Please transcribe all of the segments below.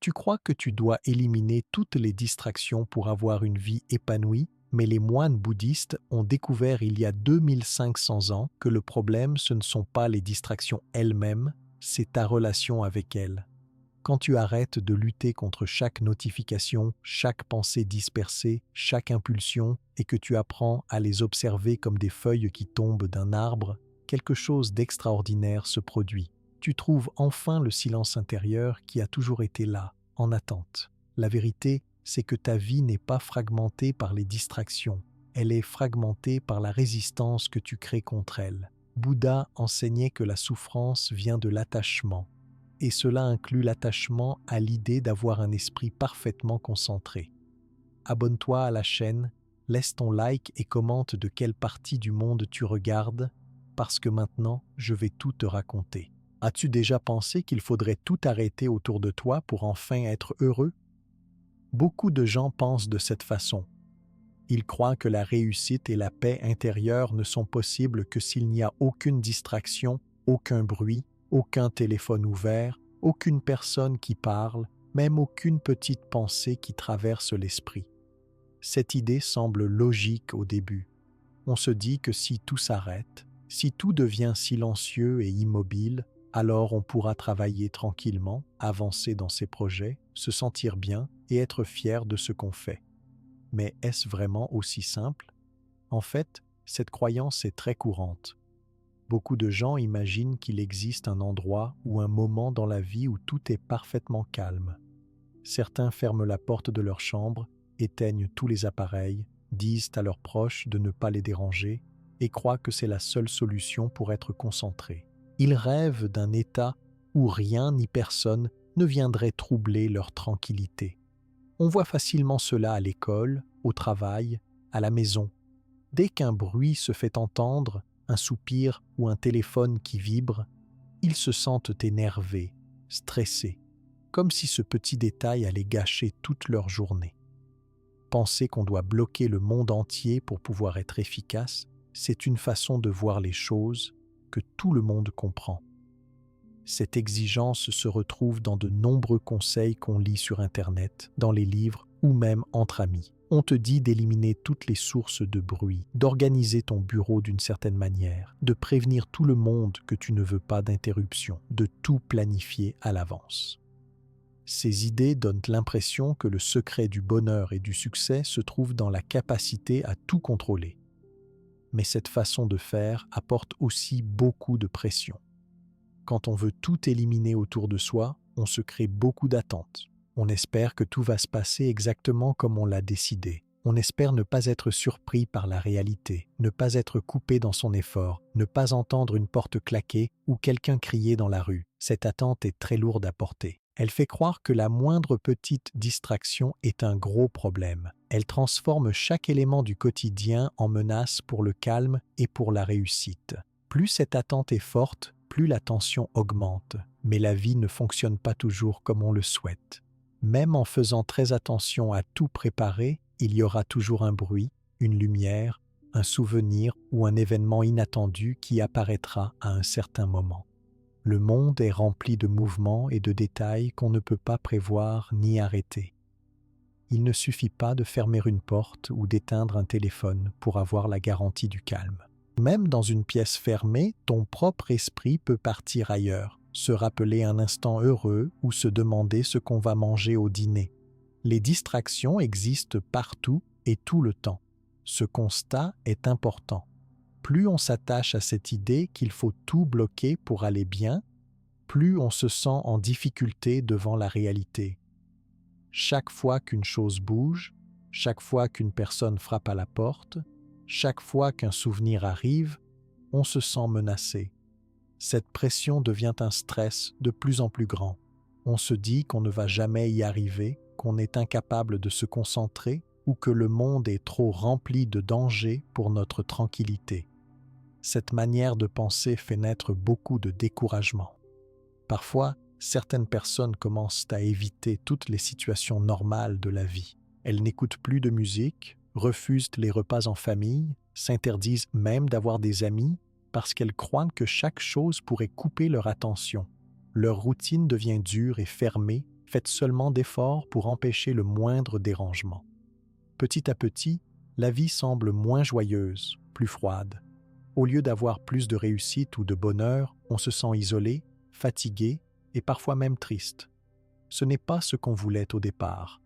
Tu crois que tu dois éliminer toutes les distractions pour avoir une vie épanouie, mais les moines bouddhistes ont découvert il y a 2500 ans que le problème, ce ne sont pas les distractions elles-mêmes, c'est ta relation avec elles. Quand tu arrêtes de lutter contre chaque notification, chaque pensée dispersée, chaque impulsion, et que tu apprends à les observer comme des feuilles qui tombent d'un arbre, quelque chose d'extraordinaire se produit. Tu trouves enfin le silence intérieur qui a toujours été là, en attente. La vérité, c'est que ta vie n'est pas fragmentée par les distractions, elle est fragmentée par la résistance que tu crées contre elle. Bouddha enseignait que la souffrance vient de l'attachement, et cela inclut l'attachement à l'idée d'avoir un esprit parfaitement concentré. Abonne-toi à la chaîne, laisse ton like et commente de quelle partie du monde tu regardes, parce que maintenant, je vais tout te raconter. As-tu déjà pensé qu'il faudrait tout arrêter autour de toi pour enfin être heureux? Beaucoup de gens pensent de cette façon. Ils croient que la réussite et la paix intérieure ne sont possibles que s'il n'y a aucune distraction, aucun bruit, aucun téléphone ouvert, aucune personne qui parle, même aucune petite pensée qui traverse l'esprit. Cette idée semble logique au début. On se dit que si tout s'arrête, si tout devient silencieux et immobile, alors on pourra travailler tranquillement, avancer dans ses projets, se sentir bien et être fier de ce qu'on fait. Mais est-ce vraiment aussi simple? En fait, cette croyance est très courante. Beaucoup de gens imaginent qu'il existe un endroit ou un moment dans la vie où tout est parfaitement calme. Certains ferment la porte de leur chambre, éteignent tous les appareils, disent à leurs proches de ne pas les déranger et croient que c'est la seule solution pour être concentrés. Ils rêvent d'un état où rien ni personne ne viendrait troubler leur tranquillité. On voit facilement cela à l'école, au travail, à la maison. Dès qu'un bruit se fait entendre, un soupir ou un téléphone qui vibre, ils se sentent énervés, stressés, comme si ce petit détail allait gâcher toute leur journée. Penser qu'on doit bloquer le monde entier pour pouvoir être efficace, c'est une façon de voir les choses que tout le monde comprend. Cette exigence se retrouve dans de nombreux conseils qu'on lit sur Internet, dans les livres ou même entre amis. On te dit d'éliminer toutes les sources de bruit, d'organiser ton bureau d'une certaine manière, de prévenir tout le monde que tu ne veux pas d'interruption, de tout planifier à l'avance. Ces idées donnent l'impression que le secret du bonheur et du succès se trouve dans la capacité à tout contrôler. Mais cette façon de faire apporte aussi beaucoup de pression. Quand on veut tout éliminer autour de soi, on se crée beaucoup d'attentes. On espère que tout va se passer exactement comme on l'a décidé. On espère ne pas être surpris par la réalité, ne pas être coupé dans son effort, ne pas entendre une porte claquer ou quelqu'un crier dans la rue. Cette attente est très lourde à porter. Elle fait croire que la moindre petite distraction est un gros problème. Elle transforme chaque élément du quotidien en menace pour le calme et pour la réussite. Plus cette attente est forte, plus la tension augmente, mais la vie ne fonctionne pas toujours comme on le souhaite. Même en faisant très attention à tout préparer, il y aura toujours un bruit, une lumière, un souvenir ou un événement inattendu qui apparaîtra à un certain moment. Le monde est rempli de mouvements et de détails qu'on ne peut pas prévoir ni arrêter. Il ne suffit pas de fermer une porte ou d'éteindre un téléphone pour avoir la garantie du calme. Même dans une pièce fermée, ton propre esprit peut partir ailleurs, se rappeler un instant heureux ou se demander ce qu'on va manger au dîner. Les distractions existent partout et tout le temps. Ce constat est important. Plus on s'attache à cette idée qu'il faut tout bloquer pour aller bien, plus on se sent en difficulté devant la réalité. Chaque fois qu'une chose bouge, chaque fois qu'une personne frappe à la porte, chaque fois qu'un souvenir arrive, on se sent menacé. Cette pression devient un stress de plus en plus grand. On se dit qu'on ne va jamais y arriver, qu'on est incapable de se concentrer ou que le monde est trop rempli de dangers pour notre tranquillité. Cette manière de penser fait naître beaucoup de découragement. Parfois, certaines personnes commencent à éviter toutes les situations normales de la vie. Elles n'écoutent plus de musique, refusent les repas en famille, s'interdisent même d'avoir des amis parce qu'elles croient que chaque chose pourrait couper leur attention. Leur routine devient dure et fermée, Faites seulement d'efforts pour empêcher le moindre dérangement. Petit à petit, la vie semble moins joyeuse, plus froide. Au lieu d'avoir plus de réussite ou de bonheur, on se sent isolé, fatigué et parfois même triste. Ce n'est pas ce qu'on voulait au départ.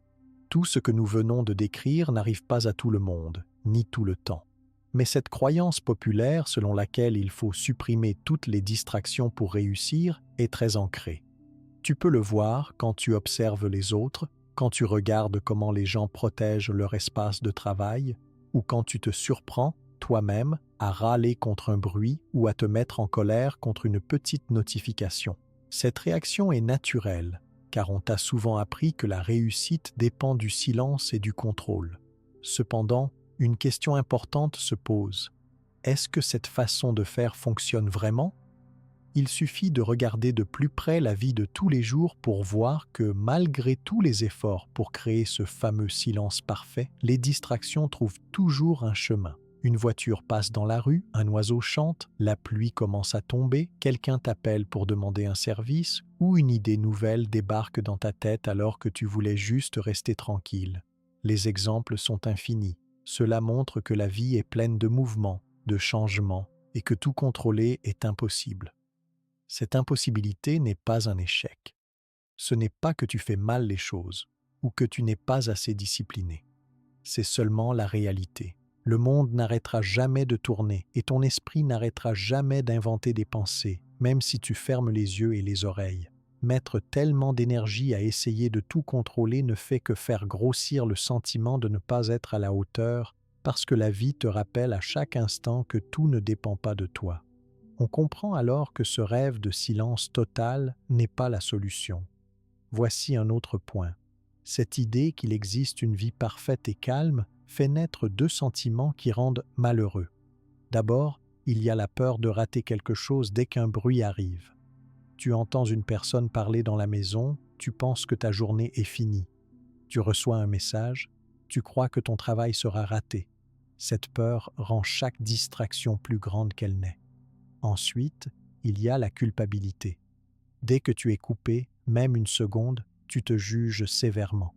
Tout ce que nous venons de décrire n'arrive pas à tout le monde, ni tout le temps. Mais cette croyance populaire selon laquelle il faut supprimer toutes les distractions pour réussir est très ancrée. Tu peux le voir quand tu observes les autres, quand tu regardes comment les gens protègent leur espace de travail, ou quand tu te surprends, toi-même, à râler contre un bruit ou à te mettre en colère contre une petite notification. Cette réaction est naturelle, car on t'a souvent appris que la réussite dépend du silence et du contrôle. Cependant, une question importante se pose. Est-ce que cette façon de faire fonctionne vraiment ? Il suffit de regarder de plus près la vie de tous les jours pour voir que malgré tous les efforts pour créer ce fameux silence parfait, les distractions trouvent toujours un chemin. Une voiture passe dans la rue, un oiseau chante, la pluie commence à tomber, quelqu'un t'appelle pour demander un service ou une idée nouvelle débarque dans ta tête alors que tu voulais juste rester tranquille. Les exemples sont infinis. Cela montre que la vie est pleine de mouvements, de changements et que tout contrôler est impossible. Cette impossibilité n'est pas un échec. Ce n'est pas que tu fais mal les choses ou que tu n'es pas assez discipliné. C'est seulement la réalité. Le monde n'arrêtera jamais de tourner et ton esprit n'arrêtera jamais d'inventer des pensées, même si tu fermes les yeux et les oreilles. Mettre tellement d'énergie à essayer de tout contrôler ne fait que faire grossir le sentiment de ne pas être à la hauteur parce que la vie te rappelle à chaque instant que tout ne dépend pas de toi. On comprend alors que ce rêve de silence total n'est pas la solution. Voici un autre point. Cette idée qu'il existe une vie parfaite et calme fait naître deux sentiments qui rendent malheureux. D'abord, il y a la peur de rater quelque chose dès qu'un bruit arrive. Tu entends une personne parler dans la maison, tu penses que ta journée est finie. Tu reçois un message, tu crois que ton travail sera raté. Cette peur rend chaque distraction plus grande qu'elle n'est. Ensuite, il y a la culpabilité. Dès que tu es coupé, même une seconde, tu te juges sévèrement.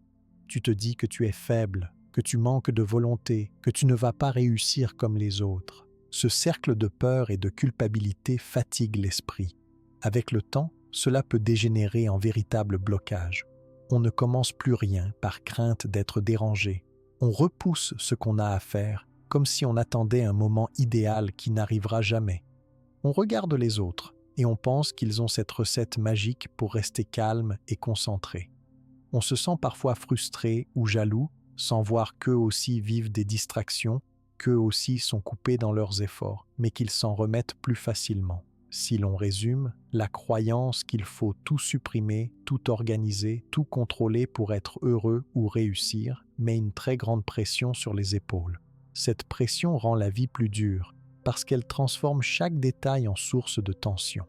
Tu te dis que tu es faible, que tu manques de volonté, que tu ne vas pas réussir comme les autres. Ce cercle de peur et de culpabilité fatigue l'esprit. Avec le temps, cela peut dégénérer en véritable blocage. On ne commence plus rien par crainte d'être dérangé. On repousse ce qu'on a à faire, comme si on attendait un moment idéal qui n'arrivera jamais. On regarde les autres et on pense qu'ils ont cette recette magique pour rester calme et concentré. On se sent parfois frustré ou jaloux sans voir qu'eux aussi vivent des distractions, qu'eux aussi sont coupés dans leurs efforts, mais qu'ils s'en remettent plus facilement. Si l'on résume, la croyance qu'il faut tout supprimer, tout organiser, tout contrôler pour être heureux ou réussir met une très grande pression sur les épaules. Cette pression rend la vie plus dure parce qu'elle transforme chaque détail en source de tension.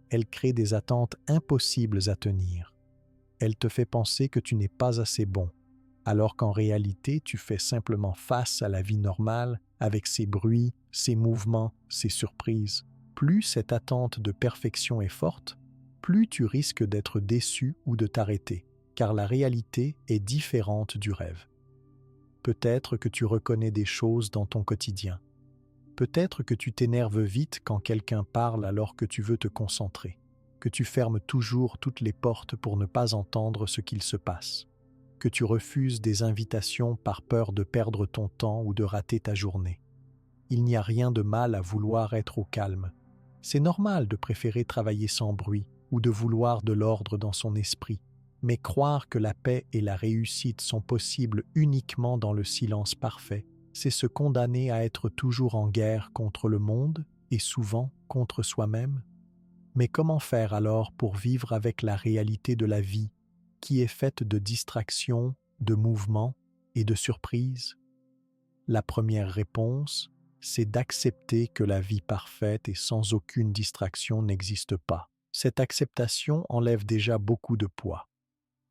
Elle crée des attentes impossibles à tenir. Elle te fait penser que tu n'es pas assez bon, alors qu'en réalité, tu fais simplement face à la vie normale avec ses bruits, ses mouvements, ses surprises. Plus cette attente de perfection est forte, plus tu risques d'être déçu ou de t'arrêter, car la réalité est différente du rêve. Peut-être que tu reconnais des choses dans ton quotidien. Peut-être que tu t'énerves vite quand quelqu'un parle alors que tu veux te concentrer, que tu fermes toujours toutes les portes pour ne pas entendre ce qu'il se passe, que tu refuses des invitations par peur de perdre ton temps ou de rater ta journée. Il n'y a rien de mal à vouloir être au calme. C'est normal de préférer travailler sans bruit ou de vouloir de l'ordre dans son esprit, mais croire que la paix et la réussite sont possibles uniquement dans le silence parfait, c'est se condamner à être toujours en guerre contre le monde et souvent contre soi-même. Mais comment faire alors pour vivre avec la réalité de la vie qui est faite de distractions, de mouvements et de surprises? La première réponse, c'est d'accepter que la vie parfaite et sans aucune distraction n'existe pas. Cette acceptation enlève déjà beaucoup de poids.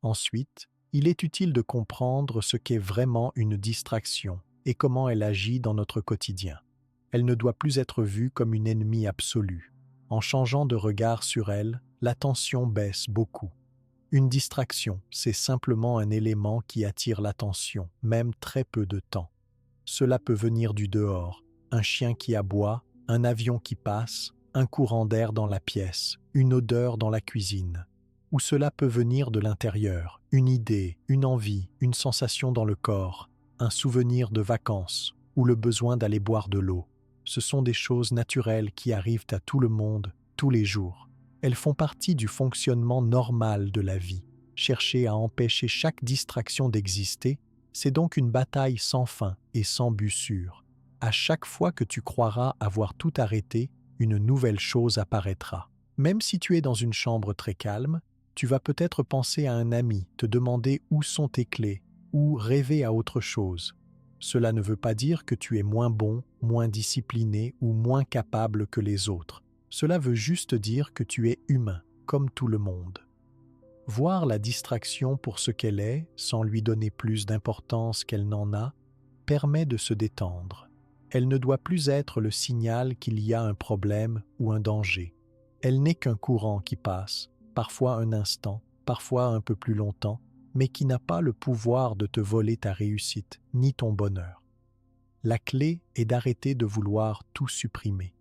Ensuite, il est utile de comprendre ce qu'est vraiment une distraction et comment elle agit dans notre quotidien. Elle ne doit plus être vue comme une ennemie absolue. En changeant de regard sur elle, la tension baisse beaucoup. Une distraction, c'est simplement un élément qui attire l'attention, même très peu de temps. Cela peut venir du dehors, un chien qui aboie, un avion qui passe, un courant d'air dans la pièce, une odeur dans la cuisine. Ou cela peut venir de l'intérieur, une idée, une envie, une sensation dans le corps, un souvenir de vacances ou le besoin d'aller boire de l'eau. Ce sont des choses naturelles qui arrivent à tout le monde, tous les jours. Elles font partie du fonctionnement normal de la vie. Chercher à empêcher chaque distraction d'exister, c'est donc une bataille sans fin et sans but sûr. À chaque fois que tu croiras avoir tout arrêté, une nouvelle chose apparaîtra. Même si tu es dans une chambre très calme, tu vas peut-être penser à un ami, te demander où sont tes clés, ou rêver à autre chose. Cela ne veut pas dire que tu es moins bon, moins discipliné ou moins capable que les autres. Cela veut juste dire que tu es humain, comme tout le monde. Voir la distraction pour ce qu'elle est, sans lui donner plus d'importance qu'elle n'en a, permet de se détendre. Elle ne doit plus être le signal qu'il y a un problème ou un danger. Elle n'est qu'un courant qui passe, parfois un instant, parfois un peu plus longtemps, mais qui n'a pas le pouvoir de te voler ta réussite, ni ton bonheur. La clé est d'arrêter de vouloir tout supprimer.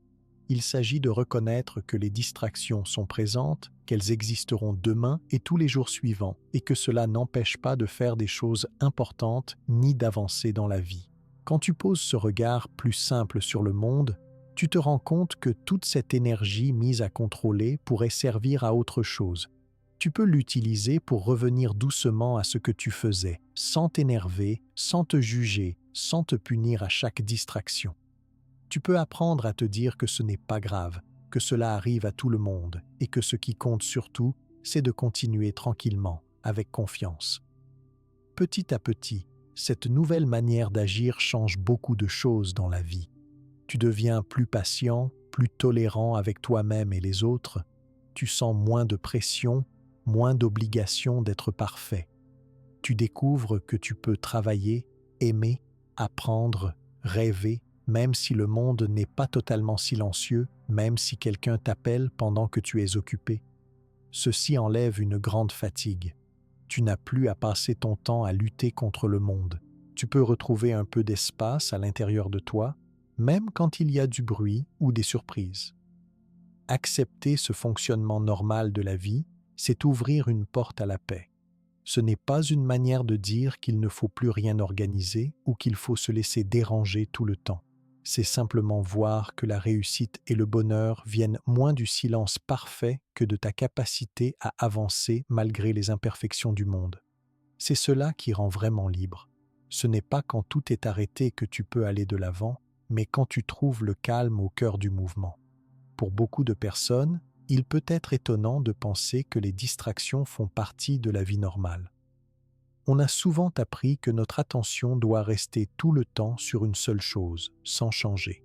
Il s'agit de reconnaître que les distractions sont présentes, qu'elles existeront demain et tous les jours suivants, et que cela n'empêche pas de faire des choses importantes ni d'avancer dans la vie. Quand tu poses ce regard plus simple sur le monde, tu te rends compte que toute cette énergie mise à contrôler pourrait servir à autre chose. Tu peux l'utiliser pour revenir doucement à ce que tu faisais, sans t'énerver, sans te juger, sans te punir à chaque distraction. Tu peux apprendre à te dire que ce n'est pas grave, que cela arrive à tout le monde et que ce qui compte surtout, c'est de continuer tranquillement, avec confiance. Petit à petit, cette nouvelle manière d'agir change beaucoup de choses dans la vie. Tu deviens plus patient, plus tolérant avec toi-même et les autres. Tu sens moins de pression, moins d'obligation d'être parfait. Tu découvres que tu peux travailler, aimer, apprendre, rêver, même si le monde n'est pas totalement silencieux, même si quelqu'un t'appelle pendant que tu es occupé. Ceci enlève une grande fatigue. Tu n'as plus à passer ton temps à lutter contre le monde. Tu peux retrouver un peu d'espace à l'intérieur de toi, même quand il y a du bruit ou des surprises. Accepter ce fonctionnement normal de la vie, c'est ouvrir une porte à la paix. Ce n'est pas une manière de dire qu'il ne faut plus rien organiser ou qu'il faut se laisser déranger tout le temps. C'est simplement voir que la réussite et le bonheur viennent moins du silence parfait que de ta capacité à avancer malgré les imperfections du monde. C'est cela qui rend vraiment libre. Ce n'est pas quand tout est arrêté que tu peux aller de l'avant, mais quand tu trouves le calme au cœur du mouvement. Pour beaucoup de personnes, il peut être étonnant de penser que les distractions font partie de la vie normale. On a souvent appris que notre attention doit rester tout le temps sur une seule chose, sans changer.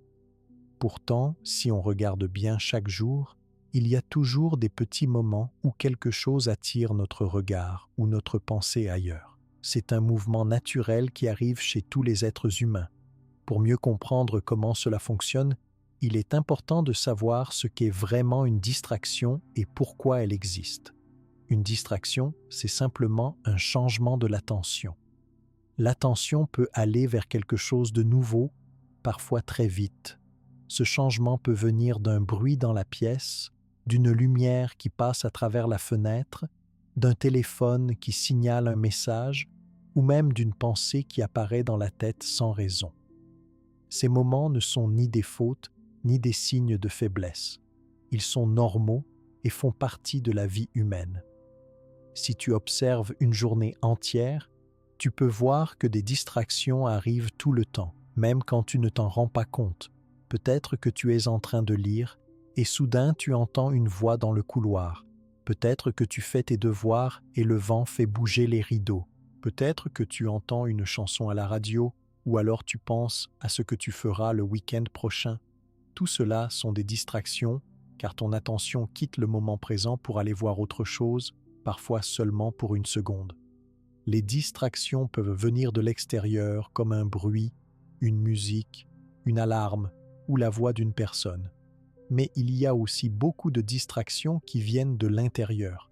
Pourtant, si on regarde bien chaque jour, il y a toujours des petits moments où quelque chose attire notre regard ou notre pensée ailleurs. C'est un mouvement naturel qui arrive chez tous les êtres humains. Pour mieux comprendre comment cela fonctionne, il est important de savoir ce qu'est vraiment une distraction et pourquoi elle existe. Une distraction, c'est simplement un changement de l'attention. L'attention peut aller vers quelque chose de nouveau, parfois très vite. Ce changement peut venir d'un bruit dans la pièce, d'une lumière qui passe à travers la fenêtre, d'un téléphone qui signale un message, ou même d'une pensée qui apparaît dans la tête sans raison. Ces moments ne sont ni des fautes, ni des signes de faiblesse. Ils sont normaux et font partie de la vie humaine. Si tu observes une journée entière, tu peux voir que des distractions arrivent tout le temps, même quand tu ne t'en rends pas compte. Peut-être que tu es en train de lire et soudain tu entends une voix dans le couloir. Peut-être que tu fais tes devoirs et le vent fait bouger les rideaux. Peut-être que tu entends une chanson à la radio ou alors tu penses à ce que tu feras le week-end prochain. Tout cela sont des distractions car ton attention quitte le moment présent pour aller voir autre chose, parfois seulement pour une seconde. Les distractions peuvent venir de l'extérieur comme un bruit, une musique, une alarme ou la voix d'une personne. Mais il y a aussi beaucoup de distractions qui viennent de l'intérieur.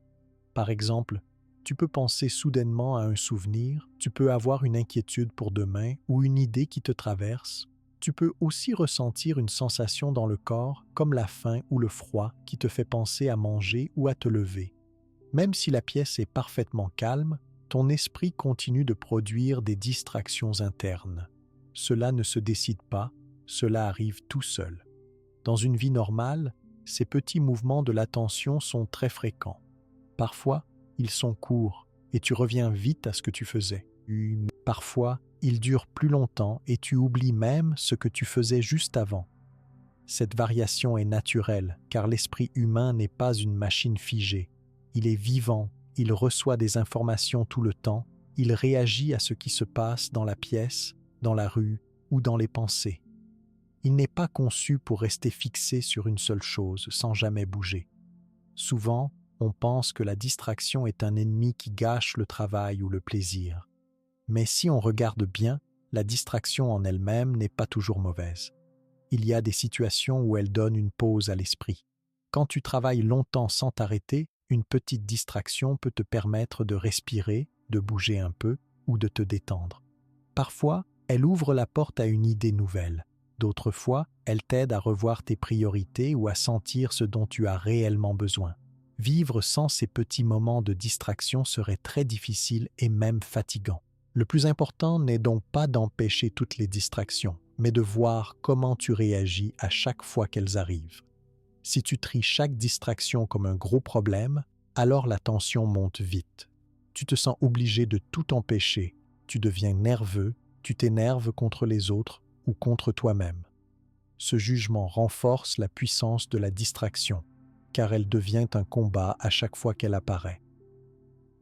Par exemple, Tu peux penser soudainement à un souvenir, tu peux avoir une inquiétude pour demain ou une idée qui te traverse. Tu peux aussi ressentir une sensation dans le corps, comme la faim ou le froid, qui te fait penser à manger ou à te lever. Même si la pièce est parfaitement calme, ton esprit continue de produire des distractions internes. Cela ne se décide pas, cela arrive tout seul. Dans une vie normale, ces petits mouvements de l'attention sont très fréquents. Parfois, ils sont courts et tu reviens vite à ce que tu faisais. Parfois, ils durent plus longtemps et tu oublies même ce que tu faisais juste avant. Cette variation est naturelle car l'esprit humain n'est pas une machine figée. Il est vivant, il reçoit des informations tout le temps, il réagit à ce qui se passe dans la pièce, dans la rue ou dans les pensées. Il n'est pas conçu pour rester fixé sur une seule chose sans jamais bouger. Souvent, on pense que la distraction est un ennemi qui gâche le travail ou le plaisir. Mais si on regarde bien, la distraction en elle-même n'est pas toujours mauvaise. Il y a des situations où elle donne une pause à l'esprit. Quand tu travailles longtemps sans t'arrêter, une petite distraction peut te permettre de respirer, de bouger un peu ou de te détendre. Parfois, elle ouvre la porte à une idée nouvelle. D'autres fois, elle t'aide à revoir tes priorités ou à sentir ce dont tu as réellement besoin. Vivre sans ces petits moments de distraction serait très difficile et même fatigant. Le plus important n'est donc pas d'empêcher toutes les distractions, mais de voir comment tu réagis à chaque fois qu'elles arrivent. Si tu tries chaque distraction comme un gros problème, alors la tension monte vite. Tu te sens obligé de tout empêcher, tu deviens nerveux, tu t'énerves contre les autres ou contre toi-même. Ce jugement renforce la puissance de la distraction, car elle devient un combat à chaque fois qu'elle apparaît.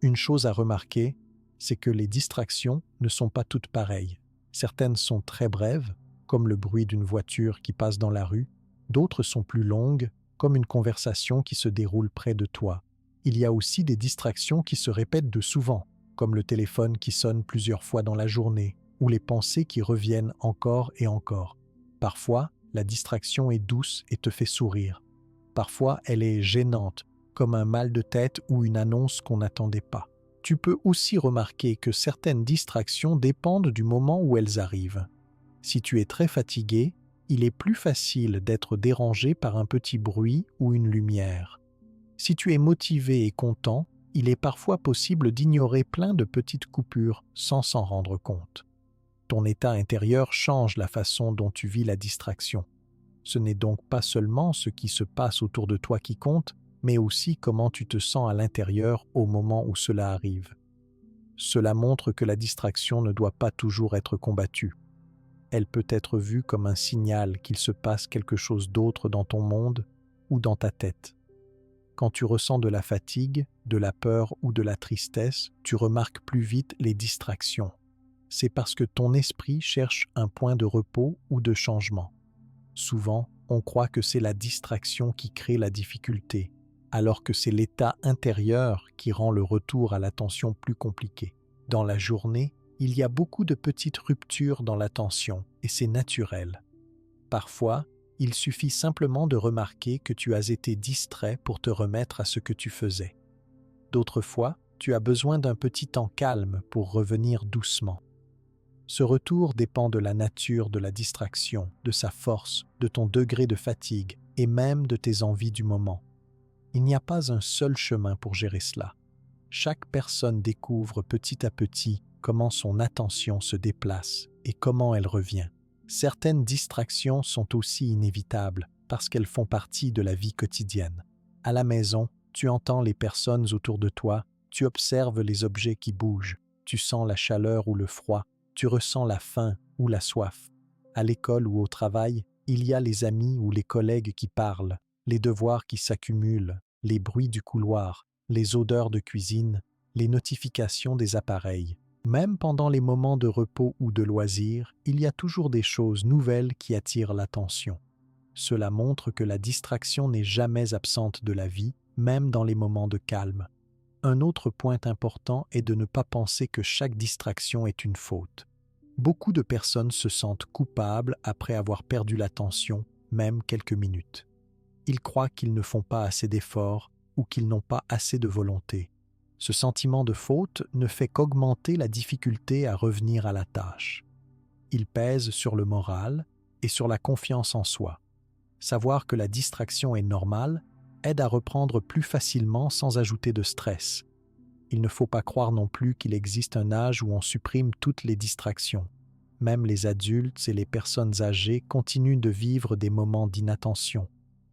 Une chose à remarquer, c'est que les distractions ne sont pas toutes pareilles. Certaines sont très brèves, comme le bruit d'une voiture qui passe dans la rue, d'autres sont plus longues, comme une conversation qui se déroule près de toi. Il y a aussi des distractions qui se répètent de souvent, comme le téléphone qui sonne plusieurs fois dans la journée, ou les pensées qui reviennent encore et encore. Parfois, la distraction est douce et te fait sourire. Parfois, elle est gênante, comme un mal de tête ou une annonce qu'on n'attendait pas. Tu peux aussi remarquer que certaines distractions dépendent du moment où elles arrivent. Si tu es très fatigué, il est plus facile d'être dérangé par un petit bruit ou une lumière. Si tu es motivé et content, il est parfois possible d'ignorer plein de petites coupures sans s'en rendre compte. Ton état intérieur change la façon dont tu vis la distraction. Ce n'est donc pas seulement ce qui se passe autour de toi qui compte, mais aussi comment tu te sens à l'intérieur au moment où cela arrive. Cela montre que la distraction ne doit pas toujours être combattue. Elle peut être vue comme un signal qu'il se passe quelque chose d'autre dans ton monde ou dans ta tête. Quand tu ressens de la fatigue, de la peur ou de la tristesse, tu remarques plus vite les distractions. C'est parce que ton esprit cherche un point de repos ou de changement. Souvent, on croit que c'est la distraction qui crée la difficulté, alors que c'est l'état intérieur qui rend le retour à l'attention plus compliqué. Dans la journée, il y a beaucoup de petites ruptures dans l'attention et c'est naturel. Parfois, il suffit simplement de remarquer que tu as été distrait pour te remettre à ce que tu faisais. D'autres fois, tu as besoin d'un petit temps calme pour revenir doucement. Ce retour dépend de la nature de la distraction, de sa force, de ton degré de fatigue et même de tes envies du moment. Il n'y a pas un seul chemin pour gérer cela. Chaque personne découvre petit à petit comment son attention se déplace et comment elle revient. Certaines distractions sont aussi inévitables parce qu'elles font partie de la vie quotidienne. À la maison, tu entends les personnes autour de toi, tu observes les objets qui bougent, tu sens la chaleur ou le froid, tu ressens la faim ou la soif. À l'école ou au travail, il y a les amis ou les collègues qui parlent, les devoirs qui s'accumulent, les bruits du couloir, les odeurs de cuisine, les notifications des appareils. Même pendant les moments de repos ou de loisirs, il y a toujours des choses nouvelles qui attirent l'attention. Cela montre que la distraction n'est jamais absente de la vie, même dans les moments de calme. Un autre point important est de ne pas penser que chaque distraction est une faute. Beaucoup de personnes se sentent coupables après avoir perdu l'attention, même quelques minutes. Ils croient qu'ils ne font pas assez d'efforts ou qu'ils n'ont pas assez de volonté. Ce sentiment de faute ne fait qu'augmenter la difficulté à revenir à la tâche. Il pèse sur le moral et sur la confiance en soi. Savoir que la distraction est normale aide à reprendre plus facilement sans ajouter de stress. Il ne faut pas croire non plus qu'il existe un âge où on supprime toutes les distractions. Même les adultes et les personnes âgées continuent de vivre des moments d'inattention.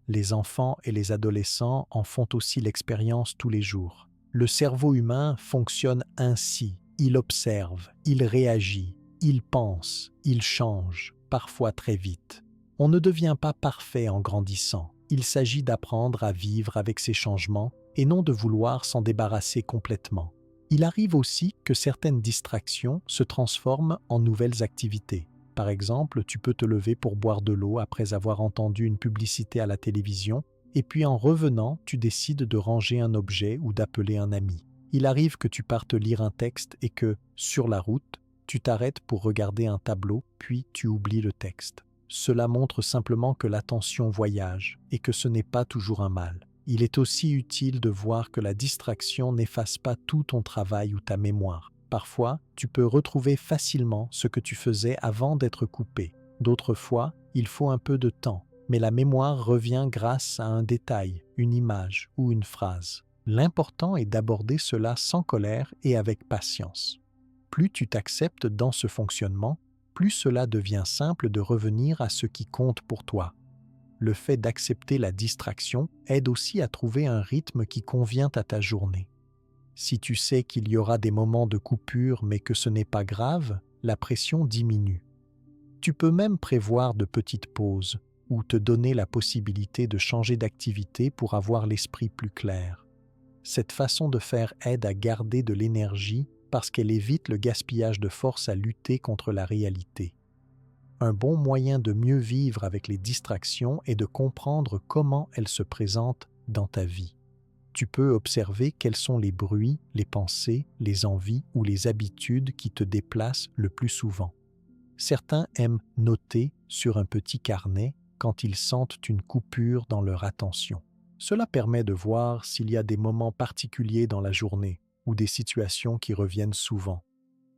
Les enfants et les adolescents en font aussi l'expérience tous les jours. Le cerveau humain fonctionne ainsi. Il observe, il réagit, il pense, il change, parfois très vite. On ne devient pas parfait en grandissant. Il s'agit d'apprendre à vivre avec ces changements et non de vouloir s'en débarrasser complètement. Il arrive aussi que certaines distractions se transforment en nouvelles activités. Par exemple, tu peux te lever pour boire de l'eau après avoir entendu une publicité à la télévision, et puis en revenant, tu décides de ranger un objet ou d'appeler un ami. Il arrive que tu partes lire un texte et que, sur la route, tu t'arrêtes pour regarder un tableau, puis tu oublies le texte. Cela montre simplement que l'attention voyage et que ce n'est pas toujours un mal. Il est aussi utile de voir que la distraction n'efface pas tout ton travail ou ta mémoire. Parfois, tu peux retrouver facilement ce que tu faisais avant d'être coupé. D'autres fois, il faut un peu de temps, mais la mémoire revient grâce à un détail, une image ou une phrase. L'important est d'aborder cela sans colère et avec patience. Plus tu t'acceptes dans ce fonctionnement, plus cela devient simple de revenir à ce qui compte pour toi. Le fait d'accepter la distraction aide aussi à trouver un rythme qui convient à ta journée. Si tu sais qu'il y aura des moments de coupure mais que ce n'est pas grave, la pression diminue. Tu peux même prévoir de petites pauses ou te donner la possibilité de changer d'activité pour avoir l'esprit plus clair. Cette façon de faire aide à garder de l'énergie parce qu'elle évite le gaspillage de force à lutter contre la réalité. Un bon moyen de mieux vivre avec les distractions est de comprendre comment elles se présentent dans ta vie. Tu peux observer quels sont les bruits, les pensées, les envies ou les habitudes qui te déplacent le plus souvent. Certains aiment noter sur un petit carnet quand ils sentent une coupure dans leur attention. Cela permet de voir s'il y a des moments particuliers dans la journée ou des situations qui reviennent souvent.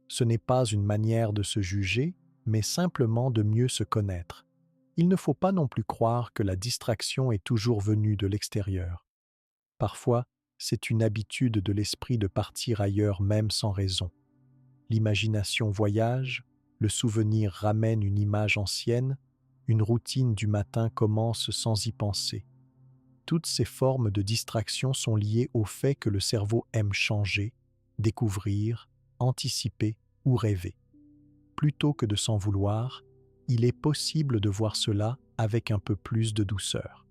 Ce n'est pas une manière de se juger, mais simplement de mieux se connaître. Il ne faut pas non plus croire que la distraction est toujours venue de l'extérieur. Parfois, c'est une habitude de l'esprit de partir ailleurs même sans raison. L'imagination voyage, le souvenir ramène une image ancienne, une routine du matin commence sans y penser. Toutes ces formes de distraction sont liées au fait que le cerveau aime changer, découvrir, anticiper ou rêver. Plutôt que de s'en vouloir, il est possible de voir cela avec un peu plus de douceur.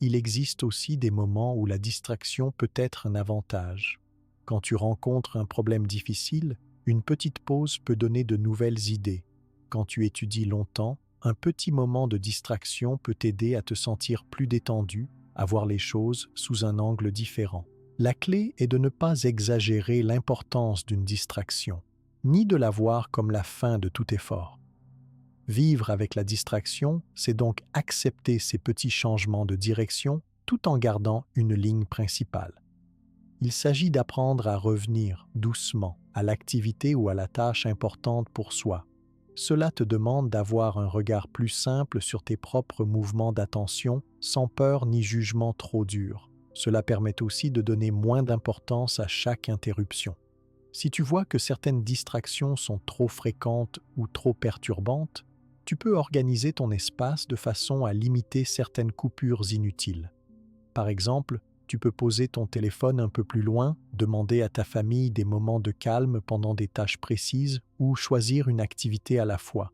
Il existe aussi des moments où la distraction peut être un avantage. Quand tu rencontres un problème difficile, une petite pause peut donner de nouvelles idées. Quand tu étudies longtemps, un petit moment de distraction peut t'aider à te sentir plus détendu, à voir les choses sous un angle différent. La clé est de ne pas exagérer l'importance d'une distraction, ni de la voir comme la fin de tout effort. Vivre avec la distraction, c'est donc accepter ces petits changements de direction tout en gardant une ligne principale. Il s'agit d'apprendre à revenir doucement à l'activité ou à la tâche importante pour soi. Cela te demande d'avoir un regard plus simple sur tes propres mouvements d'attention, sans peur ni jugement trop dur. Cela permet aussi de donner moins d'importance à chaque interruption. Si tu vois que certaines distractions sont trop fréquentes ou trop perturbantes, tu peux organiser ton espace de façon à limiter certaines coupures inutiles. Par exemple, tu peux poser ton téléphone un peu plus loin, demander à ta famille des moments de calme pendant des tâches précises ou choisir une activité à la fois.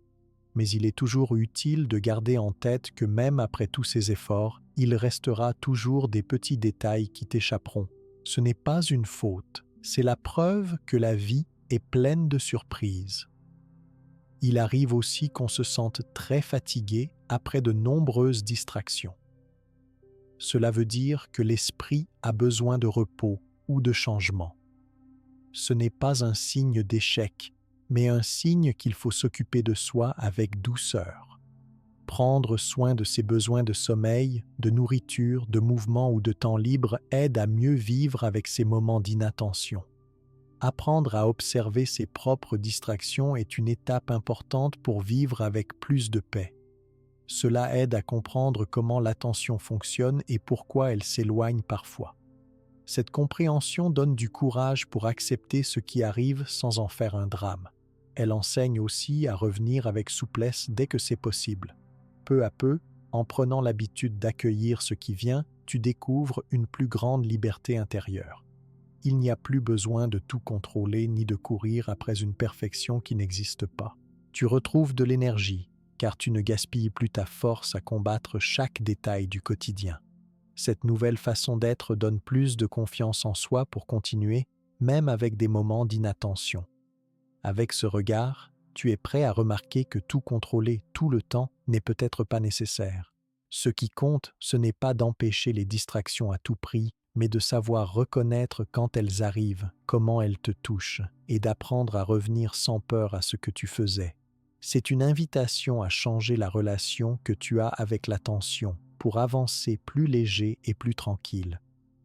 Mais il est toujours utile de garder en tête que même après tous ces efforts, il restera toujours des petits détails qui t'échapperont. Ce n'est pas une faute, c'est la preuve que la vie est pleine de surprises. Il arrive aussi qu'on se sente très fatigué après de nombreuses distractions. Cela veut dire que l'esprit a besoin de repos ou de changement. Ce n'est pas un signe d'échec, mais un signe qu'il faut s'occuper de soi avec douceur. Prendre soin de ses besoins de sommeil, de nourriture, de mouvement ou de temps libre aide à mieux vivre avec ces moments d'inattention. Apprendre à observer ses propres distractions est une étape importante pour vivre avec plus de paix. Cela aide à comprendre comment l'attention fonctionne et pourquoi elle s'éloigne parfois. Cette compréhension donne du courage pour accepter ce qui arrive sans en faire un drame. Elle enseigne aussi à revenir avec souplesse dès que c'est possible. Peu à peu, en prenant l'habitude d'accueillir ce qui vient, tu découvres une plus grande liberté intérieure. Il n'y a plus besoin de tout contrôler ni de courir après une perfection qui n'existe pas. Tu retrouves de l'énergie, car tu ne gaspilles plus ta force à combattre chaque détail du quotidien. Cette nouvelle façon d'être donne plus de confiance en soi pour continuer, même avec des moments d'inattention. Avec ce regard, tu es prêt à remarquer que tout contrôler tout le temps n'est peut-être pas nécessaire. Ce qui compte, ce n'est pas d'empêcher les distractions à tout prix, mais de savoir reconnaître quand elles arrivent, comment elles te touchent, et d'apprendre à revenir sans peur à ce que tu faisais. C'est une invitation à changer la relation que tu as avec l'attention pour avancer plus léger et plus tranquille.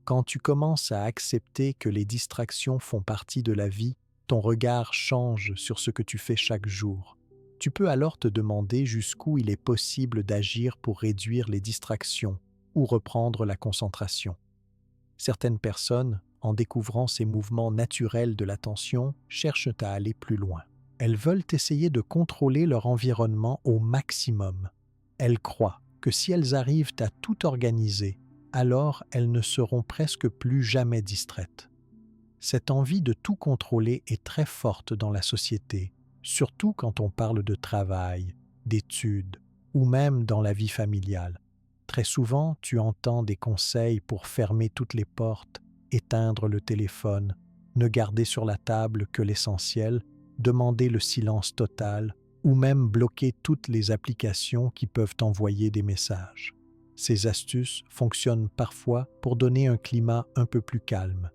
Quand tu commences à accepter que les distractions font partie de la vie, ton regard change sur ce que tu fais chaque jour. Tu peux alors te demander jusqu'où il est possible d'agir pour réduire les distractions ou reprendre la concentration. Certaines personnes, en découvrant ces mouvements naturels de l'attention, cherchent à aller plus loin. Elles veulent essayer de contrôler leur environnement au maximum. Elles croient que si elles arrivent à tout organiser, alors elles ne seront presque plus jamais distraites. Cette envie de tout contrôler est très forte dans la société, surtout quand on parle de travail, d'études ou même dans la vie familiale. Très souvent, tu entends des conseils pour fermer toutes les portes, éteindre le téléphone, ne garder sur la table que l'essentiel, demander le silence total ou même bloquer toutes les applications qui peuvent envoyer des messages. Ces astuces fonctionnent parfois pour donner un climat un peu plus calme.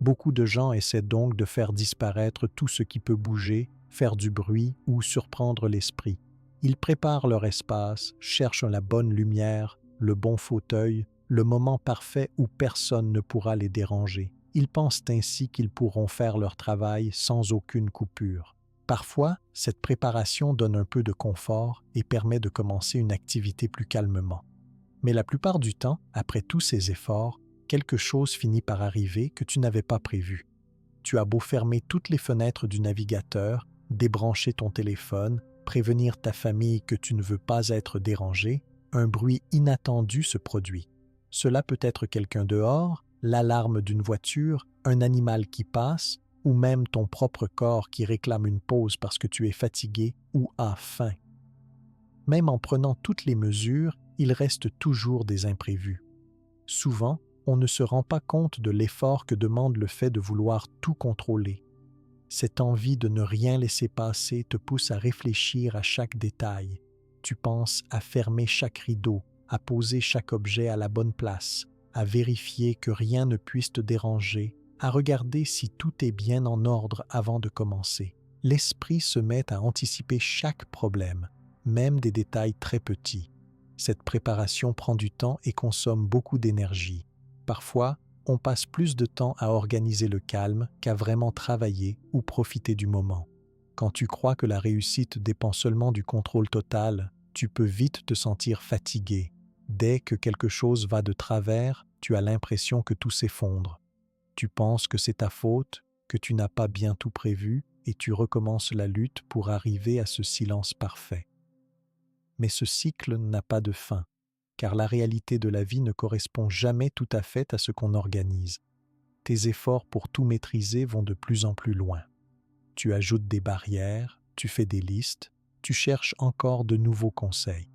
Beaucoup de gens essaient donc de faire disparaître tout ce qui peut bouger, faire du bruit ou surprendre l'esprit. Ils préparent leur espace, cherchent la bonne lumière, le bon fauteuil, le moment parfait où personne ne pourra les déranger. Ils pensent ainsi qu'ils pourront faire leur travail sans aucune coupure. Parfois, cette préparation donne un peu de confort et permet de commencer une activité plus calmement. Mais la plupart du temps, après tous ces efforts, quelque chose finit par arriver que tu n'avais pas prévu. Tu as beau fermer toutes les fenêtres du navigateur, débrancher ton téléphone, prévenir ta famille que tu ne veux pas être dérangé, un bruit inattendu se produit. Cela peut être quelqu'un dehors, l'alarme d'une voiture, un animal qui passe, ou même ton propre corps qui réclame une pause parce que tu es fatigué ou as faim. Même en prenant toutes les mesures, il reste toujours des imprévus. Souvent, on ne se rend pas compte de l'effort que demande le fait de vouloir tout contrôler. Cette envie de ne rien laisser passer te pousse à réfléchir à chaque détail. Tu penses à fermer chaque rideau, à poser chaque objet à la bonne place, à vérifier que rien ne puisse te déranger, à regarder si tout est bien en ordre avant de commencer. L'esprit se met à anticiper chaque problème, même des détails très petits. Cette préparation prend du temps et consomme beaucoup d'énergie. Parfois, on passe plus de temps à organiser le calme qu'à vraiment travailler ou profiter du moment. Quand tu crois que la réussite dépend seulement du contrôle total, tu peux vite te sentir fatigué. Dès que quelque chose va de travers, tu as l'impression que tout s'effondre. Tu penses que c'est ta faute, que tu n'as pas bien tout prévu et tu recommences la lutte pour arriver à ce silence parfait. Mais ce cycle n'a pas de fin, car la réalité de la vie ne correspond jamais tout à fait à ce qu'on organise. Tes efforts pour tout maîtriser vont de plus en plus loin. Tu ajoutes des barrières, tu fais des listes, tu cherches encore de nouveaux conseils.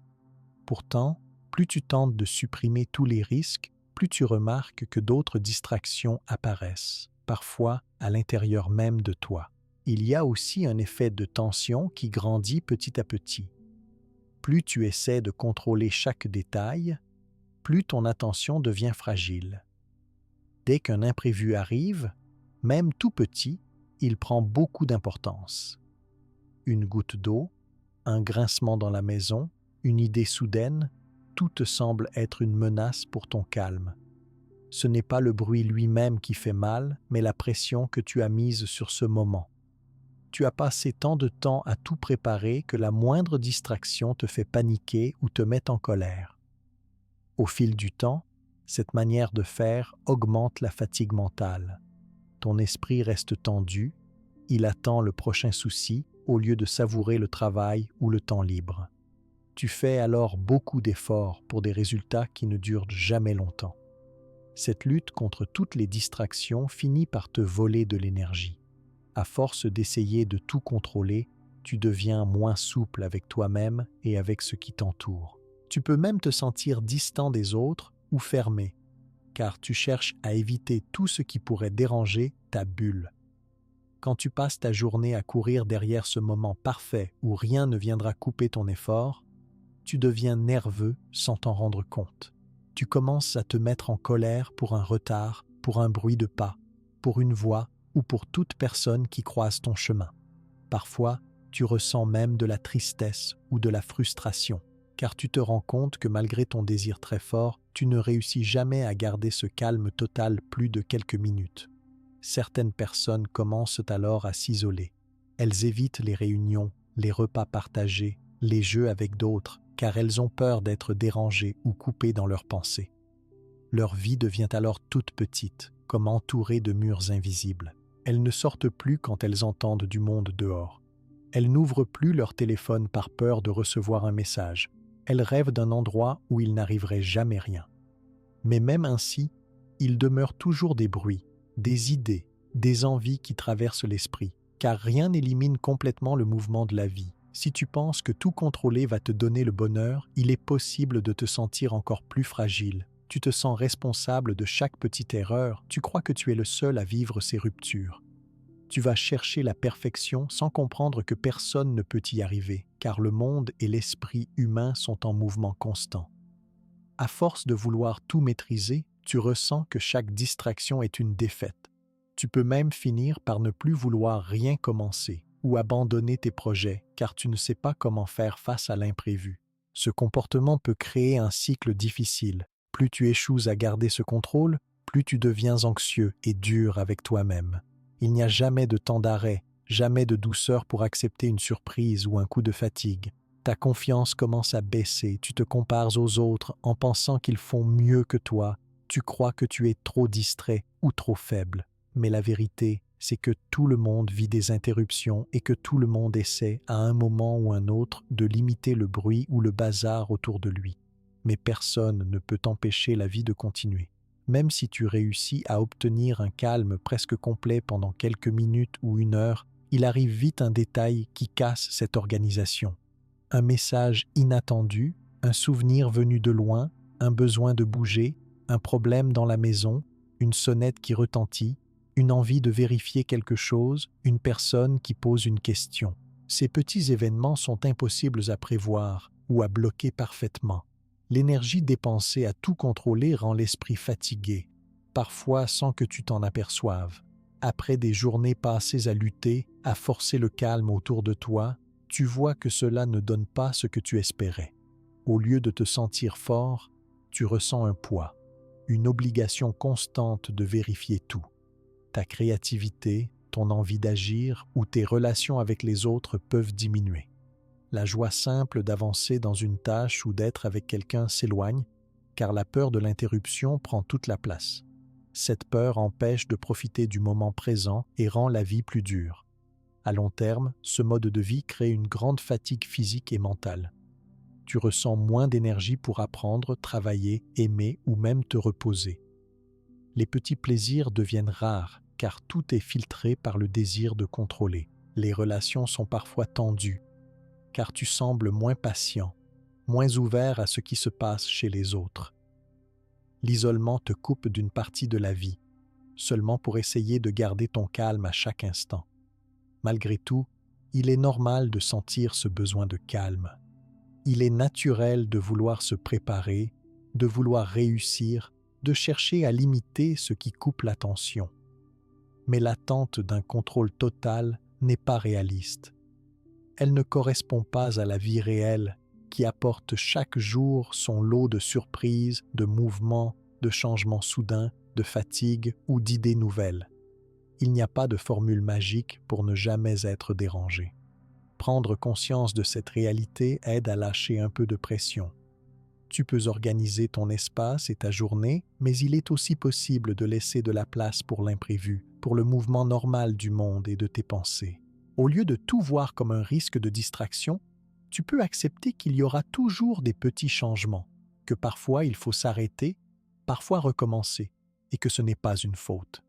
Pourtant, plus tu tentes de supprimer tous les risques, plus tu remarques que d'autres distractions apparaissent, parfois à l'intérieur même de toi. Il y a aussi un effet de tension qui grandit petit à petit. Plus tu essaies de contrôler chaque détail, plus ton attention devient fragile. Dès qu'un imprévu arrive, même tout petit, il prend beaucoup d'importance. Une goutte d'eau, un grincement dans la maison, une idée soudaine, tout te semble être une menace pour ton calme. Ce n'est pas le bruit lui-même qui fait mal, mais la pression que tu as mise sur ce moment. Tu as passé tant de temps à tout préparer que la moindre distraction te fait paniquer ou te met en colère. Au fil du temps, cette manière de faire augmente la fatigue mentale. Ton esprit reste tendu, il attend le prochain souci au lieu de savourer le travail ou le temps libre. Tu fais alors beaucoup d'efforts pour des résultats qui ne durent jamais longtemps. Cette lutte contre toutes les distractions finit par te voler de l'énergie. À force d'essayer de tout contrôler, tu deviens moins souple avec toi-même et avec ce qui t'entoure. Tu peux même te sentir distant des autres ou fermé, car tu cherches à éviter tout ce qui pourrait déranger ta bulle. Quand tu passes ta journée à courir derrière ce moment parfait où rien ne viendra couper ton effort, tu deviens nerveux sans t'en rendre compte. Tu commences à te mettre en colère pour un retard, pour un bruit de pas, pour une voix ou pour toute personne qui croise ton chemin. Parfois, tu ressens même de la tristesse ou de la frustration, car tu te rends compte que malgré ton désir très fort, tu ne réussis jamais à garder ce calme total plus de quelques minutes. Certaines personnes commencent alors à s'isoler. Elles évitent les réunions, les repas partagés, les jeux avec d'autres, car elles ont peur d'être dérangées ou coupées dans leurs pensées. Leur vie devient alors toute petite, comme entourée de murs invisibles. Elles ne sortent plus quand elles entendent du monde dehors. Elles n'ouvrent plus leur téléphone par peur de recevoir un message. Elles rêvent d'un endroit où il n'arriverait jamais rien. Mais même ainsi, il demeure toujours des bruits, des idées, des envies qui traversent l'esprit, car rien n'élimine complètement le mouvement de la vie. Si tu penses que tout contrôler va te donner le bonheur, il est possible de te sentir encore plus fragile. Tu te sens responsable de chaque petite erreur, tu crois que tu es le seul à vivre ces ruptures. Tu vas chercher la perfection sans comprendre que personne ne peut y arriver, car le monde et l'esprit humain sont en mouvement constant. À force de vouloir tout maîtriser, tu ressens que chaque distraction est une défaite. Tu peux même finir par ne plus vouloir rien commencer ou abandonner tes projets, car tu ne sais pas comment faire face à l'imprévu. Ce comportement peut créer un cycle difficile. Plus tu échoues à garder ce contrôle, plus tu deviens anxieux et dur avec toi-même. Il n'y a jamais de temps d'arrêt, jamais de douceur pour accepter une surprise ou un coup de fatigue. Ta confiance commence à baisser, tu te compares aux autres en pensant qu'ils font mieux que toi. Tu crois que tu es trop distrait ou trop faible. Mais la vérité, c'est que tout le monde vit des interruptions et que tout le monde essaie, à un moment ou un autre, de limiter le bruit ou le bazar autour de lui. Mais personne ne peut empêcher la vie de continuer. Même si tu réussis à obtenir un calme presque complet pendant quelques minutes ou une heure, il arrive vite un détail qui casse cette organisation. Un message inattendu, un souvenir venu de loin, un besoin de bouger, un problème dans la maison, une sonnette qui retentit, une envie de vérifier quelque chose, une personne qui pose une question. Ces petits événements sont impossibles à prévoir ou à bloquer parfaitement. L'énergie dépensée à tout contrôler rend l'esprit fatigué, parfois sans que tu t'en aperçoives. Après des journées passées à lutter, à forcer le calme autour de toi, tu vois que cela ne donne pas ce que tu espérais. Au lieu de te sentir fort, tu ressens un poids, une obligation constante de vérifier tout. Ta créativité, ton envie d'agir ou tes relations avec les autres peuvent diminuer. La joie simple d'avancer dans une tâche ou d'être avec quelqu'un s'éloigne, car la peur de l'interruption prend toute la place. Cette peur empêche de profiter du moment présent et rend la vie plus dure. À long terme, ce mode de vie crée une grande fatigue physique et mentale. Tu ressens moins d'énergie pour apprendre, travailler, aimer ou même te reposer. Les petits plaisirs deviennent rares, car tout est filtré par le désir de contrôler. Les relations sont parfois tendues, car tu sembles moins patient, moins ouvert à ce qui se passe chez les autres. L'isolement te coupe d'une partie de la vie, seulement pour essayer de garder ton calme à chaque instant. Malgré tout, il est normal de sentir ce besoin de calme. Il est naturel de vouloir se préparer, de vouloir réussir, de chercher à limiter ce qui coupe l'attention. Mais l'attente d'un contrôle total n'est pas réaliste. Elle ne correspond pas à la vie réelle qui apporte chaque jour son lot de surprises, de mouvements, de changements soudains, de fatigue ou d'idées nouvelles. Il n'y a pas de formule magique pour ne jamais être dérangé. Prendre conscience de cette réalité aide à lâcher un peu de pression. Tu peux organiser ton espace et ta journée, mais il est aussi possible de laisser de la place pour l'imprévu, pour le mouvement normal du monde et de tes pensées. Au lieu de tout voir comme un risque de distraction, tu peux accepter qu'il y aura toujours des petits changements, que parfois il faut s'arrêter, parfois recommencer, et que ce n'est pas une faute.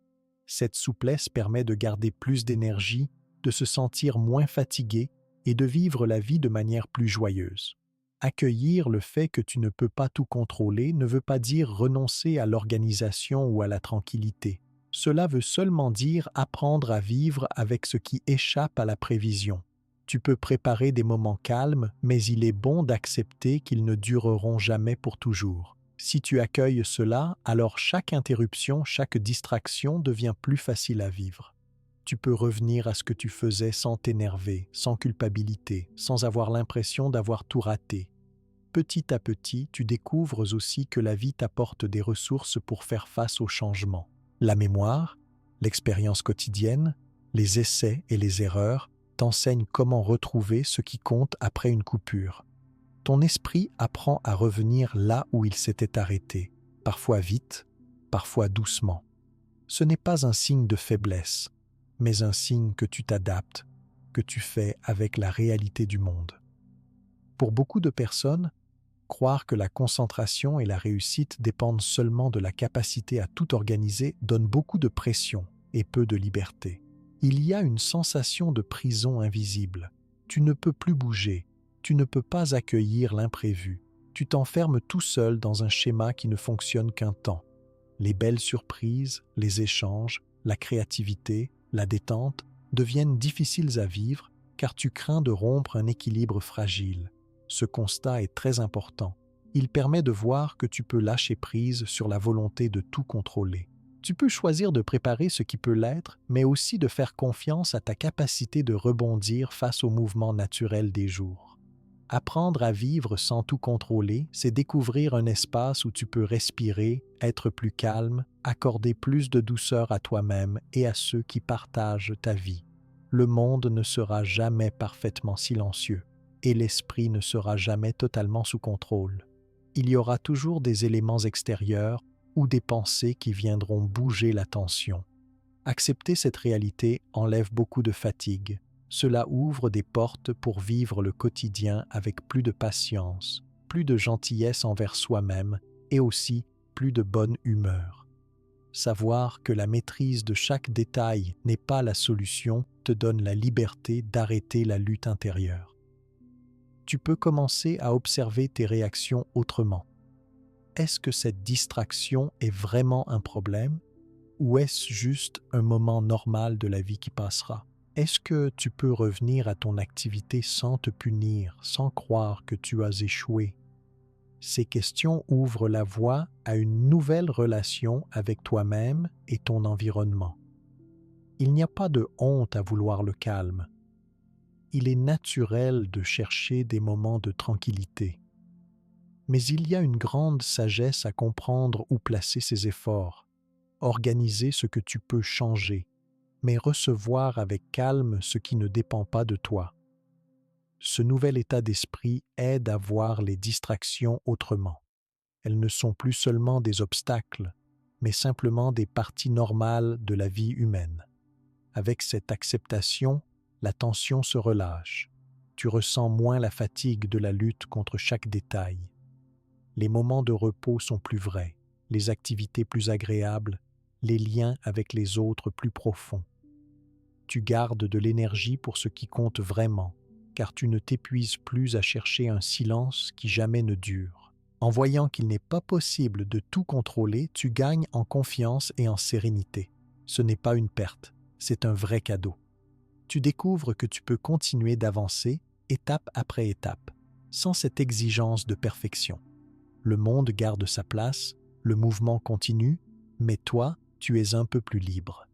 Cette souplesse permet de garder plus d'énergie, de se sentir moins fatigué et de vivre la vie de manière plus joyeuse. Accueillir le fait que tu ne peux pas tout contrôler ne veut pas dire renoncer à l'organisation ou à la tranquillité. Cela veut seulement dire apprendre à vivre avec ce qui échappe à la prévision. Tu peux préparer des moments calmes, mais il est bon d'accepter qu'ils ne dureront jamais pour toujours. Si tu accueilles cela, alors chaque interruption, chaque distraction devient plus facile à vivre. Tu peux revenir à ce que tu faisais sans t'énerver, sans culpabilité, sans avoir l'impression d'avoir tout raté. Petit à petit, tu découvres aussi que la vie t'apporte des ressources pour faire face aux changements. La mémoire, l'expérience quotidienne, les essais et les erreurs t'enseignent comment retrouver ce qui compte après une coupure. Ton esprit apprend à revenir là où il s'était arrêté, parfois vite, parfois doucement. Ce n'est pas un signe de faiblesse, mais un signe que tu t'adaptes, que tu fais avec la réalité du monde. Pour beaucoup de personnes, croire que la concentration et la réussite dépendent seulement de la capacité à tout organiser donne beaucoup de pression et peu de liberté. Il y a une sensation de prison invisible. Tu ne peux plus bouger, tu ne peux pas accueillir l'imprévu. Tu t'enfermes tout seul dans un schéma qui ne fonctionne qu'un temps. Les belles surprises, les échanges, la créativité, la détente deviennent difficiles à vivre car tu crains de rompre un équilibre fragile. Ce constat est très important. Il permet de voir que tu peux lâcher prise sur la volonté de tout contrôler. Tu peux choisir de préparer ce qui peut l'être, mais aussi de faire confiance à ta capacité de rebondir face aux mouvements naturels des jours. Apprendre à vivre sans tout contrôler, c'est découvrir un espace où tu peux respirer, être plus calme, accorder plus de douceur à toi-même et à ceux qui partagent ta vie. Le monde ne sera jamais parfaitement silencieux et l'esprit ne sera jamais totalement sous contrôle. Il y aura toujours des éléments extérieurs ou des pensées qui viendront bouger la tension. Accepter cette réalité enlève beaucoup de fatigue. Cela ouvre des portes pour vivre le quotidien avec plus de patience, plus de gentillesse envers soi-même et aussi plus de bonne humeur. Savoir que la maîtrise de chaque détail n'est pas la solution te donne la liberté d'arrêter la lutte intérieure. Tu peux commencer à observer tes réactions autrement. Est-ce que cette distraction est vraiment un problème ou est-ce juste un moment normal de la vie qui passera? Est-ce que tu peux revenir à ton activité sans te punir, sans croire que tu as échoué? Ces questions ouvrent la voie à une nouvelle relation avec toi-même et ton environnement. Il n'y a pas de honte à vouloir le calme. Il est naturel de chercher des moments de tranquillité. Mais il y a une grande sagesse à comprendre où placer ses efforts, organiser ce que tu peux changer, mais recevoir avec calme ce qui ne dépend pas de toi. Ce nouvel état d'esprit aide à voir les distractions autrement. Elles ne sont plus seulement des obstacles, mais simplement des parties normales de la vie humaine. Avec cette acceptation, la tension se relâche. Tu ressens moins la fatigue de la lutte contre chaque détail. Les moments de repos sont plus vrais, les activités plus agréables, les liens avec les autres plus profonds. Tu gardes de l'énergie pour ce qui compte vraiment, car tu ne t'épuises plus à chercher un silence qui jamais ne dure. En voyant qu'il n'est pas possible de tout contrôler, tu gagnes en confiance et en sérénité. Ce n'est pas une perte, c'est un vrai cadeau. Tu découvres que tu peux continuer d'avancer, étape après étape, sans cette exigence de perfection. Le monde garde sa place, le mouvement continue, mais toi, tu es un peu plus libre.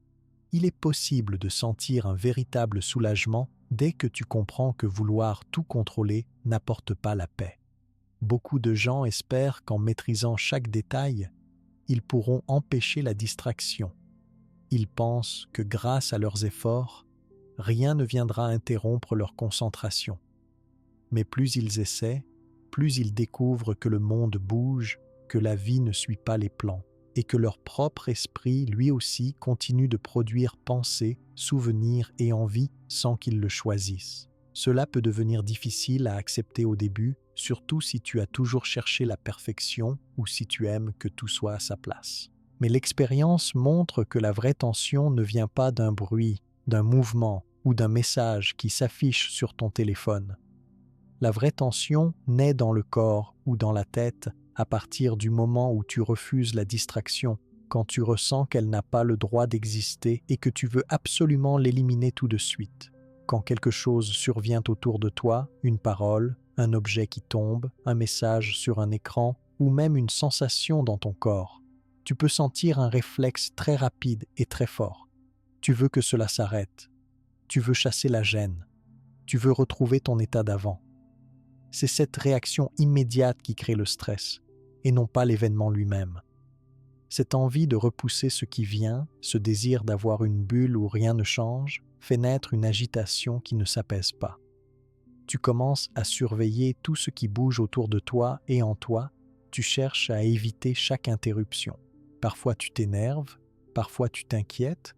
Il est possible de sentir un véritable soulagement dès que tu comprends que vouloir tout contrôler n'apporte pas la paix. Beaucoup de gens espèrent qu'en maîtrisant chaque détail, ils pourront empêcher la distraction. Ils pensent que grâce à leurs efforts, rien ne viendra interrompre leur concentration. Mais plus ils essaient, plus ils découvrent que le monde bouge, que la vie ne suit pas les plans, et que leur propre esprit, lui aussi, continue de produire pensées, souvenirs et envies sans qu'ils le choisissent. Cela peut devenir difficile à accepter au début, surtout si tu as toujours cherché la perfection ou si tu aimes que tout soit à sa place. Mais l'expérience montre que la vraie tension ne vient pas d'un bruit, d'un mouvement ou d'un message qui s'affiche sur ton téléphone. La vraie tension naît dans le corps ou dans la tête à partir du moment où tu refuses la distraction, quand tu ressens qu'elle n'a pas le droit d'exister et que tu veux absolument l'éliminer tout de suite. Quand quelque chose survient autour de toi, une parole, un objet qui tombe, un message sur un écran ou même une sensation dans ton corps, tu peux sentir un réflexe très rapide et très fort. Tu veux que cela s'arrête. Tu veux chasser la gêne. Tu veux retrouver ton état d'avant. C'est cette réaction immédiate qui crée le stress, et non pas l'événement lui-même. Cette envie de repousser ce qui vient, ce désir d'avoir une bulle où rien ne change, fait naître une agitation qui ne s'apaise pas. Tu commences à surveiller tout ce qui bouge autour de toi et en toi, tu cherches à éviter chaque interruption. Parfois tu t'énerves, parfois tu t'inquiètes,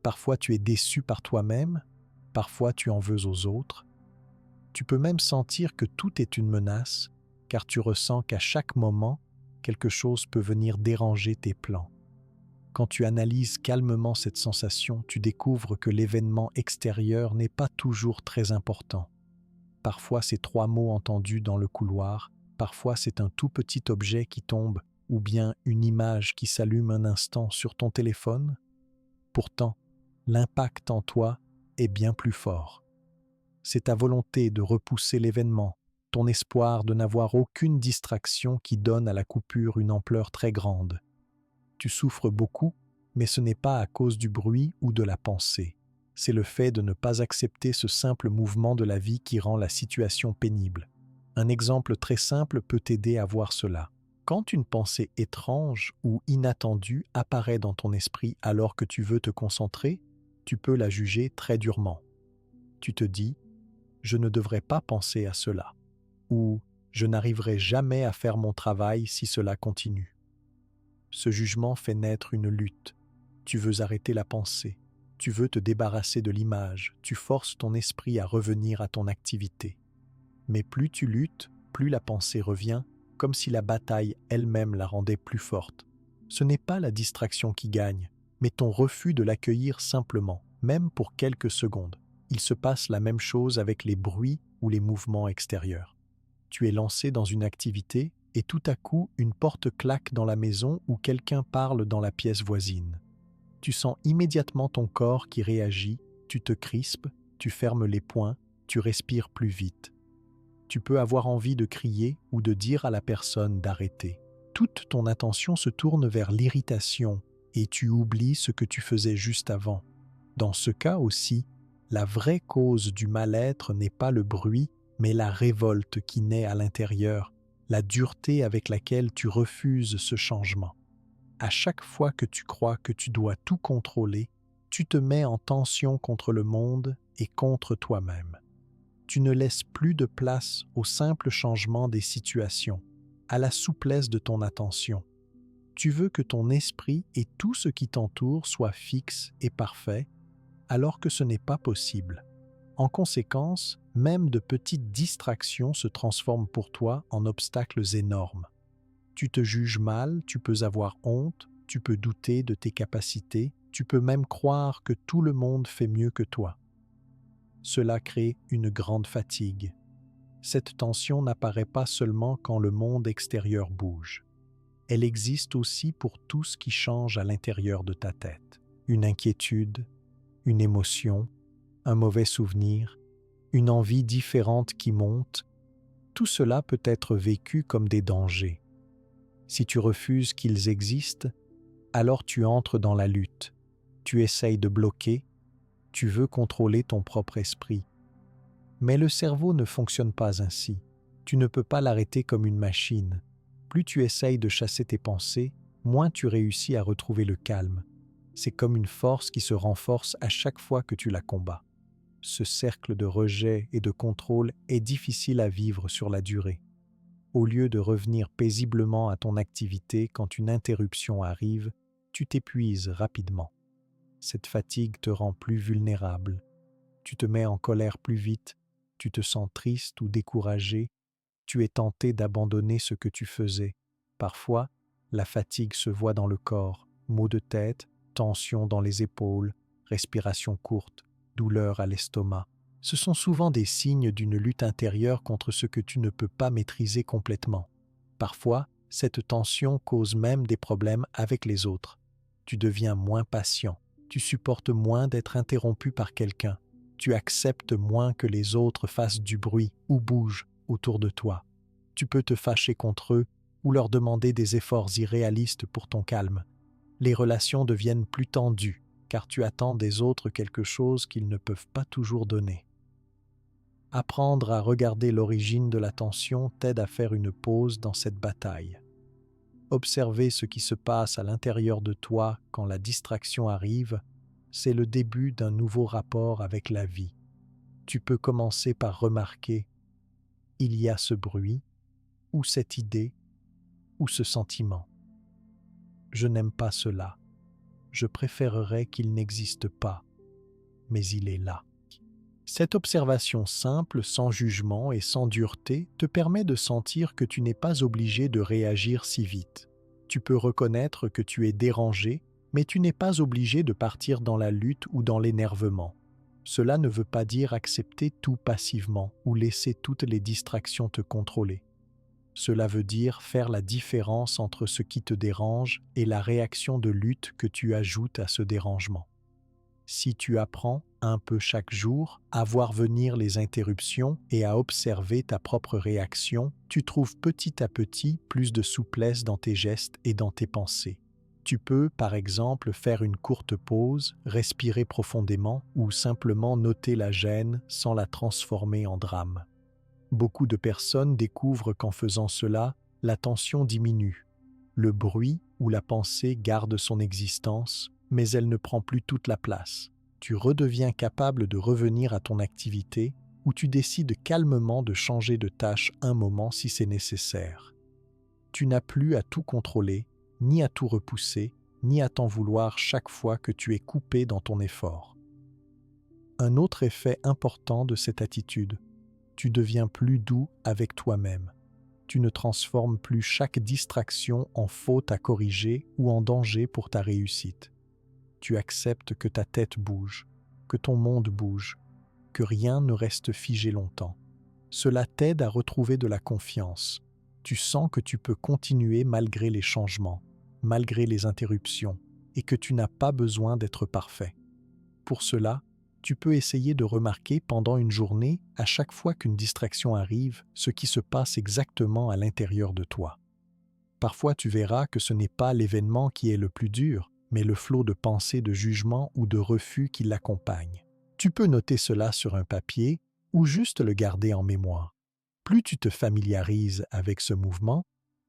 parfois tu es déçu par toi-même, parfois tu en veux aux autres. Tu peux même sentir que tout est une menace, car tu ressens qu'à chaque moment, quelque chose peut venir déranger tes plans. Quand tu analyses calmement cette sensation, tu découvres que l'événement extérieur n'est pas toujours très important. Parfois c'est 3 mots entendus dans le couloir, parfois c'est un tout petit objet qui tombe, ou bien une image qui s'allume un instant sur ton téléphone. Pourtant, l'impact en toi est bien plus fort. C'est ta volonté de repousser l'événement, ton espoir de n'avoir aucune distraction qui donne à la coupure une ampleur très grande. Tu souffres beaucoup, mais ce n'est pas à cause du bruit ou de la pensée. C'est le fait de ne pas accepter ce simple mouvement de la vie qui rend la situation pénible. Un exemple très simple peut t'aider à voir cela. Quand une pensée étrange ou inattendue apparaît dans ton esprit alors que tu veux te concentrer, tu peux la juger très durement. Tu te dis « je ne devrais pas penser à cela » ou « je n'arriverai jamais à faire mon travail si cela continue ». Ce jugement fait naître une lutte. Tu veux arrêter la pensée, tu veux te débarrasser de l'image, tu forces ton esprit à revenir à ton activité. Mais plus tu luttes, plus la pensée revient, comme si la bataille elle-même la rendait plus forte. Ce n'est pas la distraction qui gagne, mais ton refus de l'accueillir simplement, même pour quelques secondes. Il se passe la même chose avec les bruits ou les mouvements extérieurs. Tu es lancé dans une activité et tout à coup, une porte claque dans la maison ou quelqu'un parle dans la pièce voisine. Tu sens immédiatement ton corps qui réagit, tu te crispes, tu fermes les poings, tu respires plus vite. Tu peux avoir envie de crier ou de dire à la personne d'arrêter. Toute ton attention se tourne vers l'irritation et tu oublies ce que tu faisais juste avant. Dans ce cas aussi, la vraie cause du mal-être n'est pas le bruit, mais la révolte qui naît à l'intérieur, la dureté avec laquelle tu refuses ce changement. À chaque fois que tu crois que tu dois tout contrôler, tu te mets en tension contre le monde et contre toi-même. Tu ne laisses plus de place au simple changement des situations, à la souplesse de ton attention. Tu veux que ton esprit et tout ce qui t'entoure soient fixes et parfaits, alors que ce n'est pas possible. En conséquence, même de petites distractions se transforment pour toi en obstacles énormes. Tu te juges mal, tu peux avoir honte, tu peux douter de tes capacités, tu peux même croire que tout le monde fait mieux que toi. Cela crée une grande fatigue. Cette tension n'apparaît pas seulement quand le monde extérieur bouge. Elle existe aussi pour tout ce qui change à l'intérieur de ta tête. Une inquiétude, une émotion, un mauvais souvenir, une envie différente qui monte, tout cela peut être vécu comme des dangers. Si tu refuses qu'ils existent, alors tu entres dans la lutte. Tu essayes de bloquer, tu veux contrôler ton propre esprit. Mais le cerveau ne fonctionne pas ainsi. Tu ne peux pas l'arrêter comme une machine. Plus tu essayes de chasser tes pensées, moins tu réussis à retrouver le calme. C'est comme une force qui se renforce à chaque fois que tu la combats. Ce cercle de rejet et de contrôle est difficile à vivre sur la durée. Au lieu de revenir paisiblement à ton activité quand une interruption arrive, tu t'épuises rapidement. Cette fatigue te rend plus vulnérable. Tu te mets en colère plus vite, tu te sens triste ou découragé, tu es tenté d'abandonner ce que tu faisais. Parfois, la fatigue se voit dans le corps, maux de tête, tension dans les épaules, respiration courte, douleur à l'estomac. Ce sont souvent des signes d'une lutte intérieure contre ce que tu ne peux pas maîtriser complètement. Parfois, cette tension cause même des problèmes avec les autres. Tu deviens moins patient, tu supportes moins d'être interrompu par quelqu'un, tu acceptes moins que les autres fassent du bruit ou bougent autour de toi. Tu peux te fâcher contre eux ou leur demander des efforts irréalistes pour ton calme. Les relations deviennent plus tendues car tu attends des autres quelque chose qu'ils ne peuvent pas toujours donner. Apprendre à regarder l'origine de la tension t'aide à faire une pause dans cette bataille. Observer ce qui se passe à l'intérieur de toi quand la distraction arrive, c'est le début d'un nouveau rapport avec la vie. Tu peux commencer par remarquer: il y a ce bruit, ou cette idée, ou ce sentiment. Je n'aime pas cela. Je préférerais qu'il n'existe pas, mais il est là. Cette observation simple, sans jugement et sans dureté, te permet de sentir que tu n'es pas obligé de réagir si vite. Tu peux reconnaître que tu es dérangé, mais tu n'es pas obligé de partir dans la lutte ou dans l'énervement. Cela ne veut pas dire accepter tout passivement ou laisser toutes les distractions te contrôler. Cela veut dire faire la différence entre ce qui te dérange et la réaction de lutte que tu ajoutes à ce dérangement. Si tu apprends, un peu chaque jour, à voir venir les interruptions et à observer ta propre réaction, tu trouves petit à petit plus de souplesse dans tes gestes et dans tes pensées. Tu peux, par exemple, faire une courte pause, respirer profondément ou simplement noter la gêne sans la transformer en drame. Beaucoup de personnes découvrent qu'en faisant cela, la tension diminue. Le bruit ou la pensée garde son existence, mais elle ne prend plus toute la place. Tu redeviens capable de revenir à ton activité ou tu décides calmement de changer de tâche un moment si c'est nécessaire. Tu n'as plus à tout contrôler, ni à tout repousser, ni à t'en vouloir chaque fois que tu es coupé dans ton effort. Un autre effet important de cette attitude: tu deviens plus doux avec toi-même. Tu ne transformes plus chaque distraction en faute à corriger ou en danger pour ta réussite. Tu acceptes que ta tête bouge, que ton monde bouge, que rien ne reste figé longtemps. Cela t'aide à retrouver de la confiance. Tu sens que tu peux continuer malgré les changements, malgré les interruptions, et que tu n'as pas besoin d'être parfait. Pour cela, tu peux essayer de remarquer pendant une journée, à chaque fois qu'une distraction arrive, ce qui se passe exactement à l'intérieur de toi. Parfois, tu verras que ce n'est pas l'événement qui est le plus dur, mais le flot de pensées de jugement ou de refus qui l'accompagne. Tu peux noter cela sur un papier ou juste le garder en mémoire. Plus tu te familiarises avec ce mouvement,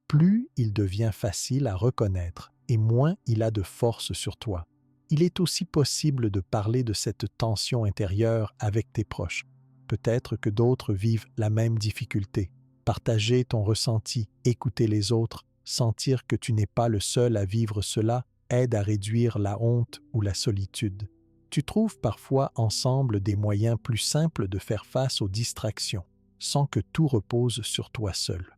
plus il devient facile à reconnaître et moins il a de force sur toi. Il est aussi possible de parler de cette tension intérieure avec tes proches. Peut-être que d'autres vivent la même difficulté. Partager ton ressenti, écouter les autres, sentir que tu n'es pas le seul à vivre cela aide à réduire la honte ou la solitude. Tu trouves parfois ensemble des moyens plus simples de faire face aux distractions, sans que tout repose sur toi seul.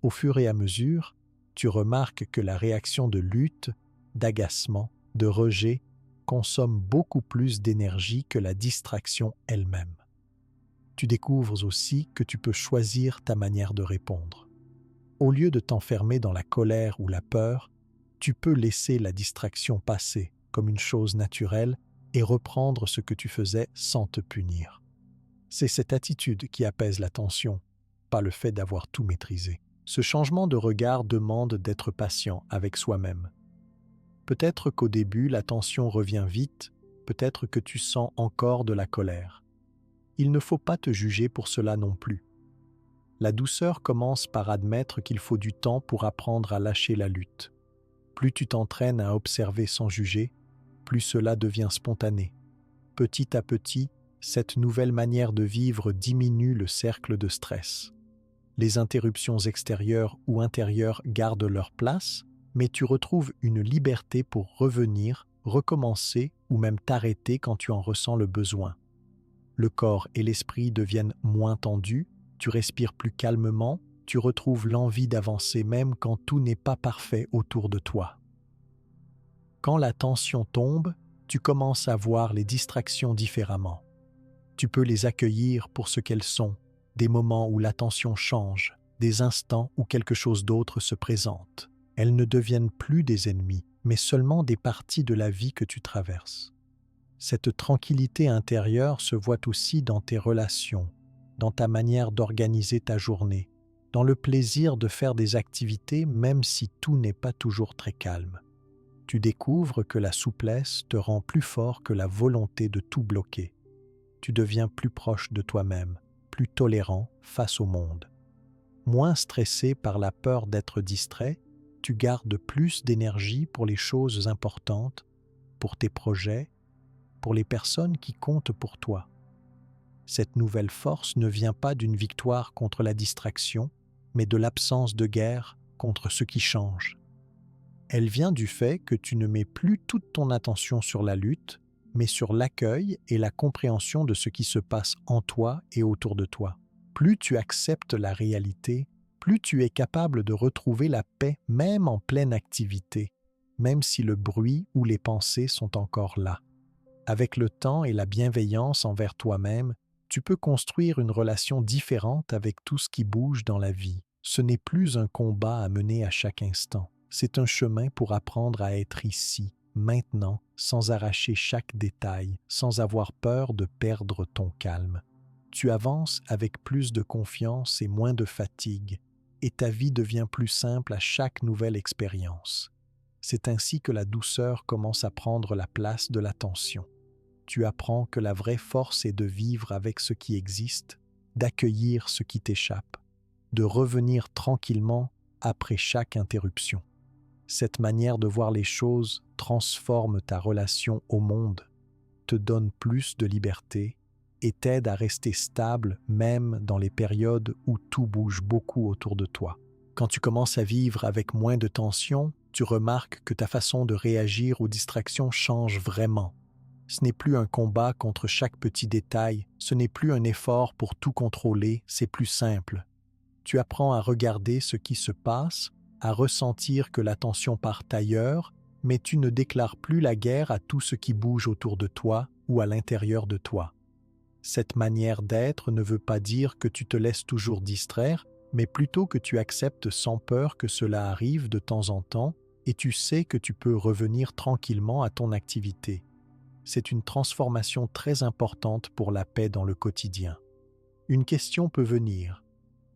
Au fur et à mesure, tu remarques que la réaction de lutte, d'agacement, de rejet consomme beaucoup plus d'énergie que la distraction elle-même. Tu découvres aussi que tu peux choisir ta manière de répondre. Au lieu de t'enfermer dans la colère ou la peur, tu peux laisser la distraction passer comme une chose naturelle et reprendre ce que tu faisais sans te punir. C'est cette attitude qui apaise la tension, pas le fait d'avoir tout maîtrisé. Ce changement de regard demande d'être patient avec soi-même. Peut-être qu'au début, la tension revient vite, peut-être que tu sens encore de la colère. Il ne faut pas te juger pour cela non plus. La douceur commence par admettre qu'il faut du temps pour apprendre à lâcher la lutte. Plus tu t'entraînes à observer sans juger, plus cela devient spontané. Petit à petit, cette nouvelle manière de vivre diminue le cercle de stress. Les interruptions extérieures ou intérieures gardent leur place, mais tu retrouves une liberté pour revenir, recommencer ou même t'arrêter quand tu en ressens le besoin. Le corps et l'esprit deviennent moins tendus, tu respires plus calmement, tu retrouves l'envie d'avancer même quand tout n'est pas parfait autour de toi. Quand la tension tombe, tu commences à voir les distractions différemment. Tu peux les accueillir pour ce qu'elles sont, des moments où l'attention change, des instants où quelque chose d'autre se présente. Elles ne deviennent plus des ennemis, mais seulement des parties de la vie que tu traverses. Cette tranquillité intérieure se voit aussi dans tes relations, dans ta manière d'organiser ta journée, dans le plaisir de faire des activités même si tout n'est pas toujours très calme. Tu découvres que la souplesse te rend plus fort que la volonté de tout bloquer. Tu deviens plus proche de toi-même, plus tolérant face au monde. Moins stressé par la peur d'être distrait, tu gardes plus d'énergie pour les choses importantes, pour tes projets, pour les personnes qui comptent pour toi. Cette nouvelle force ne vient pas d'une victoire contre la distraction, mais de l'absence de guerre contre ce qui change. Elle vient du fait que tu ne mets plus toute ton attention sur la lutte, mais sur l'accueil et la compréhension de ce qui se passe en toi et autour de toi. Plus tu acceptes la réalité, plus tu es capable de retrouver la paix même en pleine activité, même si le bruit ou les pensées sont encore là. Avec le temps et la bienveillance envers toi-même, tu peux construire une relation différente avec tout ce qui bouge dans la vie. Ce n'est plus un combat à mener à chaque instant. C'est un chemin pour apprendre à être ici, maintenant, sans arracher chaque détail, sans avoir peur de perdre ton calme. Tu avances avec plus de confiance et moins de fatigue, et ta vie devient plus simple à chaque nouvelle expérience. C'est ainsi que la douceur commence à prendre la place de la tension. Tu apprends que la vraie force est de vivre avec ce qui existe, d'accueillir ce qui t'échappe, de revenir tranquillement après chaque interruption. Cette manière de voir les choses transforme ta relation au monde, te donne plus de liberté et t'aide à rester stable même dans les périodes où tout bouge beaucoup autour de toi. Quand tu commences à vivre avec moins de tension, tu remarques que ta façon de réagir aux distractions change vraiment. Ce n'est plus un combat contre chaque petit détail, ce n'est plus un effort pour tout contrôler, c'est plus simple. Tu apprends à regarder ce qui se passe, à ressentir que l'attention part ailleurs, mais tu ne déclares plus la guerre à tout ce qui bouge autour de toi ou à l'intérieur de toi. Cette manière d'être ne veut pas dire que tu te laisses toujours distraire, mais plutôt que tu acceptes sans peur que cela arrive de temps en temps et tu sais que tu peux revenir tranquillement à ton activité. C'est une transformation très importante pour la paix dans le quotidien. Une question peut venir.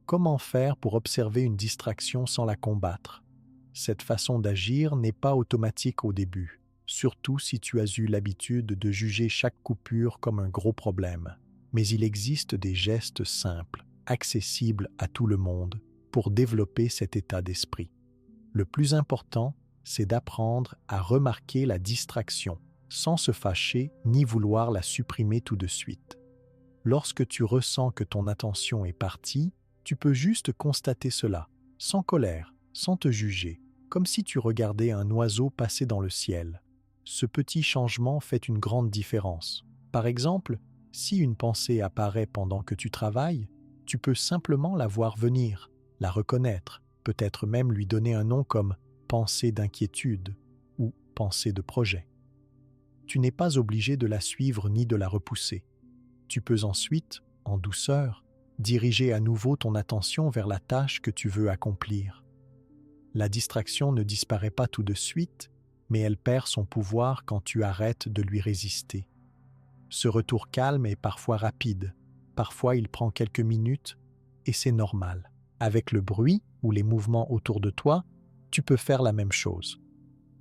Comment faire pour observer une distraction sans la combattre? Cette façon d'agir n'est pas automatique au début, surtout si tu as eu l'habitude de juger chaque coupure comme un gros problème. Mais il existe des gestes simples, accessibles à tout le monde, pour développer cet état d'esprit. Le plus important, c'est d'apprendre à remarquer la distraction, sans se fâcher ni vouloir la supprimer tout de suite. Lorsque tu ressens que ton attention est partie, tu peux juste constater cela, sans colère, sans te juger, comme si tu regardais un oiseau passer dans le ciel. Ce petit changement fait une grande différence. Par exemple, si une pensée apparaît pendant que tu travailles, tu peux simplement la voir venir, la reconnaître, peut-être même lui donner un nom comme pensée d'inquiétude ou pensée de projet. Tu n'es pas obligé de la suivre ni de la repousser. Tu peux ensuite, en douceur, diriger à nouveau ton attention vers la tâche que tu veux accomplir. La distraction ne disparaît pas tout de suite, mais elle perd son pouvoir quand tu arrêtes de lui résister. Ce retour calme est parfois rapide, parfois il prend quelques minutes, et c'est normal. Avec le bruit ou les mouvements autour de toi, tu peux faire la même chose.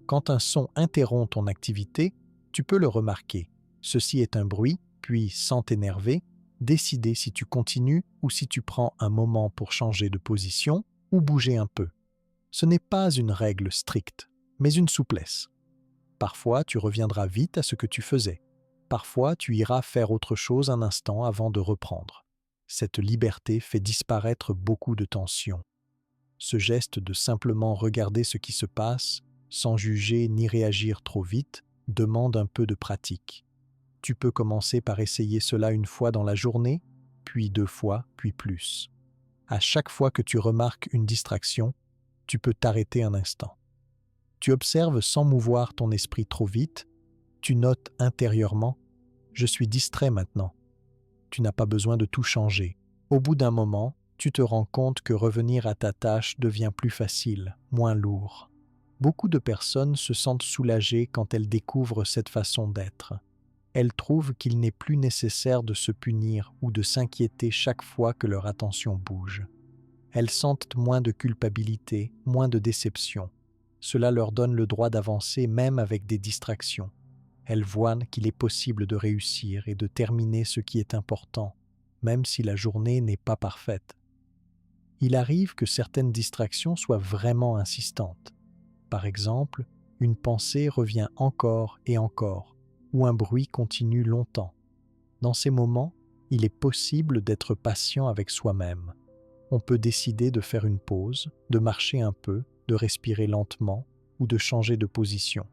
Quand un son interrompt ton activité, tu peux le remarquer. Ceci est un bruit, puis sans t'énerver, décider si tu continues ou si tu prends un moment pour changer de position ou bouger un peu. Ce n'est pas une règle stricte, mais une souplesse. Parfois, tu reviendras vite à ce que tu faisais. Parfois, tu iras faire autre chose un instant avant de reprendre. Cette liberté fait disparaître beaucoup de tension. Ce geste de simplement regarder ce qui se passe, sans juger ni réagir trop vite, demande un peu de pratique. Tu peux commencer par essayer cela une fois dans la journée, puis 2 fois, puis plus. À chaque fois que tu remarques une distraction, tu peux t'arrêter un instant. Tu observes sans mouvoir ton esprit trop vite, tu notes intérieurement « je suis distrait maintenant ». Tu n'as pas besoin de tout changer. Au bout d'un moment, tu te rends compte que revenir à ta tâche devient plus facile, moins lourd. Beaucoup de personnes se sentent soulagées quand elles découvrent cette façon d'être. Elles trouvent qu'il n'est plus nécessaire de se punir ou de s'inquiéter chaque fois que leur attention bouge. Elles sentent moins de culpabilité, moins de déception. Cela leur donne le droit d'avancer même avec des distractions. Elles voient qu'il est possible de réussir et de terminer ce qui est important, même si la journée n'est pas parfaite. Il arrive que certaines distractions soient vraiment insistantes. Par exemple, une pensée revient encore et encore, ou un bruit continue longtemps. Dans ces moments, il est possible d'être patient avec soi-même. On peut décider de faire une pause, de marcher un peu, de respirer lentement ou de changer de position.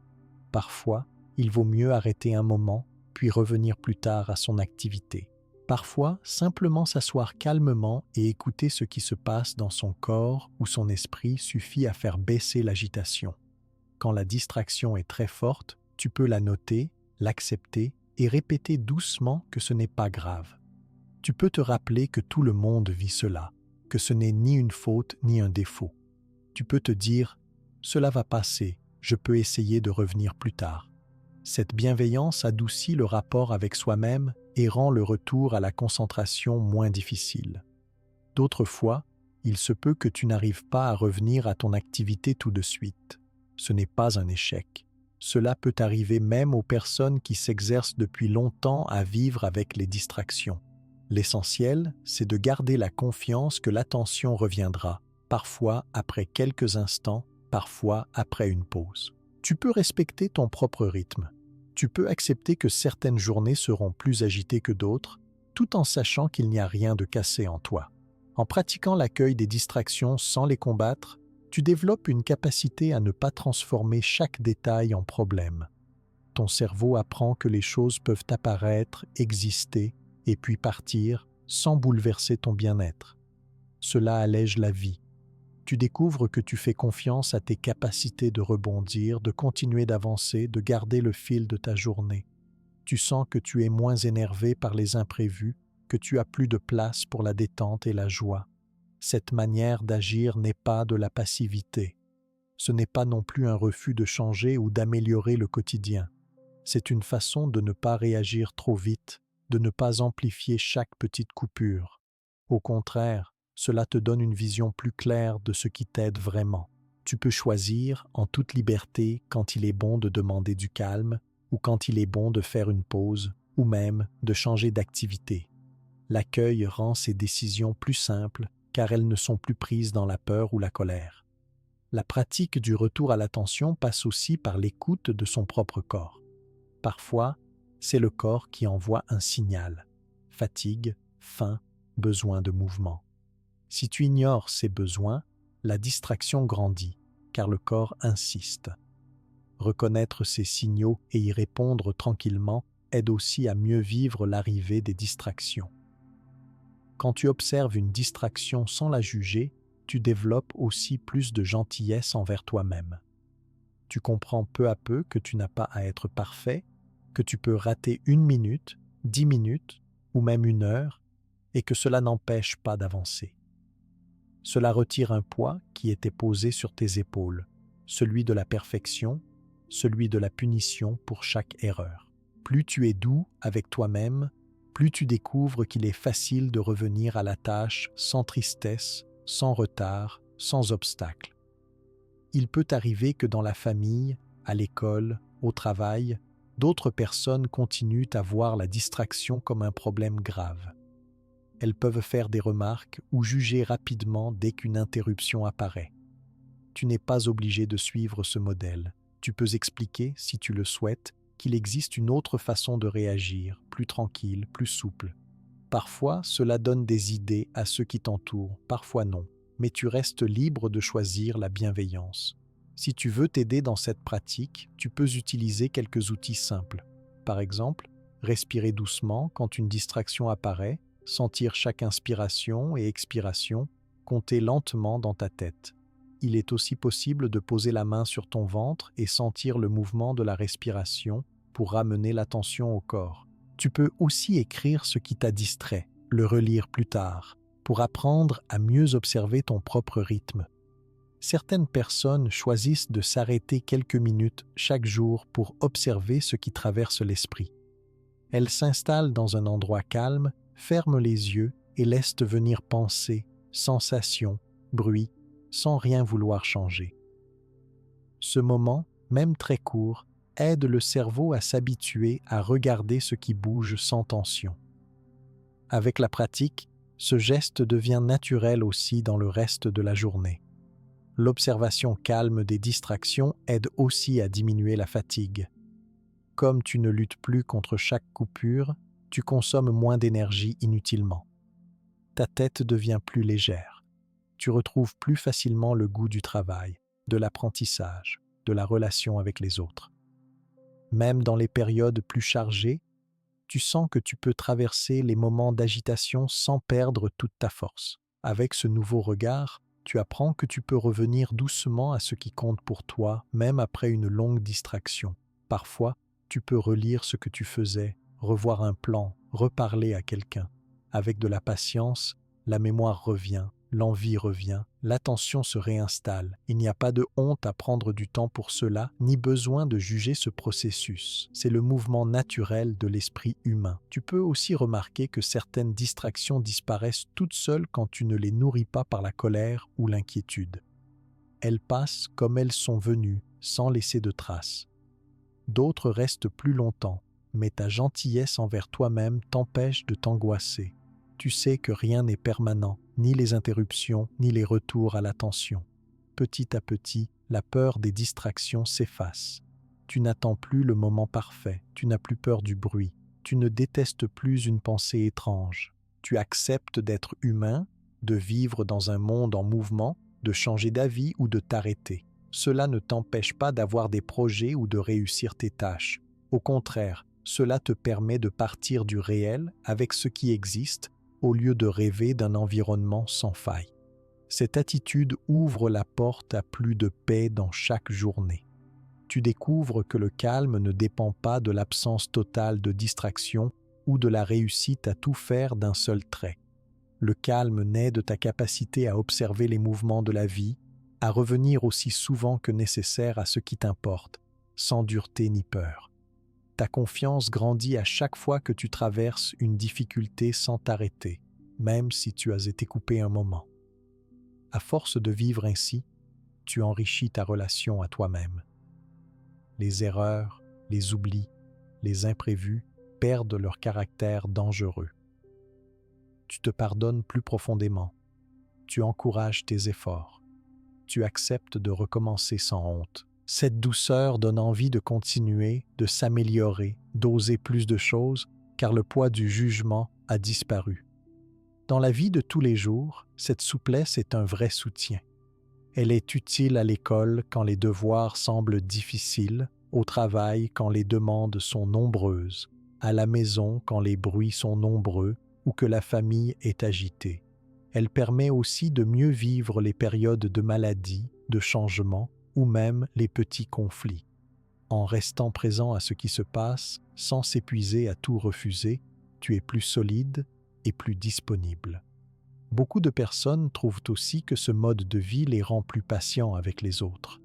Parfois, il vaut mieux arrêter un moment, puis revenir plus tard à son activité. Parfois, simplement s'asseoir calmement et écouter ce qui se passe dans son corps ou son esprit suffit à faire baisser l'agitation. Quand la distraction est très forte, tu peux la noter, l'accepter et répéter doucement que ce n'est pas grave. Tu peux te rappeler que tout le monde vit cela, que ce n'est ni une faute ni un défaut. Tu peux te dire « cela va passer, je peux essayer de revenir plus tard ». Cette bienveillance adoucit le rapport avec soi-même et rend le retour à la concentration moins difficile. D'autres fois, il se peut que tu n'arrives pas à revenir à ton activité tout de suite. Ce n'est pas un échec. Cela peut arriver même aux personnes qui s'exercent depuis longtemps à vivre avec les distractions. L'essentiel, c'est de garder la confiance que l'attention reviendra, parfois après quelques instants, parfois après une pause. Tu peux respecter ton propre rythme. Tu peux accepter que certaines journées seront plus agitées que d'autres, tout en sachant qu'il n'y a rien de cassé en toi. En pratiquant l'accueil des distractions sans les combattre, tu développes une capacité à ne pas transformer chaque détail en problème. Ton cerveau apprend que les choses peuvent apparaître, exister, et puis partir sans bouleverser ton bien-être. Cela allège la vie. Tu découvres que tu fais confiance à tes capacités de rebondir, de continuer d'avancer, de garder le fil de ta journée. Tu sens que tu es moins énervé par les imprévus, que tu as plus de place pour la détente et la joie. Cette manière d'agir n'est pas de la passivité. Ce n'est pas non plus un refus de changer ou d'améliorer le quotidien. C'est une façon de ne pas réagir trop vite, de ne pas amplifier chaque petite coupure. Au contraire, cela te donne une vision plus claire de ce qui t'aide vraiment. Tu peux choisir en toute liberté quand il est bon de demander du calme ou quand il est bon de faire une pause ou même de changer d'activité. L'accueil rend ces décisions plus simples car elles ne sont plus prises dans la peur ou la colère. La pratique du retour à l'attention passe aussi par l'écoute de son propre corps. Parfois, c'est le corps qui envoie un signal. Fatigue, faim, besoin de mouvement. Si tu ignores ces besoins, la distraction grandit, car le corps insiste. Reconnaître ces signaux et y répondre tranquillement aide aussi à mieux vivre l'arrivée des distractions. Quand tu observes une distraction sans la juger, tu développes aussi plus de gentillesse envers toi-même. Tu comprends peu à peu que tu n'as pas à être parfait, que tu peux rater 1 minute, 10 minutes ou même 1 heure et que cela n'empêche pas d'avancer. Cela retire un poids qui était posé sur tes épaules, celui de la perfection, celui de la punition pour chaque erreur. Plus tu es doux avec toi-même, plus tu découvres qu'il est facile de revenir à la tâche sans tristesse, sans retard, sans obstacle. Il peut arriver que dans la famille, à l'école, au travail, d'autres personnes continuent à voir la distraction comme un problème grave. Elles peuvent faire des remarques ou juger rapidement dès qu'une interruption apparaît. Tu n'es pas obligé de suivre ce modèle. Tu peux expliquer, si tu le souhaites, qu'il existe une autre façon de réagir, plus tranquille, plus souple. Parfois, cela donne des idées à ceux qui t'entourent, parfois non, mais tu restes libre de choisir la bienveillance. Si tu veux t'aider dans cette pratique, tu peux utiliser quelques outils simples. Par exemple, respirer doucement quand une distraction apparaît, sentir chaque inspiration et expiration, compter lentement dans ta tête. Il est aussi possible de poser la main sur ton ventre et sentir le mouvement de la respiration pour ramener l'attention au corps. Tu peux aussi écrire ce qui t'a distrait, le relire plus tard, pour apprendre à mieux observer ton propre rythme. Certaines personnes choisissent de s'arrêter quelques minutes chaque jour pour observer ce qui traverse l'esprit. Elles s'installent dans un endroit calme, ferment les yeux et laissent venir pensées, sensations, bruits, sans rien vouloir changer. Ce moment, même très court, aide le cerveau à s'habituer à regarder ce qui bouge sans tension. Avec la pratique, ce geste devient naturel aussi dans le reste de la journée. L'observation calme des distractions aide aussi à diminuer la fatigue. Comme tu ne luttes plus contre chaque coupure, tu consommes moins d'énergie inutilement. Ta tête devient plus légère. Tu retrouves plus facilement le goût du travail, de l'apprentissage, de la relation avec les autres. Même dans les périodes plus chargées, tu sens que tu peux traverser les moments d'agitation sans perdre toute ta force. Avec ce nouveau regard, tu apprends que tu peux revenir doucement à ce qui compte pour toi, même après une longue distraction. Parfois, tu peux relire ce que tu faisais, revoir un plan, reparler à quelqu'un. Avec de la patience, la mémoire revient, l'envie revient, l'attention se réinstalle. Il n'y a pas de honte à prendre du temps pour cela, ni besoin de juger ce processus. C'est le mouvement naturel de l'esprit humain. Tu peux aussi remarquer que certaines distractions disparaissent toutes seules quand tu ne les nourris pas par la colère ou l'inquiétude. Elles passent comme elles sont venues, sans laisser de traces. D'autres restent plus longtemps, mais ta gentillesse envers toi-même t'empêche de t'angoisser. Tu sais que rien n'est permanent, ni les interruptions, ni les retours à l'attention. Petit à petit, la peur des distractions s'efface. Tu n'attends plus le moment parfait, tu n'as plus peur du bruit, tu ne détestes plus une pensée étrange. Tu acceptes d'être humain, de vivre dans un monde en mouvement, de changer d'avis ou de t'arrêter. Cela ne t'empêche pas d'avoir des projets ou de réussir tes tâches. Au contraire, cela te permet de partir du réel avec ce qui existe au lieu de rêver d'un environnement sans faille. Cette attitude ouvre la porte à plus de paix dans chaque journée. Tu découvres que le calme ne dépend pas de l'absence totale de distraction ou de la réussite à tout faire d'un seul trait. Le calme naît de ta capacité à observer les mouvements de la vie, à revenir aussi souvent que nécessaire à ce qui t'importe, sans dureté ni peur. Ta confiance grandit à chaque fois que tu traverses une difficulté sans t'arrêter, même si tu as été coupé un moment. À force de vivre ainsi, tu enrichis ta relation à toi-même. Les erreurs, les oublis, les imprévus perdent leur caractère dangereux. Tu te pardonnes plus profondément. Tu encourages tes efforts. Tu acceptes de recommencer sans honte. Cette douceur donne envie de continuer, de s'améliorer, d'oser plus de choses, car le poids du jugement a disparu. Dans la vie de tous les jours, cette souplesse est un vrai soutien. Elle est utile à l'école quand les devoirs semblent difficiles, au travail quand les demandes sont nombreuses, à la maison quand les bruits sont nombreux ou que la famille est agitée. Elle permet aussi de mieux vivre les périodes de maladie, de changement, ou même les petits conflits. En restant présent à ce qui se passe, sans s'épuiser à tout refuser, tu es plus solide et plus disponible. Beaucoup de personnes trouvent aussi que ce mode de vie les rend plus patients avec les autres.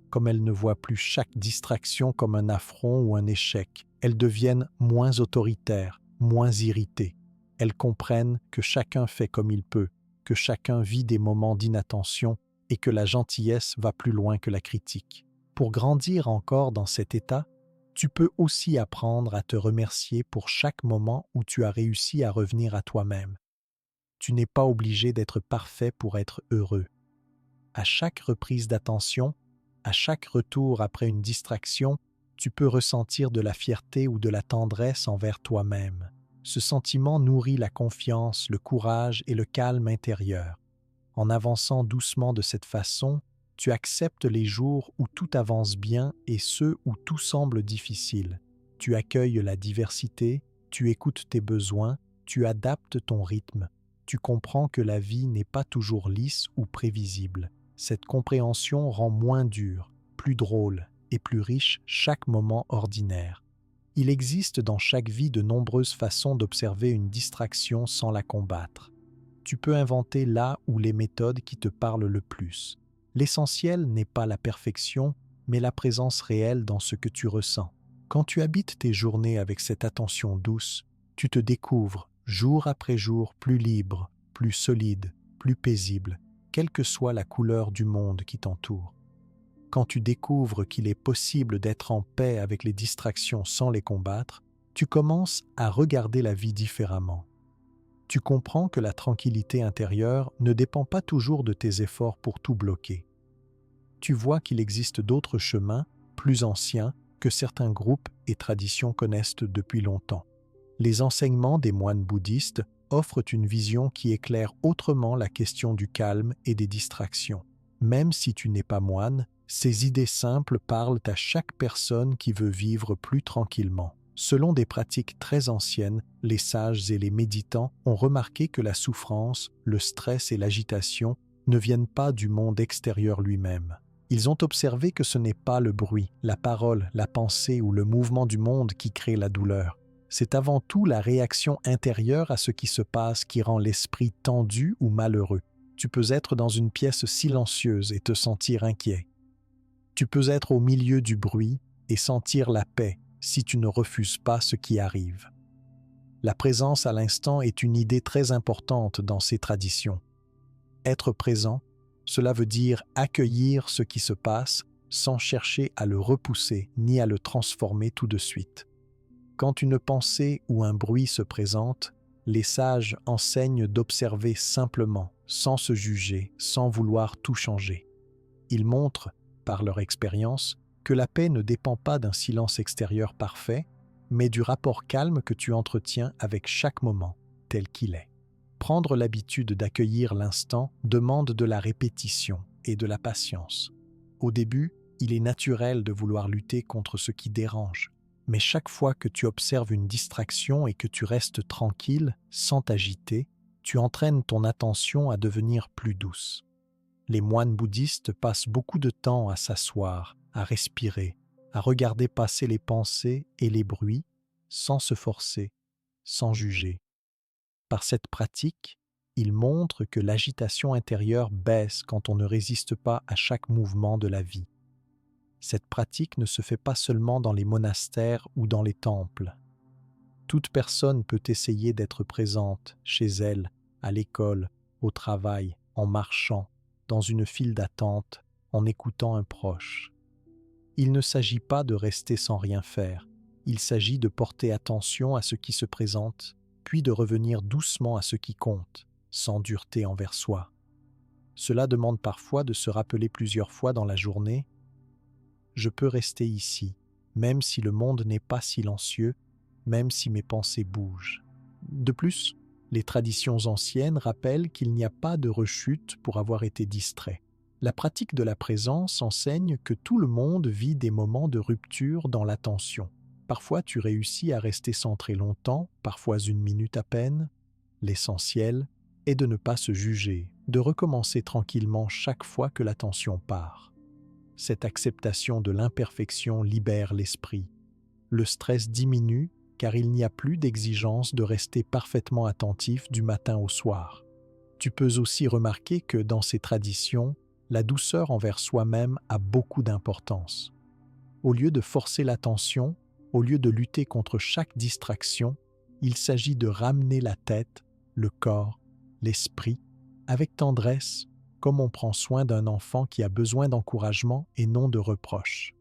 Comme elles ne voient plus chaque distraction comme un affront ou un échec, elles deviennent moins autoritaires, moins irritées. Elles comprennent que chacun fait comme il peut, que chacun vit des moments d'inattention et que la gentillesse va plus loin que la critique. Pour grandir encore dans cet état, tu peux aussi apprendre à te remercier pour chaque moment où tu as réussi à revenir à toi-même. Tu n'es pas obligé d'être parfait pour être heureux. À chaque reprise d'attention, à chaque retour après une distraction, tu peux ressentir de la fierté ou de la tendresse envers toi-même. Ce sentiment nourrit la confiance, le courage et le calme intérieur. En avançant doucement de cette façon, tu acceptes les jours où tout avance bien et ceux où tout semble difficile. Tu accueilles la diversité, tu écoutes tes besoins, tu adaptes ton rythme. Tu comprends que la vie n'est pas toujours lisse ou prévisible. Cette compréhension rend moins dur, plus drôle et plus riche chaque moment ordinaire. Il existe dans chaque vie de nombreuses façons d'observer une distraction sans la combattre. Tu peux inventer là ou les méthodes qui te parlent le plus. L'essentiel n'est pas la perfection, mais la présence réelle dans ce que tu ressens. Quand tu habites tes journées avec cette attention douce, tu te découvres, jour après jour, plus libre, plus solide, plus paisible, quelle que soit la couleur du monde qui t'entoure. Quand tu découvres qu'il est possible d'être en paix avec les distractions sans les combattre, tu commences à regarder la vie différemment. Tu comprends que la tranquillité intérieure ne dépend pas toujours de tes efforts pour tout bloquer. Tu vois qu'il existe d'autres chemins, plus anciens, que certains groupes et traditions connaissent depuis longtemps. Les enseignements des moines bouddhistes offrent une vision qui éclaire autrement la question du calme et des distractions. Même si tu n'es pas moine, ces idées simples parlent à chaque personne qui veut vivre plus tranquillement. Selon des pratiques très anciennes, les sages et les méditants ont remarqué que la souffrance, le stress et l'agitation ne viennent pas du monde extérieur lui-même. Ils ont observé que ce n'est pas le bruit, la parole, la pensée ou le mouvement du monde qui crée la douleur. C'est avant tout la réaction intérieure à ce qui se passe qui rend l'esprit tendu ou malheureux. Tu peux être dans une pièce silencieuse et te sentir inquiet. Tu peux être au milieu du bruit et sentir la paix si tu ne refuses pas ce qui arrive. La présence à l'instant est une idée très importante dans ces traditions. Être présent, cela veut dire accueillir ce qui se passe sans chercher à le repousser ni à le transformer tout de suite. Quand une pensée ou un bruit se présente, les sages enseignent d'observer simplement, sans se juger, sans vouloir tout changer. Ils montrent, par leur expérience, que la paix ne dépend pas d'un silence extérieur parfait, mais du rapport calme que tu entretiens avec chaque moment, tel qu'il est. Prendre l'habitude d'accueillir l'instant demande de la répétition et de la patience. Au début, il est naturel de vouloir lutter contre ce qui dérange, mais chaque fois que tu observes une distraction et que tu restes tranquille, sans t'agiter, tu entraînes ton attention à devenir plus douce. Les moines bouddhistes passent beaucoup de temps à s'asseoir, à respirer, à regarder passer les pensées et les bruits, sans se forcer, sans juger. Par cette pratique, ils montrent que l'agitation intérieure baisse quand on ne résiste pas à chaque mouvement de la vie. Cette pratique ne se fait pas seulement dans les monastères ou dans les temples. Toute personne peut essayer d'être présente chez elle, à l'école, au travail, en marchant, dans une file d'attente, en écoutant un proche. Il ne s'agit pas de rester sans rien faire, il s'agit de porter attention à ce qui se présente, puis de revenir doucement à ce qui compte, sans dureté envers soi. Cela demande parfois de se rappeler plusieurs fois dans la journée « Je peux rester ici, même si le monde n'est pas silencieux, même si mes pensées bougent. » De plus, les traditions anciennes rappellent qu'il n'y a pas de rechute pour avoir été distrait. La pratique de la présence enseigne que tout le monde vit des moments de rupture dans l'attention. Parfois, tu réussis à rester centré longtemps, parfois 1 minute à peine. L'essentiel est de ne pas se juger, de recommencer tranquillement chaque fois que l'attention part. Cette acceptation de l'imperfection libère l'esprit. Le stress diminue car il n'y a plus d'exigence de rester parfaitement attentif du matin au soir. Tu peux aussi remarquer que dans ces traditions, la douceur envers soi-même a beaucoup d'importance. Au lieu de forcer l'attention, au lieu de lutter contre chaque distraction, il s'agit de ramener la tête, le corps, l'esprit, avec tendresse, comme on prend soin d'un enfant qui a besoin d'encouragement et non de reproches.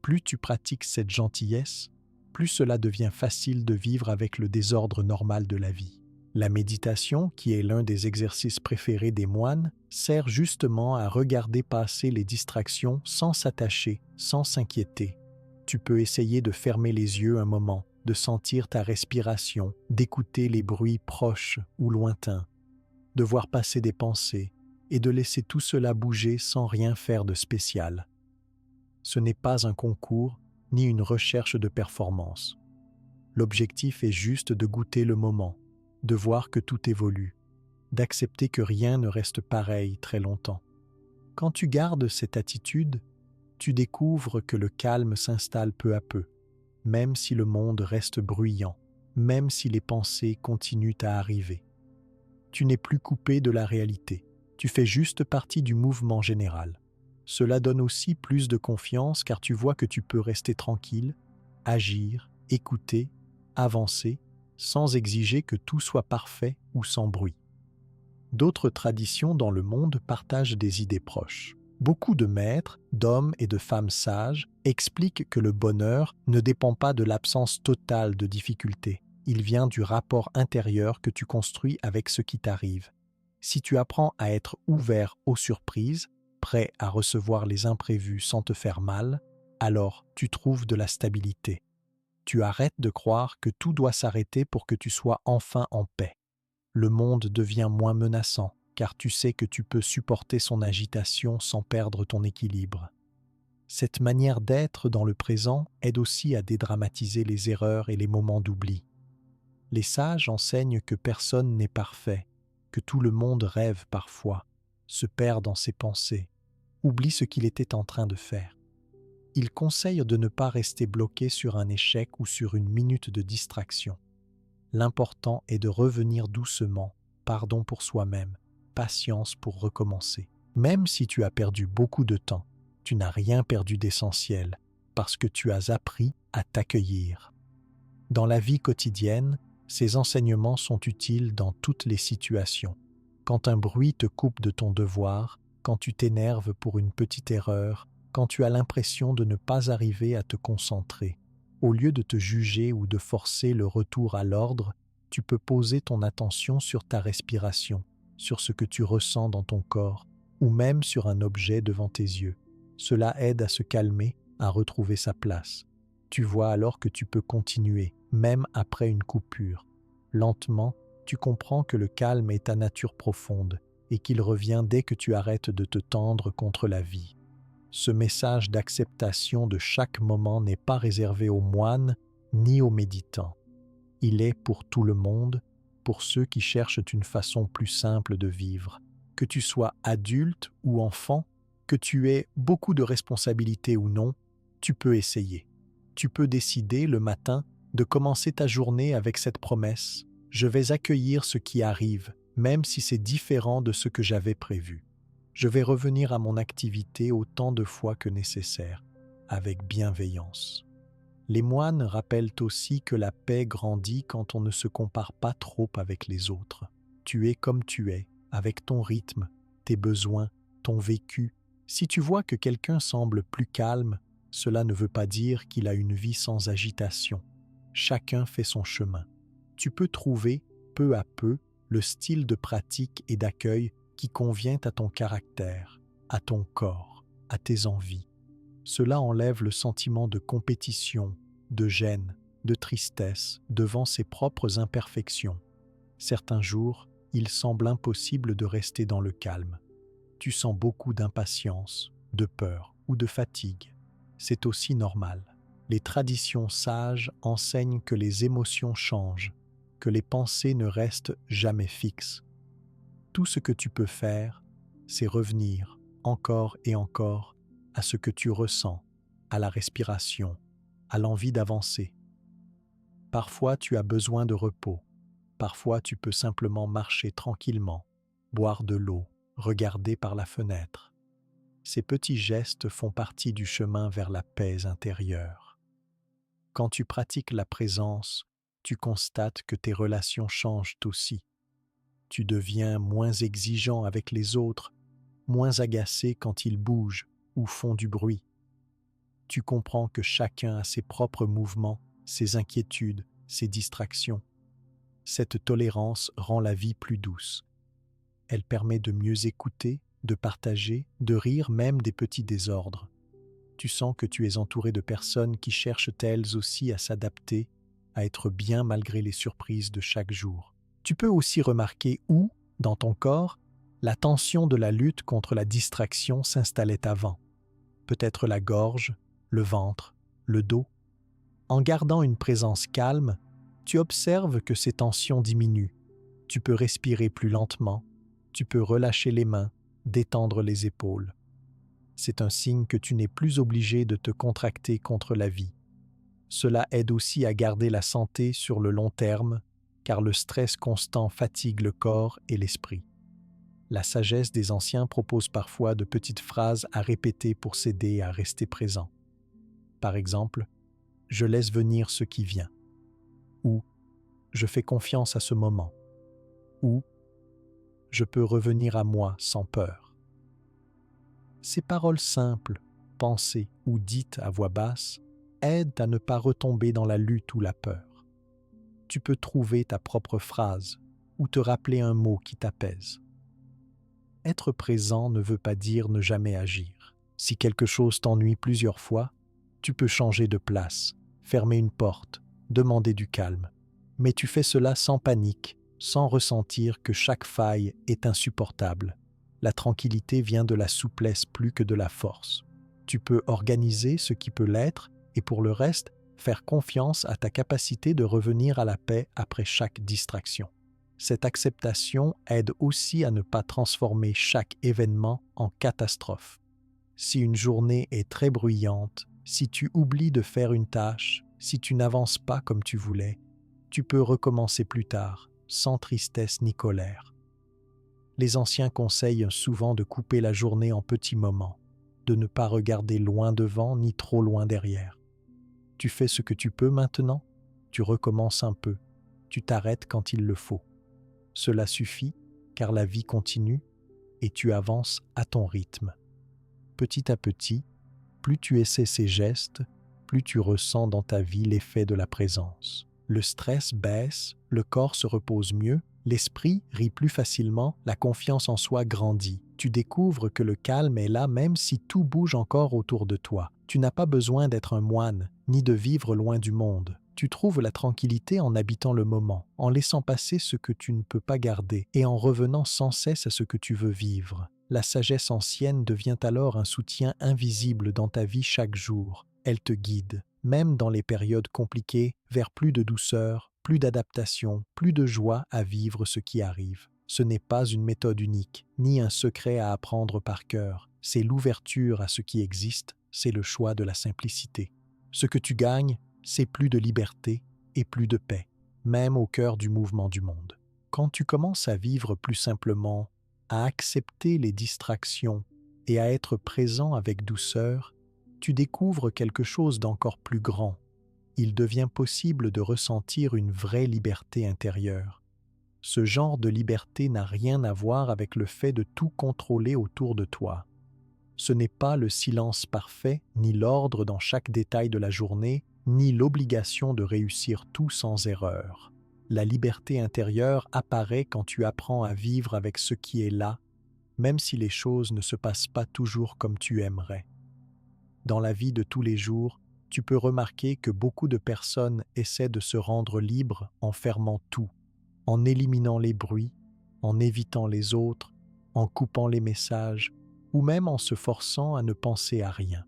Plus tu pratiques cette gentillesse, plus cela devient facile de vivre avec le désordre normal de la vie. La méditation, qui est l'un des exercices préférés des moines, sert justement à regarder passer les distractions sans s'attacher, sans s'inquiéter. Tu peux essayer de fermer les yeux un moment, de sentir ta respiration, d'écouter les bruits proches ou lointains, de voir passer des pensées et de laisser tout cela bouger sans rien faire de spécial. Ce n'est pas un concours ni une recherche de performance. L'objectif est juste de goûter le moment, de voir que tout évolue, d'accepter que rien ne reste pareil très longtemps. Quand tu gardes cette attitude, tu découvres que le calme s'installe peu à peu, même si le monde reste bruyant, même si les pensées continuent à arriver. Tu n'es plus coupé de la réalité, tu fais juste partie du mouvement général. Cela donne aussi plus de confiance car tu vois que tu peux rester tranquille, agir, écouter, avancer, sans exiger que tout soit parfait ou sans bruit. D'autres traditions dans le monde partagent des idées proches. Beaucoup de maîtres, d'hommes et de femmes sages expliquent que le bonheur ne dépend pas de l'absence totale de difficultés. Il vient du rapport intérieur que tu construis avec ce qui t'arrive. Si tu apprends à être ouvert aux surprises, prêt à recevoir les imprévus sans te faire mal, alors tu trouves de la stabilité. Tu arrêtes de croire que tout doit s'arrêter pour que tu sois enfin en paix. Le monde devient moins menaçant, car tu sais que tu peux supporter son agitation sans perdre ton équilibre. Cette manière d'être dans le présent aide aussi à dédramatiser les erreurs et les moments d'oubli. Les sages enseignent que personne n'est parfait, que tout le monde rêve parfois, se perd dans ses pensées, oublie ce qu'il était en train de faire. Ils conseillent de ne pas rester bloqué sur un échec ou sur une minute de distraction. L'important est de revenir doucement, pardon pour soi-même, patience pour recommencer. Même si tu as perdu beaucoup de temps, tu n'as rien perdu d'essentiel, parce que tu as appris à t'accueillir. Dans la vie quotidienne, ces enseignements sont utiles dans toutes les situations. Quand un bruit te coupe de ton devoir, quand tu t'énerves pour une petite erreur, quand tu as l'impression de ne pas arriver à te concentrer, au lieu de te juger ou de forcer le retour à l'ordre, tu peux poser ton attention sur ta respiration, sur ce que tu ressens dans ton corps, ou même sur un objet devant tes yeux. Cela aide à se calmer, à retrouver sa place. Tu vois alors que tu peux continuer, même après une coupure. Lentement, tu comprends que le calme est ta nature profonde et qu'il revient dès que tu arrêtes de te tendre contre la vie. Ce message d'acceptation de chaque moment n'est pas réservé aux moines ni aux méditants. Il est pour tout le monde, pour ceux qui cherchent une façon plus simple de vivre. Que tu sois adulte ou enfant, que tu aies beaucoup de responsabilités ou non, tu peux essayer. Tu peux décider le matin de commencer ta journée avec cette promesse: je vais accueillir ce qui arrive, même si c'est différent de ce que j'avais prévu. Je vais revenir à mon activité autant de fois que nécessaire, avec bienveillance. Les moines rappellent aussi que la paix grandit quand on ne se compare pas trop avec les autres. Tu es comme tu es, avec ton rythme, tes besoins, ton vécu. Si tu vois que quelqu'un semble plus calme, cela ne veut pas dire qu'il a une vie sans agitation. Chacun fait son chemin. Tu peux trouver, peu à peu, le style de pratique et d'accueil qui convient à ton caractère, à ton corps, à tes envies. Cela enlève le sentiment de compétition, de gêne, de tristesse devant ses propres imperfections. Certains jours, il semble impossible de rester dans le calme. Tu sens beaucoup d'impatience, de peur ou de fatigue. C'est aussi normal. Les traditions sages enseignent que les émotions changent, que les pensées ne restent jamais fixes. Tout ce que tu peux faire, c'est revenir encore et encore à ce que tu ressens, à la respiration, à l'envie d'avancer. Parfois, tu as besoin de repos. Parfois, tu peux simplement marcher tranquillement, boire de l'eau, regarder par la fenêtre. Ces petits gestes font partie du chemin vers la paix intérieure. Quand tu pratiques la présence, tu constates que tes relations changent aussi. Tu deviens moins exigeant avec les autres, moins agacé quand ils bougent ou font du bruit. Tu comprends que chacun a ses propres mouvements, ses inquiétudes, ses distractions. Cette tolérance rend la vie plus douce. Elle permet de mieux écouter, de partager, de rire même des petits désordres. Tu sens que tu es entouré de personnes qui cherchent elles aussi à s'adapter, à être bien malgré les surprises de chaque jour. Tu peux aussi remarquer où, dans ton corps, la tension de la lutte contre la distraction s'installait avant. Peut-être la gorge, le ventre, le dos. En gardant une présence calme, tu observes que ces tensions diminuent. Tu peux respirer plus lentement, tu peux relâcher les mains, détendre les épaules. C'est un signe que tu n'es plus obligé de te contracter contre la vie. Cela aide aussi à garder la santé sur le long terme, car le stress constant fatigue le corps et l'esprit. La sagesse des anciens propose parfois de petites phrases à répéter pour s'aider à rester présent. Par exemple, « Je laisse venir ce qui vient » ou « Je fais confiance à ce moment » ou « Je peux revenir à moi sans peur ». Ces paroles simples, pensées ou dites à voix basse aident à ne pas retomber dans la lutte ou la peur. Tu peux trouver ta propre phrase ou te rappeler un mot qui t'apaise. Être présent ne veut pas dire ne jamais agir. Si quelque chose t'ennuie plusieurs fois, tu peux changer de place, fermer une porte, demander du calme. Mais tu fais cela sans panique, sans ressentir que chaque faille est insupportable. La tranquillité vient de la souplesse plus que de la force. Tu peux organiser ce qui peut l'être et pour le reste, faire confiance à ta capacité de revenir à la paix après chaque distraction. Cette acceptation aide aussi à ne pas transformer chaque événement en catastrophe. Si une journée est très bruyante, si tu oublies de faire une tâche, si tu n'avances pas comme tu voulais, tu peux recommencer plus tard, sans tristesse ni colère. Les anciens conseillent souvent de couper la journée en petits moments, de ne pas regarder loin devant ni trop loin derrière. Tu fais ce que tu peux maintenant, tu recommences un peu, tu t'arrêtes quand il le faut. Cela suffit, car la vie continue et tu avances à ton rythme. Petit à petit, plus tu essaies ces gestes, plus tu ressens dans ta vie l'effet de la présence. Le stress baisse, le corps se repose mieux, l'esprit rit plus facilement, la confiance en soi grandit. Tu découvres que le calme est là même si tout bouge encore autour de toi. Tu n'as pas besoin d'être un moine, ni de vivre loin du monde. Tu trouves la tranquillité en habitant le moment, en laissant passer ce que tu ne peux pas garder et en revenant sans cesse à ce que tu veux vivre. La sagesse ancienne devient alors un soutien invisible dans ta vie chaque jour. Elle te guide, même dans les périodes compliquées, vers plus de douceur, plus d'adaptation, plus de joie à vivre ce qui arrive. Ce n'est pas une méthode unique, ni un secret à apprendre par cœur. C'est l'ouverture à ce qui existe, c'est le choix de la simplicité. Ce que tu gagnes, c'est plus de liberté et plus de paix, même au cœur du mouvement du monde. Quand tu commences à vivre plus simplement, à accepter les distractions et à être présent avec douceur, tu découvres quelque chose d'encore plus grand. Il devient possible de ressentir une vraie liberté intérieure. Ce genre de liberté n'a rien à voir avec le fait de tout contrôler autour de toi. Ce n'est pas le silence parfait, ni l'ordre dans chaque détail de la journée, ni l'obligation de réussir tout sans erreur. La liberté intérieure apparaît quand tu apprends à vivre avec ce qui est là, même si les choses ne se passent pas toujours comme tu aimerais. Dans la vie de tous les jours, tu peux remarquer que beaucoup de personnes essaient de se rendre libres en fermant tout, en éliminant les bruits, en évitant les autres, en coupant les messages, ou même en se forçant à ne penser à rien.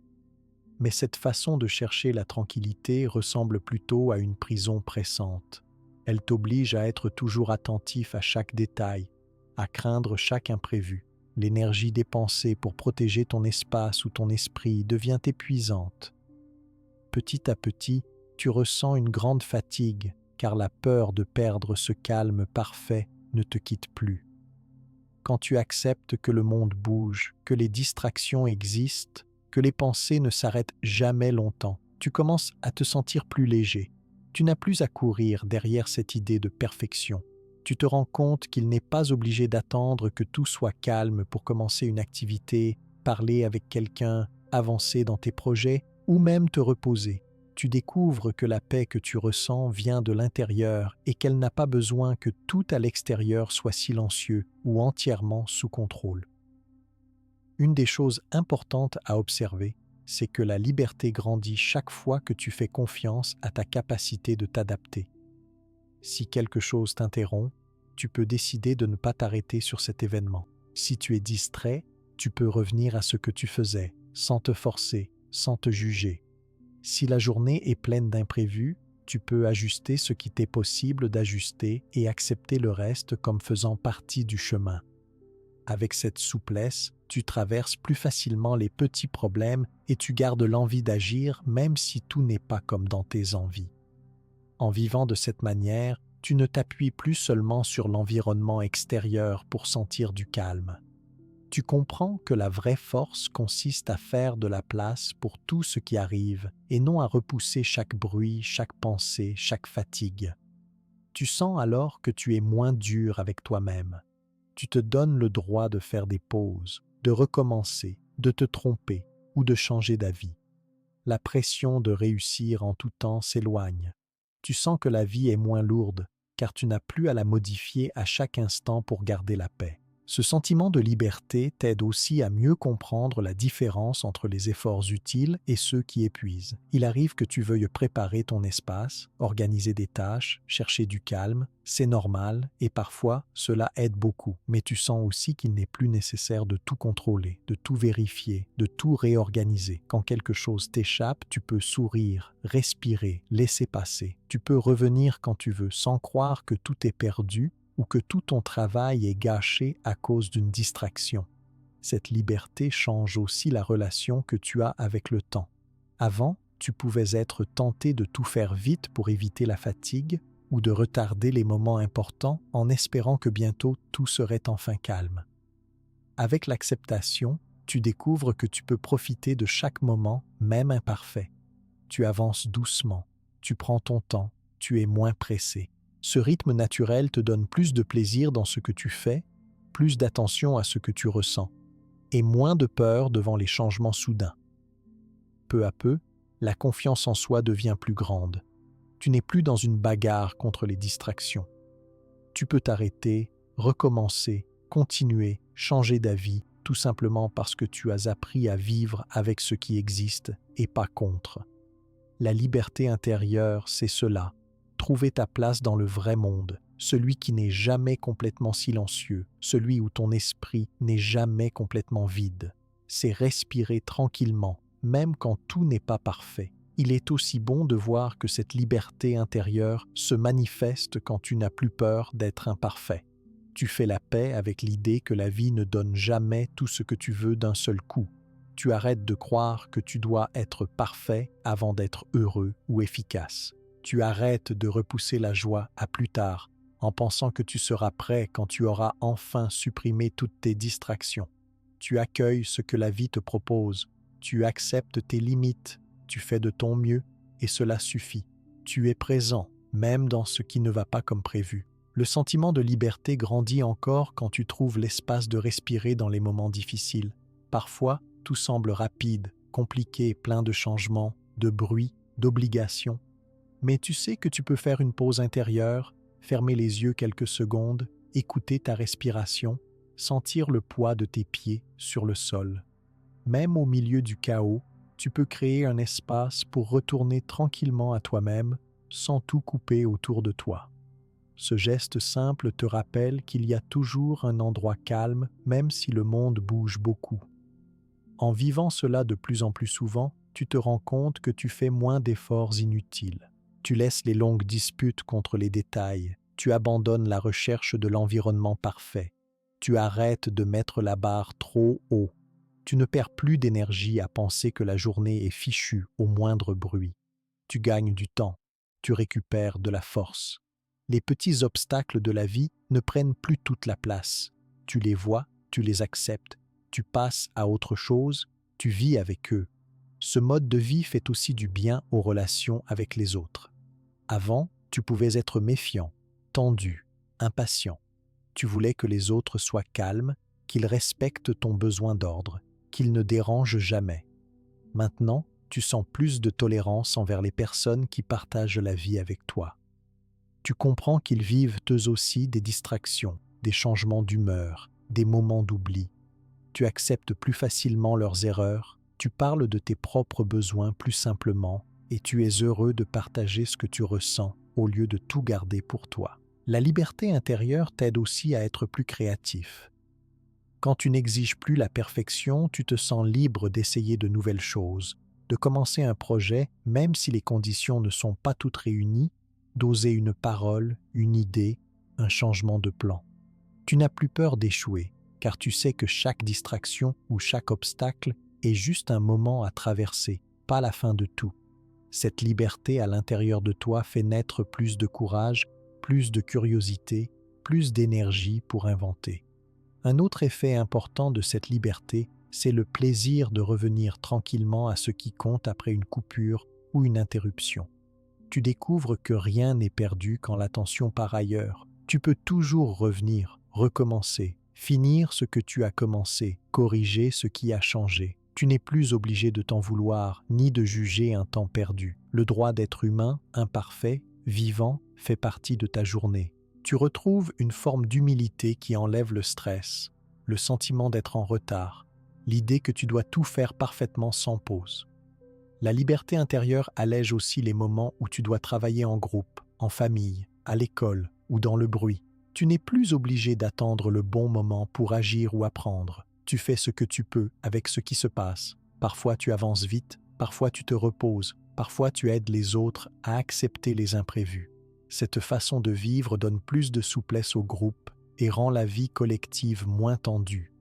Mais cette façon de chercher la tranquillité ressemble plutôt à une prison pressante. Elle t'oblige à être toujours attentif à chaque détail, à craindre chaque imprévu. L'énergie dépensée pour protéger ton espace ou ton esprit devient épuisante. Petit à petit, tu ressens une grande fatigue, car la peur de perdre ce calme parfait ne te quitte plus. Quand tu acceptes que le monde bouge, que les distractions existent, que les pensées ne s'arrêtent jamais longtemps, tu commences à te sentir plus léger. Tu n'as plus à courir derrière cette idée de perfection. Tu te rends compte qu'il n'est pas obligé d'attendre que tout soit calme pour commencer une activité, parler avec quelqu'un, avancer dans tes projets ou même te reposer. tu découvres que la paix que tu ressens vient de l'intérieur et qu'elle n'a pas besoin que tout à l'extérieur soit silencieux ou entièrement sous contrôle. Une des choses importantes à observer, c'est que la liberté grandit chaque fois que tu fais confiance à ta capacité de t'adapter. Si quelque chose t'interrompt, tu peux décider de ne pas t'arrêter sur cet événement. Si tu es distrait, tu peux revenir à ce que tu faisais, sans te forcer, sans te juger. Si la journée est pleine d'imprévus, tu peux ajuster ce qui t'est possible d'ajuster et accepter le reste comme faisant partie du chemin. Avec cette souplesse, tu traverses plus facilement les petits problèmes et tu gardes l'envie d'agir même si tout n'est pas comme dans tes envies. En vivant de cette manière, tu ne t'appuies plus seulement sur l'environnement extérieur pour sentir du calme. Tu comprends que la vraie force consiste à faire de la place pour tout ce qui arrive et non à repousser chaque bruit, chaque pensée, chaque fatigue. Tu sens alors que tu es moins dur avec toi-même. Tu te donnes le droit de faire des pauses, de recommencer, de te tromper ou de changer d'avis. La pression de réussir en tout temps s'éloigne. Tu sens que la vie est moins lourde, car tu n'as plus à la modifier à chaque instant pour garder la paix. Ce sentiment de liberté t'aide aussi à mieux comprendre la différence entre les efforts utiles et ceux qui épuisent. Il arrive que tu veuilles préparer ton espace, organiser des tâches, chercher du calme, c'est normal et parfois cela aide beaucoup. Mais tu sens aussi qu'il n'est plus nécessaire de tout contrôler, de tout vérifier, de tout réorganiser. Quand quelque chose t'échappe, tu peux sourire, respirer, laisser passer. Tu peux revenir quand tu veux sans croire que tout est perdu ou que tout ton travail est gâché à cause d'une distraction. Cette liberté change aussi la relation que tu as avec le temps. Avant, tu pouvais être tenté de tout faire vite pour éviter la fatigue ou de retarder les moments importants en espérant que bientôt tout serait enfin calme. Avec l'acceptation, tu découvres que tu peux profiter de chaque moment, même imparfait. Tu avances doucement, tu prends ton temps, tu es moins pressé. Ce rythme naturel te donne plus de plaisir dans ce que tu fais, plus d'attention à ce que tu ressens, et moins de peur devant les changements soudains. Peu à peu, la confiance en soi devient plus grande. Tu n'es plus dans une bagarre contre les distractions. Tu peux t'arrêter, recommencer, continuer, changer d'avis, tout simplement parce que tu as appris à vivre avec ce qui existe et pas contre. La liberté intérieure, c'est cela. Trouver ta place dans le vrai monde, celui qui n'est jamais complètement silencieux, celui où ton esprit n'est jamais complètement vide. C'est respirer tranquillement, même quand tout n'est pas parfait. Il est aussi bon de voir que cette liberté intérieure se manifeste quand tu n'as plus peur d'être imparfait. Tu fais la paix avec l'idée que la vie ne donne jamais tout ce que tu veux d'un seul coup. Tu arrêtes de croire que tu dois être parfait avant d'être heureux ou efficace. Tu arrêtes de repousser la joie à plus tard en pensant que tu seras prêt quand tu auras enfin supprimé toutes tes distractions. Tu accueilles ce que la vie te propose, tu acceptes tes limites, tu fais de ton mieux et cela suffit. Tu es présent, même dans ce qui ne va pas comme prévu. Le sentiment de liberté grandit encore quand tu trouves l'espace de respirer dans les moments difficiles. Parfois, tout semble rapide, compliqué, plein de changements, de bruit, d'obligations. Mais tu sais que tu peux faire une pause intérieure, fermer les yeux quelques secondes, écouter ta respiration, sentir le poids de tes pieds sur le sol. Même au milieu du chaos, tu peux créer un espace pour retourner tranquillement à toi-même sans tout couper autour de toi. Ce geste simple te rappelle qu'il y a toujours un endroit calme même si le monde bouge beaucoup. En vivant cela de plus en plus souvent, tu te rends compte que tu fais moins d'efforts inutiles. Tu laisses les longues disputes contre les détails, tu abandonnes la recherche de l'environnement parfait, tu arrêtes de mettre la barre trop haut. Tu ne perds plus d'énergie à penser que la journée est fichue au moindre bruit. Tu gagnes du temps, tu récupères de la force. Les petits obstacles de la vie ne prennent plus toute la place. Tu les vois, tu les acceptes, tu passes à autre chose, tu vis avec eux. Ce mode de vie fait aussi du bien aux relations avec les autres. Avant, tu pouvais être méfiant, tendu, impatient. Tu voulais que les autres soient calmes, qu'ils respectent ton besoin d'ordre, qu'ils ne dérangent jamais. Maintenant, Tu sens plus de tolérance envers les personnes qui partagent la vie avec toi. Tu comprends qu'ils vivent eux aussi des distractions, des changements d'humeur, des moments d'oubli. Tu acceptes plus facilement leurs erreurs, tu parles de tes propres besoins plus simplement et tu es heureux de partager ce que tu ressens au lieu de tout garder pour toi. La liberté intérieure t'aide aussi à être plus créatif. Quand tu n'exiges plus la perfection, tu te sens libre d'essayer de nouvelles choses, de commencer un projet même si les conditions ne sont pas toutes réunies, d'oser une parole, une idée, un changement de plan. Tu n'as plus peur d'échouer, car tu sais que chaque distraction ou chaque obstacle est juste un moment à traverser, pas la fin de tout. Cette liberté à l'intérieur de toi fait naître plus de courage, plus de curiosité, plus d'énergie pour inventer. Un autre effet important de cette liberté, c'est le plaisir de revenir tranquillement à ce qui compte après une coupure ou une interruption. Tu découvres que rien n'est perdu quand l'attention part ailleurs. Tu peux toujours revenir, recommencer, finir ce que tu as commencé, corriger ce qui a changé. Tu n'es plus obligé de t'en vouloir, ni de juger un temps perdu. Le droit d'être humain, imparfait, vivant, fait partie de ta journée. Tu retrouves une forme d'humilité qui enlève le stress, le sentiment d'être en retard, l'idée que tu dois tout faire parfaitement sans pause. La liberté intérieure allège aussi les moments où tu dois travailler en groupe, en famille, à l'école ou dans le bruit. Tu n'es plus obligé d'attendre le bon moment pour agir ou apprendre. Tu fais ce que tu peux avec ce qui se passe. Parfois tu avances vite, parfois tu te reposes, parfois tu aides les autres à accepter les imprévus. Cette façon de vivre donne plus de souplesse au groupe et rend la vie collective moins tendue.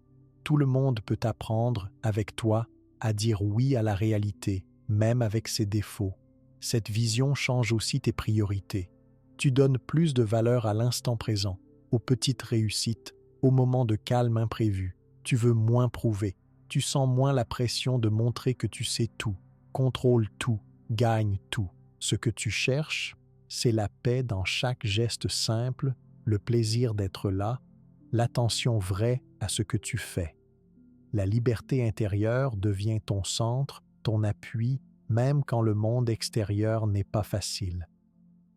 Tout le monde peut apprendre, avec toi, à dire oui à la réalité, même avec ses défauts. Cette vision change aussi tes priorités. Tu donnes plus de valeur à l'instant présent, aux petites réussites, aux moments de calme imprévus. Tu veux moins prouver. Tu sens moins la pression de montrer que tu sais tout, contrôle tout, gagne tout. Ce que tu cherches, c'est la paix dans chaque geste simple, le plaisir d'être là, l'attention vraie à ce que tu fais. La liberté intérieure devient ton centre, ton appui, même quand le monde extérieur n'est pas facile.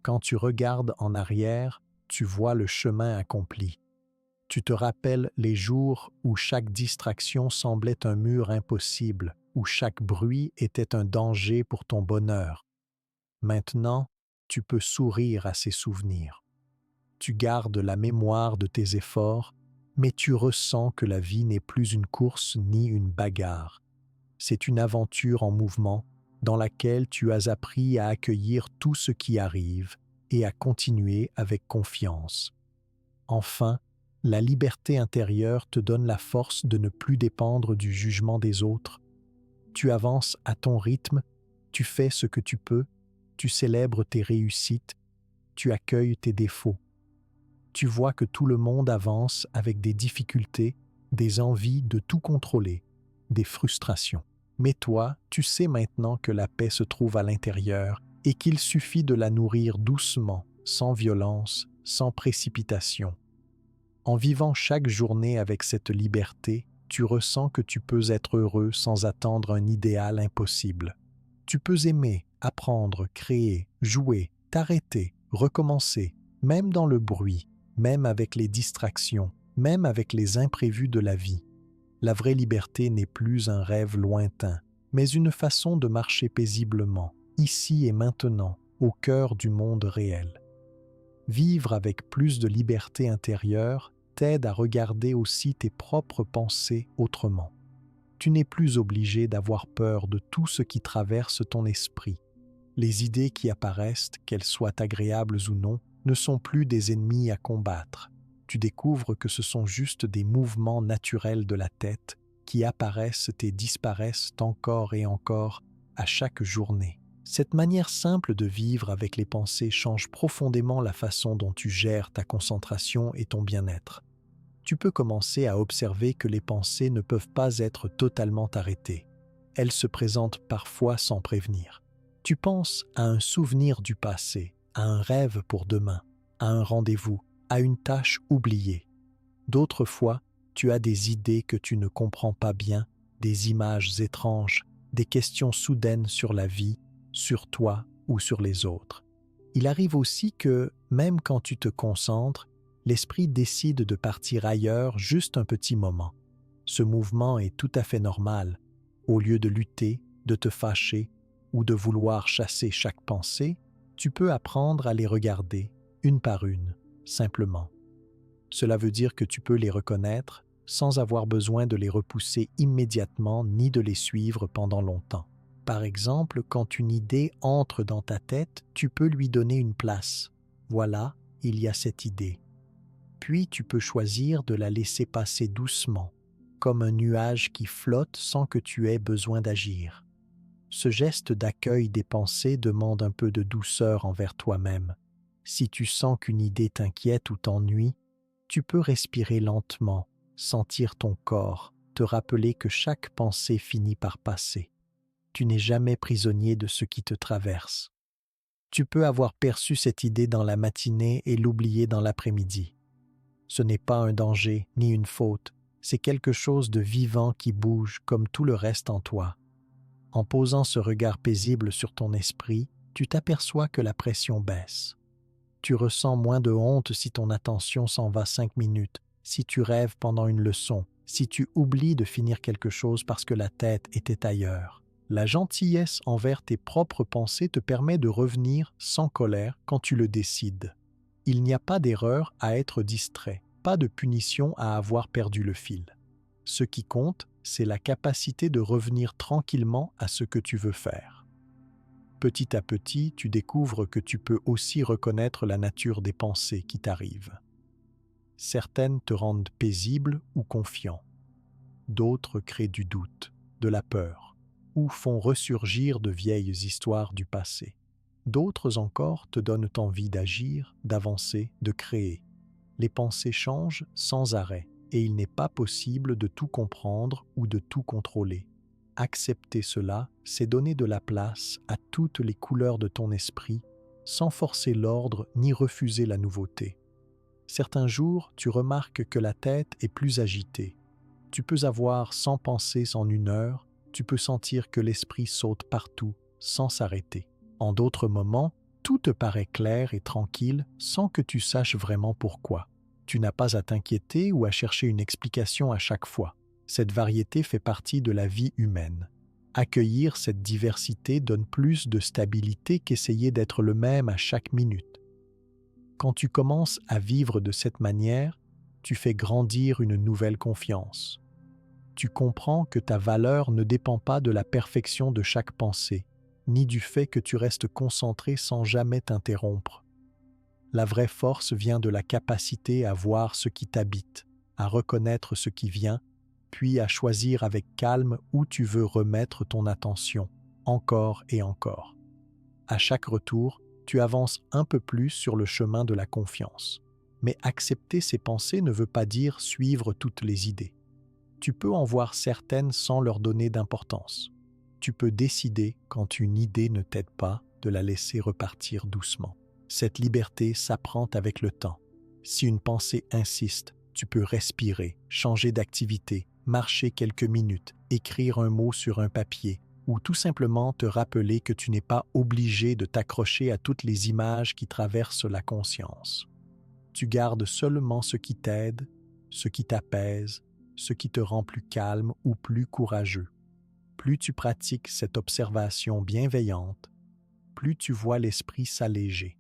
Quand tu regardes en arrière, tu vois le chemin accompli. Tu te rappelles les jours où chaque distraction semblait un mur impossible, où chaque bruit était un danger pour ton bonheur. Maintenant, tu peux sourire à ces souvenirs. Tu gardes la mémoire de tes efforts, mais tu ressens que la vie n'est plus une course ni une bagarre. C'est une aventure en mouvement dans laquelle tu as appris à accueillir tout ce qui arrive et à continuer avec confiance. Enfin, la liberté intérieure te donne la force de ne plus dépendre du jugement des autres. Tu avances à ton rythme, tu fais ce que tu peux, tu célèbres tes réussites, tu accueilles tes défauts. Tu vois que tout le monde avance avec des difficultés, des envies de tout contrôler, des frustrations. Mais toi, tu sais maintenant que la paix se trouve à l'intérieur et qu'il suffit de la nourrir doucement, sans violence, sans précipitation. En vivant chaque journée avec cette liberté, tu ressens que tu peux être heureux sans attendre un idéal impossible. Tu peux aimer, apprendre, créer, jouer, t'arrêter, recommencer, même dans le bruit, même avec les distractions, même avec les imprévus de la vie. La vraie liberté n'est plus un rêve lointain, mais une façon de marcher paisiblement, ici et maintenant, au cœur du monde réel. Vivre avec plus de liberté intérieure t'aide à regarder aussi tes propres pensées autrement. Tu n'es plus obligé d'avoir peur de tout ce qui traverse ton esprit. Les idées qui apparaissent, qu'elles soient agréables ou non, ne sont plus des ennemis à combattre. Tu découvres que ce sont juste des mouvements naturels de la tête qui apparaissent et disparaissent encore et encore à chaque journée. Cette manière simple de vivre avec les pensées change profondément la façon dont tu gères ta concentration et ton bien-être. Tu peux commencer à observer que les pensées ne peuvent pas être totalement arrêtées. Elles se présentent parfois sans prévenir. Tu penses à un souvenir du passé, à un rêve pour demain, à un rendez-vous, à une tâche oubliée. D'autres fois, tu as des idées que tu ne comprends pas bien, des images étranges, des questions soudaines sur la vie, sur toi ou sur les autres. Il arrive aussi que, même quand tu te concentres, l'esprit décide de partir ailleurs juste un petit moment. Ce mouvement est tout à fait normal. Au lieu de lutter, de te fâcher ou de vouloir chasser chaque pensée, tu peux apprendre à les regarder, une par une, simplement. Cela veut dire que tu peux les reconnaître sans avoir besoin de les repousser immédiatement ni de les suivre pendant longtemps. Par exemple, quand une idée entre dans ta tête, tu peux lui donner une place. Voilà, il y a cette idée. Puis tu peux choisir de la laisser passer doucement, comme un nuage qui flotte sans que tu aies besoin d'agir. Ce geste d'accueil des pensées demande un peu de douceur envers toi-même. Si tu sens qu'une idée t'inquiète ou t'ennuie, tu peux respirer lentement, sentir ton corps, te rappeler que chaque pensée finit par passer. Tu n'es jamais prisonnier de ce qui te traverse. Tu peux avoir perçu cette idée dans la matinée et l'oublier dans l'après-midi. Ce n'est pas un danger ni une faute, c'est quelque chose de vivant qui bouge comme tout le reste en toi. En posant ce regard paisible sur ton esprit, tu t'aperçois que la pression baisse. Tu ressens moins de honte si ton attention s'en va 5 minutes, si tu rêves pendant une leçon, si tu oublies de finir quelque chose parce que la tête était ailleurs. La gentillesse envers tes propres pensées te permet de revenir sans colère quand tu le décides. Il n'y a pas d'erreur à être distrait, pas de punition à avoir perdu le fil. Ce qui compte, c'est la capacité de revenir tranquillement à ce que tu veux faire. Petit à petit, tu découvres que tu peux aussi reconnaître la nature des pensées qui t'arrivent. Certaines te rendent paisible ou confiant. D'autres créent du doute, de la peur, ou font ressurgir de vieilles histoires du passé. D'autres encore te donnent envie d'agir, d'avancer, de créer. Les pensées changent sans arrêt, et il n'est pas possible de tout comprendre ou de tout contrôler. Accepter cela, c'est donner de la place à toutes les couleurs de ton esprit, sans forcer l'ordre ni refuser la nouveauté. Certains jours, tu remarques que la tête est plus agitée. Tu peux avoir 100 pensées en 1 heure, tu peux sentir que l'esprit saute partout, sans s'arrêter. En d'autres moments, tout te paraît clair et tranquille sans que tu saches vraiment pourquoi. Tu n'as pas à t'inquiéter ou à chercher une explication à chaque fois. Cette variété fait partie de la vie humaine. Accueillir cette diversité donne plus de stabilité qu'essayer d'être le même à chaque minute. Quand tu commences à vivre de cette manière, tu fais grandir une nouvelle confiance. Tu comprends que ta valeur ne dépend pas de la perfection de chaque pensée, ni du fait que tu restes concentré sans jamais t'interrompre. La vraie force vient de la capacité à voir ce qui t'habite, à reconnaître ce qui vient, puis à choisir avec calme où tu veux remettre ton attention, encore et encore. À chaque retour, tu avances un peu plus sur le chemin de la confiance. Mais accepter ces pensées ne veut pas dire suivre toutes les idées. Tu peux en voir certaines sans leur donner d'importance. Tu peux décider, quand une idée ne t'aide pas, de la laisser repartir doucement. Cette liberté s'apprend avec le temps. Si une pensée insiste, tu peux respirer, changer d'activité, marcher quelques minutes, écrire un mot sur un papier, ou tout simplement te rappeler que tu n'es pas obligé de t'accrocher à toutes les images qui traversent la conscience. Tu gardes seulement ce qui t'aide, ce qui t'apaise, ce qui te rend plus calme ou plus courageux. Plus tu pratiques cette observation bienveillante, plus tu vois l'esprit s'alléger.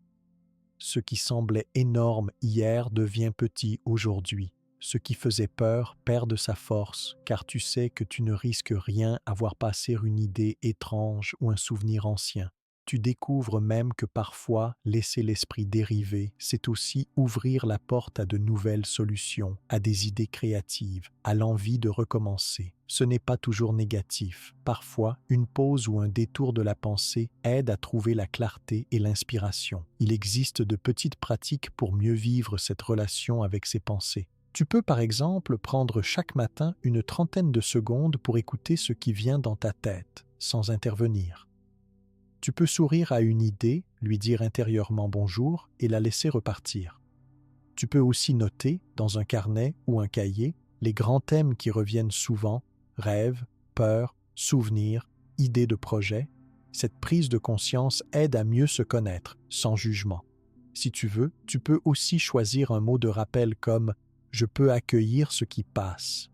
Ce qui semblait énorme hier devient petit aujourd'hui. Ce qui faisait peur perd de sa force, car tu sais que tu ne risques rien à voir passer une idée étrange ou un souvenir ancien. Tu découvres même que parfois, laisser l'esprit dériver, c'est aussi ouvrir la porte à de nouvelles solutions, à des idées créatives, à l'envie de recommencer. Ce n'est pas toujours négatif. Parfois, une pause ou un détour de la pensée aide à trouver la clarté et l'inspiration. Il existe de petites pratiques pour mieux vivre cette relation avec ses pensées. Tu peux par exemple prendre chaque matin une trentaine de secondes pour écouter ce qui vient dans ta tête, sans intervenir. Tu peux sourire à une idée, lui dire intérieurement bonjour et la laisser repartir. Tu peux aussi noter, dans un carnet ou un cahier, les grands thèmes qui reviennent souvent, rêves, peurs, souvenirs, idée de projet, cette prise de conscience aide à mieux se connaître, sans jugement. Si tu veux, tu peux aussi choisir un mot de rappel comme « je peux accueillir ce qui passe ».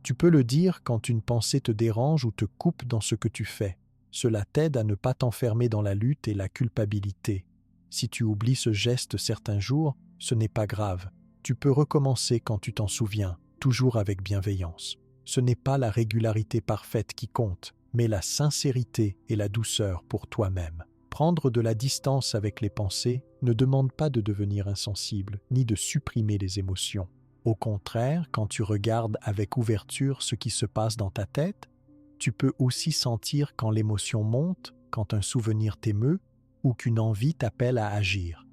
Tu peux le dire quand une pensée te dérange ou te coupe dans ce que tu fais. Cela t'aide à ne pas t'enfermer dans la lutte et la culpabilité. Si tu oublies ce geste certains jours, ce n'est pas grave. Tu peux recommencer quand tu t'en souviens, toujours avec bienveillance. Ce n'est pas la régularité parfaite qui compte, mais la sincérité et la douceur pour toi-même. Prendre de la distance avec les pensées ne demande pas de devenir insensible, ni de supprimer les émotions. Au contraire, quand tu regardes avec ouverture ce qui se passe dans ta tête, tu peux aussi sentir quand l'émotion monte, quand un souvenir t'émeut ou qu'une envie t'appelle à agir.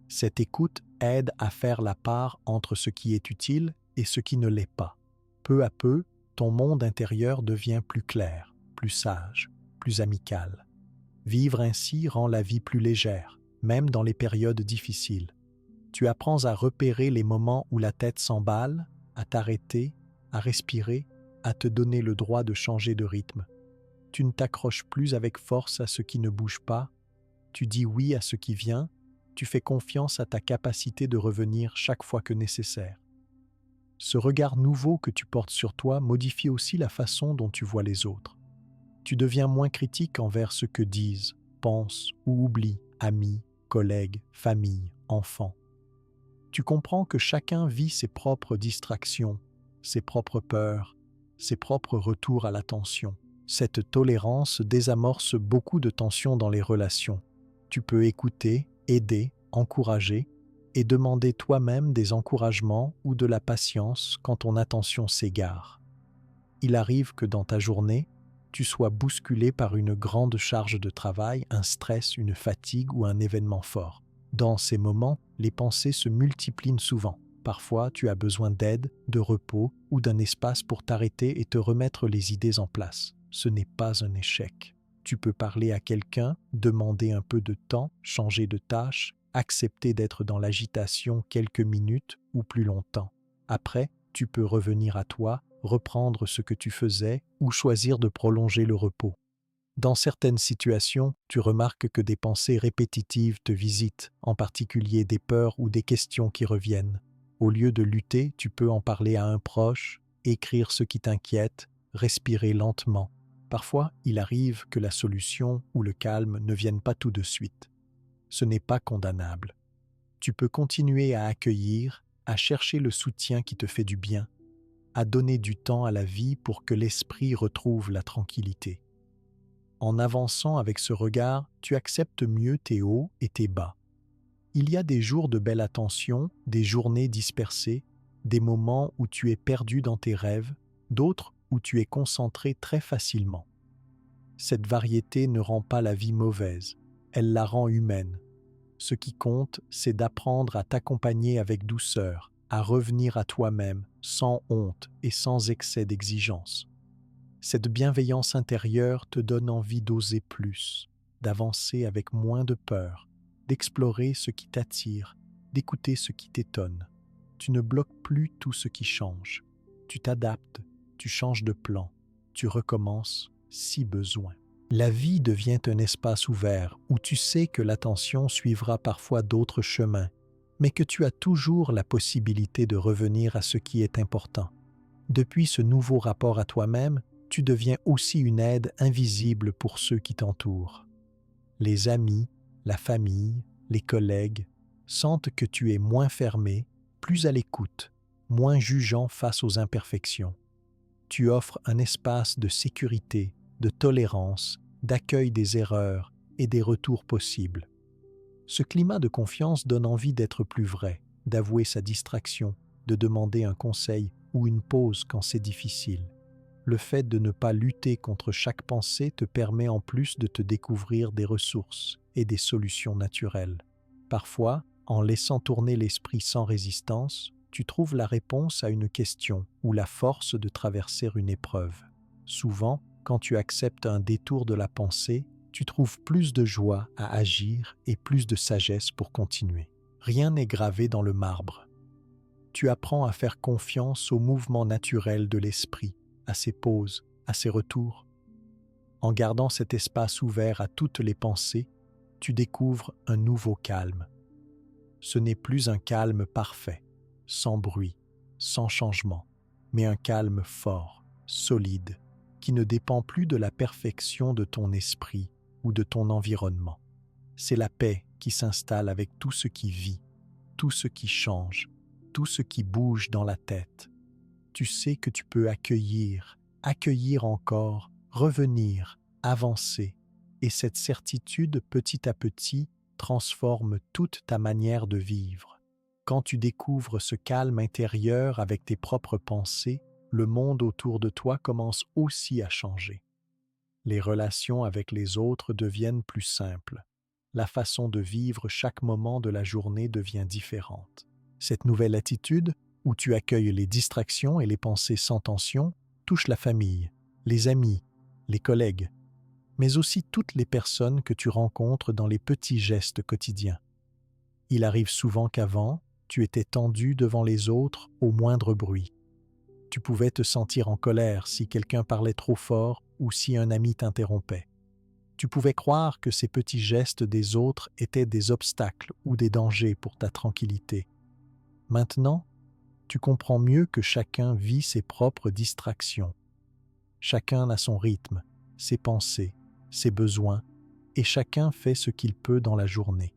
Cette écoute aide à faire la part entre ce qui est utile et ce qui ne l'est pas. Peu à peu, ton monde intérieur devient plus clair, plus sage, plus amical. Vivre ainsi rend la vie plus légère, même dans les périodes difficiles. Tu apprends à repérer les moments où la tête s'emballe, à t'arrêter, à respirer, à te donner le droit de changer de rythme. Tu ne t'accroches plus avec force à ce qui ne bouge pas, tu dis oui à ce qui vient, tu fais confiance à ta capacité de revenir chaque fois que nécessaire. Ce regard nouveau que tu portes sur toi modifie aussi la façon dont tu vois les autres. Tu deviens moins critique envers ce que disent, pensent ou oublient amis, collègues, famille, enfants. Tu comprends que chacun vit ses propres distractions, ses propres peurs, ses propres retours à l'attention. Cette tolérance désamorce beaucoup de tensions dans les relations. Tu peux écouter, aider, encourager et demander toi-même des encouragements ou de la patience quand ton attention s'égare. Il arrive que dans ta journée, tu sois bousculé par une grande charge de travail, un stress, une fatigue ou un événement fort. Dans ces moments, les pensées se multiplient souvent. Parfois, tu as besoin d'aide, de repos ou d'un espace pour t'arrêter et te remettre les idées en place. Ce n'est pas un échec. Tu peux parler à quelqu'un, demander un peu de temps, changer de tâche, accepter d'être dans l'agitation quelques minutes ou plus longtemps. Après, tu peux revenir à toi, reprendre ce que tu faisais ou choisir de prolonger le repos. Dans certaines situations, tu remarques que des pensées répétitives te visitent, en particulier des peurs ou des questions qui reviennent. Au lieu de lutter, tu peux en parler à un proche, écrire ce qui t'inquiète, respirer lentement. Parfois, il arrive que la solution ou le calme ne viennent pas tout de suite. Ce n'est pas condamnable. Tu peux continuer à accueillir, à chercher le soutien qui te fait du bien, à donner du temps à la vie pour que l'esprit retrouve la tranquillité. En avançant avec ce regard, tu acceptes mieux tes hauts et tes bas. Il y a des jours de belle attention, des journées dispersées, des moments où tu es perdu dans tes rêves, d'autres où tu es concentré très facilement. Cette variété ne rend pas la vie mauvaise, elle la rend humaine. Ce qui compte, c'est d'apprendre à t'accompagner avec douceur, à revenir à toi-même, sans honte et sans excès d'exigence. Cette bienveillance intérieure te donne envie d'oser plus, d'avancer avec moins de peur, d'explorer ce qui t'attire, d'écouter ce qui t'étonne. Tu ne bloques plus tout ce qui change. Tu t'adaptes, tu changes de plan, tu recommences si besoin. La vie devient un espace ouvert où tu sais que l'attention suivra parfois d'autres chemins, mais que tu as toujours la possibilité de revenir à ce qui est important. Depuis ce nouveau rapport à toi-même, tu deviens aussi une aide invisible pour ceux qui t'entourent. Les amis, la famille, les collègues sentent que tu es moins fermé, plus à l'écoute, moins jugeant face aux imperfections. Tu offres un espace de sécurité, de tolérance, d'accueil des erreurs et des retours possibles. Ce climat de confiance donne envie d'être plus vrai, d'avouer sa distraction, de demander un conseil ou une pause quand c'est difficile. Le fait de ne pas lutter contre chaque pensée te permet en plus de te découvrir des ressources et des solutions naturelles. Parfois, en laissant tourner l'esprit sans résistance, tu trouves la réponse à une question ou la force de traverser une épreuve. Souvent, quand tu acceptes un détour de la pensée, tu trouves plus de joie à agir et plus de sagesse pour continuer. Rien n'est gravé dans le marbre. Tu apprends à faire confiance au mouvement naturel de l'esprit, à ses pauses, à ses retours. En gardant cet espace ouvert à toutes les pensées, tu découvres un nouveau calme. Ce n'est plus un calme parfait, sans bruit, sans changement, mais un calme fort, solide, qui ne dépend plus de la perfection de ton esprit ou de ton environnement. C'est la paix qui s'installe avec tout ce qui vit, tout ce qui change, tout ce qui bouge dans la tête. Tu sais que tu peux accueillir encore, revenir, avancer, et cette certitude, petit à petit, transforme toute ta manière de vivre. Quand tu découvres ce calme intérieur avec tes propres pensées, le monde autour de toi commence aussi à changer. Les relations avec les autres deviennent plus simples. La façon de vivre chaque moment de la journée devient différente. Cette nouvelle attitude, où tu accueilles les distractions et les pensées sans tension, touche la famille, les amis, les collègues, mais aussi toutes les personnes que tu rencontres dans les petits gestes quotidiens. Il arrive souvent qu'avant, tu étais tendu devant les autres au moindre bruit. Tu pouvais te sentir en colère si quelqu'un parlait trop fort ou si un ami t'interrompait. Tu pouvais croire que ces petits gestes des autres étaient des obstacles ou des dangers pour ta tranquillité. Maintenant, tu comprends mieux que chacun vit ses propres distractions. Chacun a son rythme, ses pensées, ses besoins, et chacun fait ce qu'il peut dans la journée.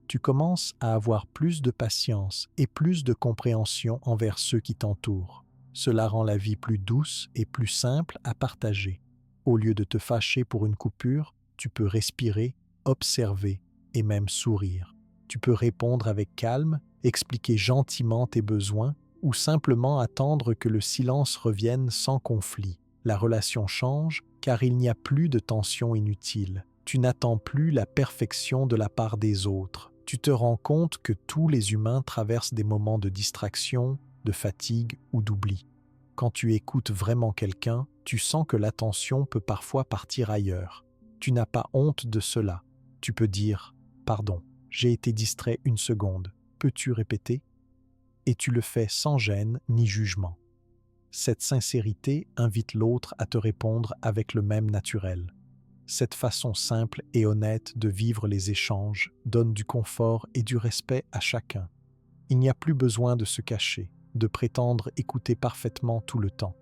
Tu commences à avoir plus de patience et plus de compréhension envers ceux qui t'entourent. Cela rend la vie plus douce et plus simple à partager. Au lieu de te fâcher pour une coupure, tu peux respirer, observer et même sourire. Tu peux répondre avec calme, expliquer gentiment tes besoins ou simplement attendre que le silence revienne sans conflit. La relation change car il n'y a plus de tension inutile. Tu n'attends plus la perfection de la part des autres. Tu te rends compte que tous les humains traversent des moments de distraction, de fatigue ou d'oubli. Quand tu écoutes vraiment quelqu'un, tu sens que l'attention peut parfois partir ailleurs. Tu n'as pas honte de cela. Tu peux dire « Pardon, j'ai été distrait une seconde. Peux-tu répéter ?» Et tu le fais sans gêne ni jugement. Cette sincérité invite l'autre à te répondre avec le même naturel. Cette façon simple et honnête de vivre les échanges donne du confort et du respect à chacun. Il n'y a plus besoin de se cacher, de prétendre écouter parfaitement tout le temps.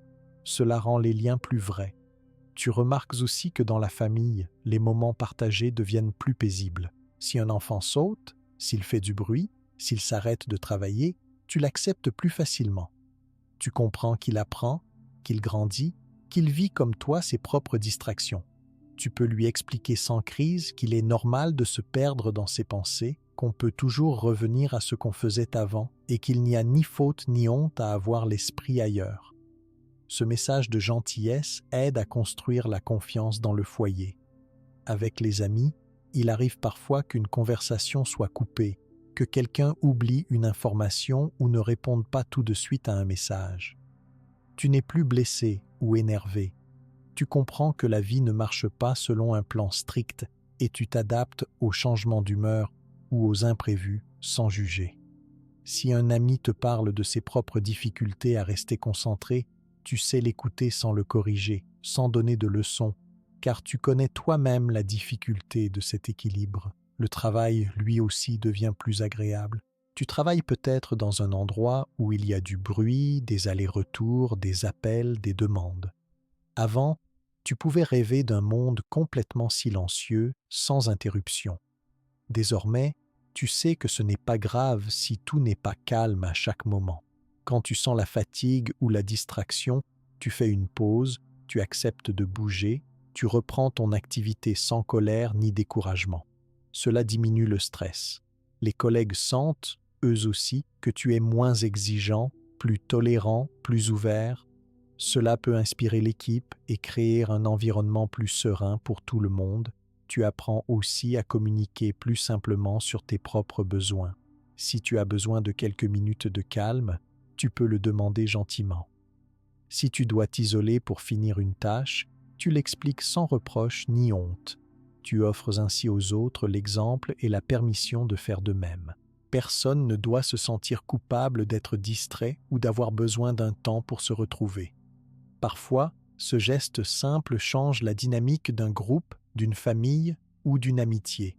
Cela rend les liens plus vrais. Tu remarques aussi que dans la famille, les moments partagés deviennent plus paisibles. Si un enfant saute, s'il fait du bruit, s'il s'arrête de travailler, tu l'acceptes plus facilement. Tu comprends qu'il apprend, qu'il grandit, qu'il vit comme toi ses propres distractions. Tu peux lui expliquer sans crise qu'il est normal de se perdre dans ses pensées, qu'on peut toujours revenir à ce qu'on faisait avant et qu'il n'y a ni faute ni honte à avoir l'esprit ailleurs. Ce message de gentillesse aide à construire la confiance dans le foyer. Avec les amis, il arrive parfois qu'une conversation soit coupée, que quelqu'un oublie une information ou ne réponde pas tout de suite à un message. Tu n'es plus blessé ou énervé. Tu comprends que la vie ne marche pas selon un plan strict et tu t'adaptes aux changements d'humeur ou aux imprévus sans juger. Si un ami te parle de ses propres difficultés à rester concentré, tu sais l'écouter sans le corriger, sans donner de leçons, car tu connais toi-même la difficulté de cet équilibre. Le travail, lui aussi, devient plus agréable. Tu travailles peut-être dans un endroit où il y a du bruit, des allers-retours, des appels, des demandes. Avant, tu pouvais rêver d'un monde complètement silencieux, sans interruption. Désormais, tu sais que ce n'est pas grave si tout n'est pas calme à chaque moment. Quand tu sens la fatigue ou la distraction, tu fais une pause, tu acceptes de bouger, tu reprends ton activité sans colère ni découragement. Cela diminue le stress. Les collègues sentent, eux aussi, que tu es moins exigeant, plus tolérant, plus ouvert. Cela peut inspirer l'équipe et créer un environnement plus serein pour tout le monde. Tu apprends aussi à communiquer plus simplement sur tes propres besoins. Si tu as besoin de quelques minutes de calme, tu peux le demander gentiment. Si tu dois t'isoler pour finir une tâche, tu l'expliques sans reproche ni honte. Tu offres ainsi aux autres l'exemple et la permission de faire de même. Personne ne doit se sentir coupable d'être distrait ou d'avoir besoin d'un temps pour se retrouver. Parfois, Ce geste simple change la dynamique d'un groupe, d'une famille ou d'une amitié.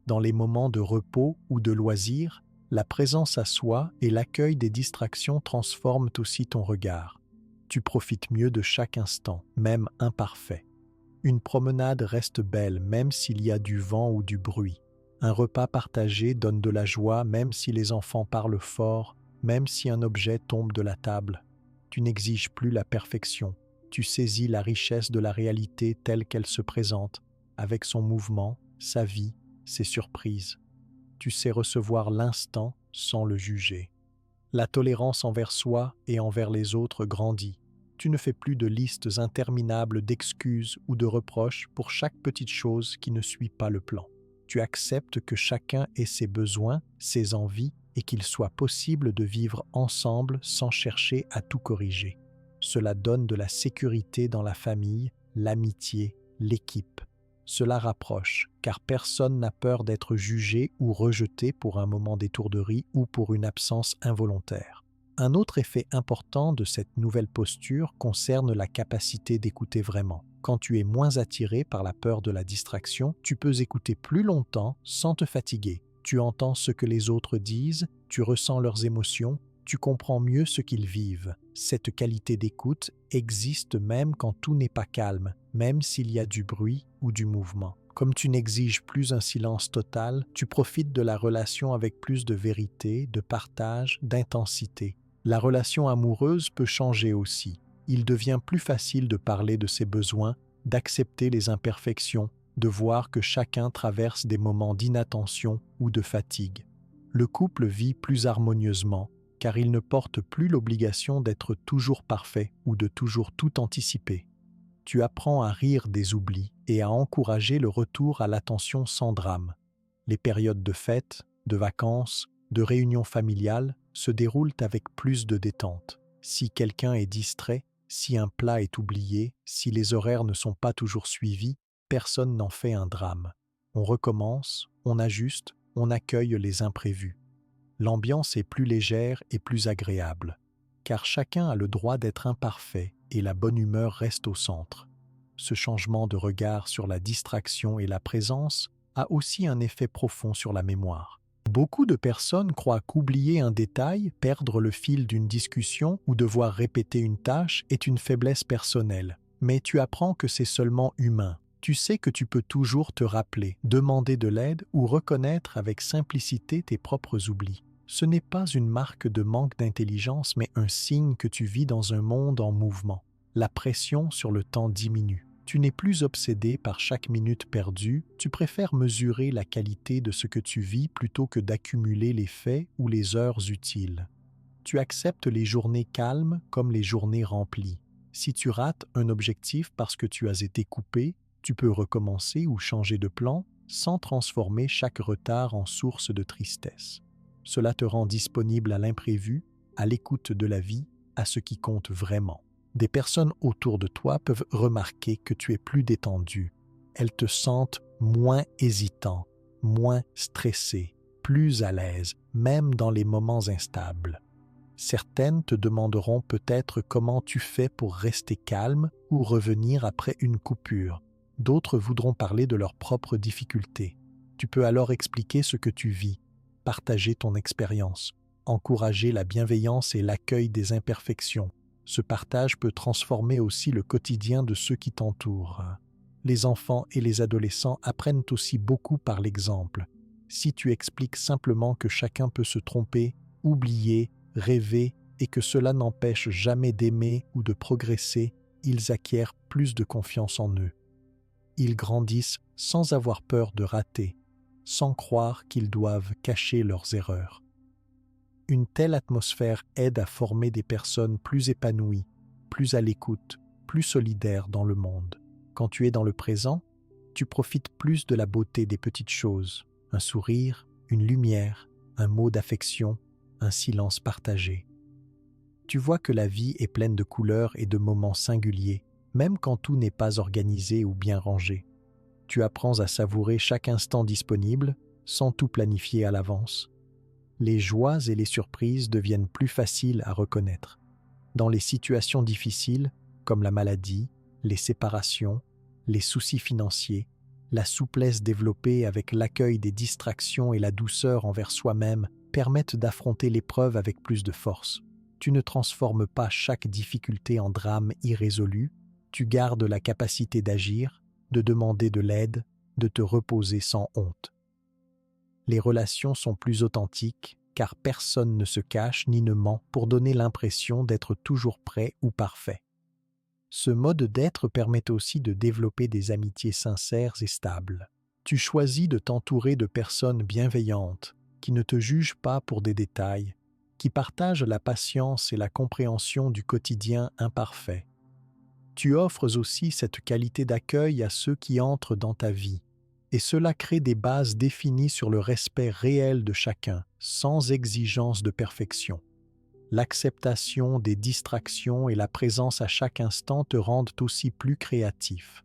Dans les moments de repos ou de loisirs, la présence à soi et l'accueil des distractions transforment aussi ton regard. Tu profites mieux de chaque instant, même imparfait. Une promenade reste belle même s'il y a du vent ou du bruit. Un repas partagé donne de la joie même si les enfants parlent fort, même si un objet tombe de la table. Tu n'exiges plus la perfection. Tu saisis la richesse de la réalité telle qu'elle se présente, avec son mouvement, sa vie, ses surprises. Tu sais recevoir l'instant sans le juger. La tolérance envers soi et envers les autres grandit. Tu ne fais plus de listes interminables d'excuses ou de reproches pour chaque petite chose qui ne suit pas le plan. Tu acceptes que chacun ait ses besoins, ses envies et qu'il soit possible de vivre ensemble sans chercher à tout corriger. Cela donne de la sécurité dans la famille, l'amitié, l'équipe. Cela rapproche, car personne n'a peur d'être jugé ou rejeté pour un moment d'étourderie ou pour une absence involontaire. Un autre effet important de cette nouvelle posture concerne la capacité d'écouter vraiment. Quand tu es moins attiré par la peur de la distraction, tu peux écouter plus longtemps sans te fatiguer. Tu entends ce que les autres disent, tu ressens leurs émotions, tu comprends mieux ce qu'ils vivent. Cette qualité d'écoute existe même quand tout n'est pas calme, même s'il y a du bruit ou du mouvement. Comme tu n'exiges plus un silence total, tu profites de la relation avec plus de vérité, de partage, d'intensité. La relation amoureuse peut changer aussi. Il devient plus facile de parler de ses besoins, d'accepter les imperfections, de voir que chacun traverse des moments d'inattention ou de fatigue. Le couple vit plus harmonieusement, car il ne porte plus l'obligation d'être toujours parfait ou de toujours tout anticiper. Tu apprends à rire des oublis et à encourager le retour à l'attention sans drame. Les périodes de fêtes, de vacances, de réunions familiales se déroulent avec plus de détente. Si quelqu'un est distrait, si un plat est oublié, si les horaires ne sont pas toujours suivis, personne n'en fait un drame. On recommence, on ajuste, on accueille les imprévus. L'ambiance est plus légère et plus agréable, car chacun a le droit d'être imparfait et la bonne humeur reste au centre. Ce changement de regard sur la distraction et la présence a aussi un effet profond sur la mémoire. Beaucoup de personnes croient qu'oublier un détail, perdre le fil d'une discussion ou devoir répéter une tâche est une faiblesse personnelle. Mais tu apprends que c'est seulement humain. Tu sais que tu peux toujours te rappeler, demander de l'aide ou reconnaître avec simplicité tes propres oublis. Ce n'est pas une marque de manque d'intelligence, mais un signe que tu vis dans un monde en mouvement. La pression sur le temps diminue. Tu n'es plus obsédé par chaque minute perdue, tu préfères mesurer la qualité de ce que tu vis plutôt que d'accumuler les faits ou les heures utiles. Tu acceptes les journées calmes comme les journées remplies. Si tu rates un objectif parce que tu as été coupé, tu peux recommencer ou changer de plan sans transformer chaque retard en source de tristesse. Cela te rend disponible à l'imprévu, à l'écoute de la vie, à ce qui compte vraiment. Des personnes autour de toi peuvent remarquer que tu es plus détendu. Elles te sentent moins hésitant, moins stressé, plus à l'aise, même dans les moments instables. Certaines te demanderont peut-être comment tu fais pour rester calme ou revenir après une coupure. D'autres voudront parler de leurs propres difficultés. Tu peux alors expliquer ce que tu vis, partager ton expérience, encourager la bienveillance et l'accueil des imperfections. Ce partage peut transformer aussi le quotidien de ceux qui t'entourent. Les enfants et les adolescents apprennent aussi beaucoup par l'exemple. Si tu expliques simplement que chacun peut se tromper, oublier, rêver et que cela n'empêche jamais d'aimer ou de progresser, ils acquièrent plus de confiance en eux. Ils grandissent sans avoir peur de rater, sans croire qu'ils doivent cacher leurs erreurs. Une telle atmosphère aide à former des personnes plus épanouies, plus à l'écoute, plus solidaires dans le monde. Quand tu es dans le présent, tu profites plus de la beauté des petites choses, un sourire, une lumière, un mot d'affection, un silence partagé. Tu vois que la vie est pleine de couleurs et de moments singuliers, même quand tout n'est pas organisé ou bien rangé. Tu apprends à savourer chaque instant disponible, sans tout planifier à l'avance. Les joies et les surprises deviennent plus faciles à reconnaître. Dans les situations difficiles, comme la maladie, les séparations, les soucis financiers, la souplesse développée avec l'accueil des distractions et la douceur envers soi-même permettent d'affronter l'épreuve avec plus de force. Tu ne transformes pas chaque difficulté en drame irrésolu, tu gardes la capacité d'agir, de demander de l'aide, de te reposer sans honte. Les relations sont plus authentiques car personne ne se cache ni ne ment pour donner l'impression d'être toujours prêt ou parfait. Ce mode d'être permet aussi de développer des amitiés sincères et stables. Tu choisis de t'entourer de personnes bienveillantes, qui ne te jugent pas pour des détails, qui partagent la patience et la compréhension du quotidien imparfait. Tu offres aussi cette qualité d'accueil à ceux qui entrent dans ta vie, et cela crée des bases définies sur le respect réel de chacun, sans exigence de perfection. L'acceptation des distractions et la présence à chaque instant te rendent aussi plus créatif.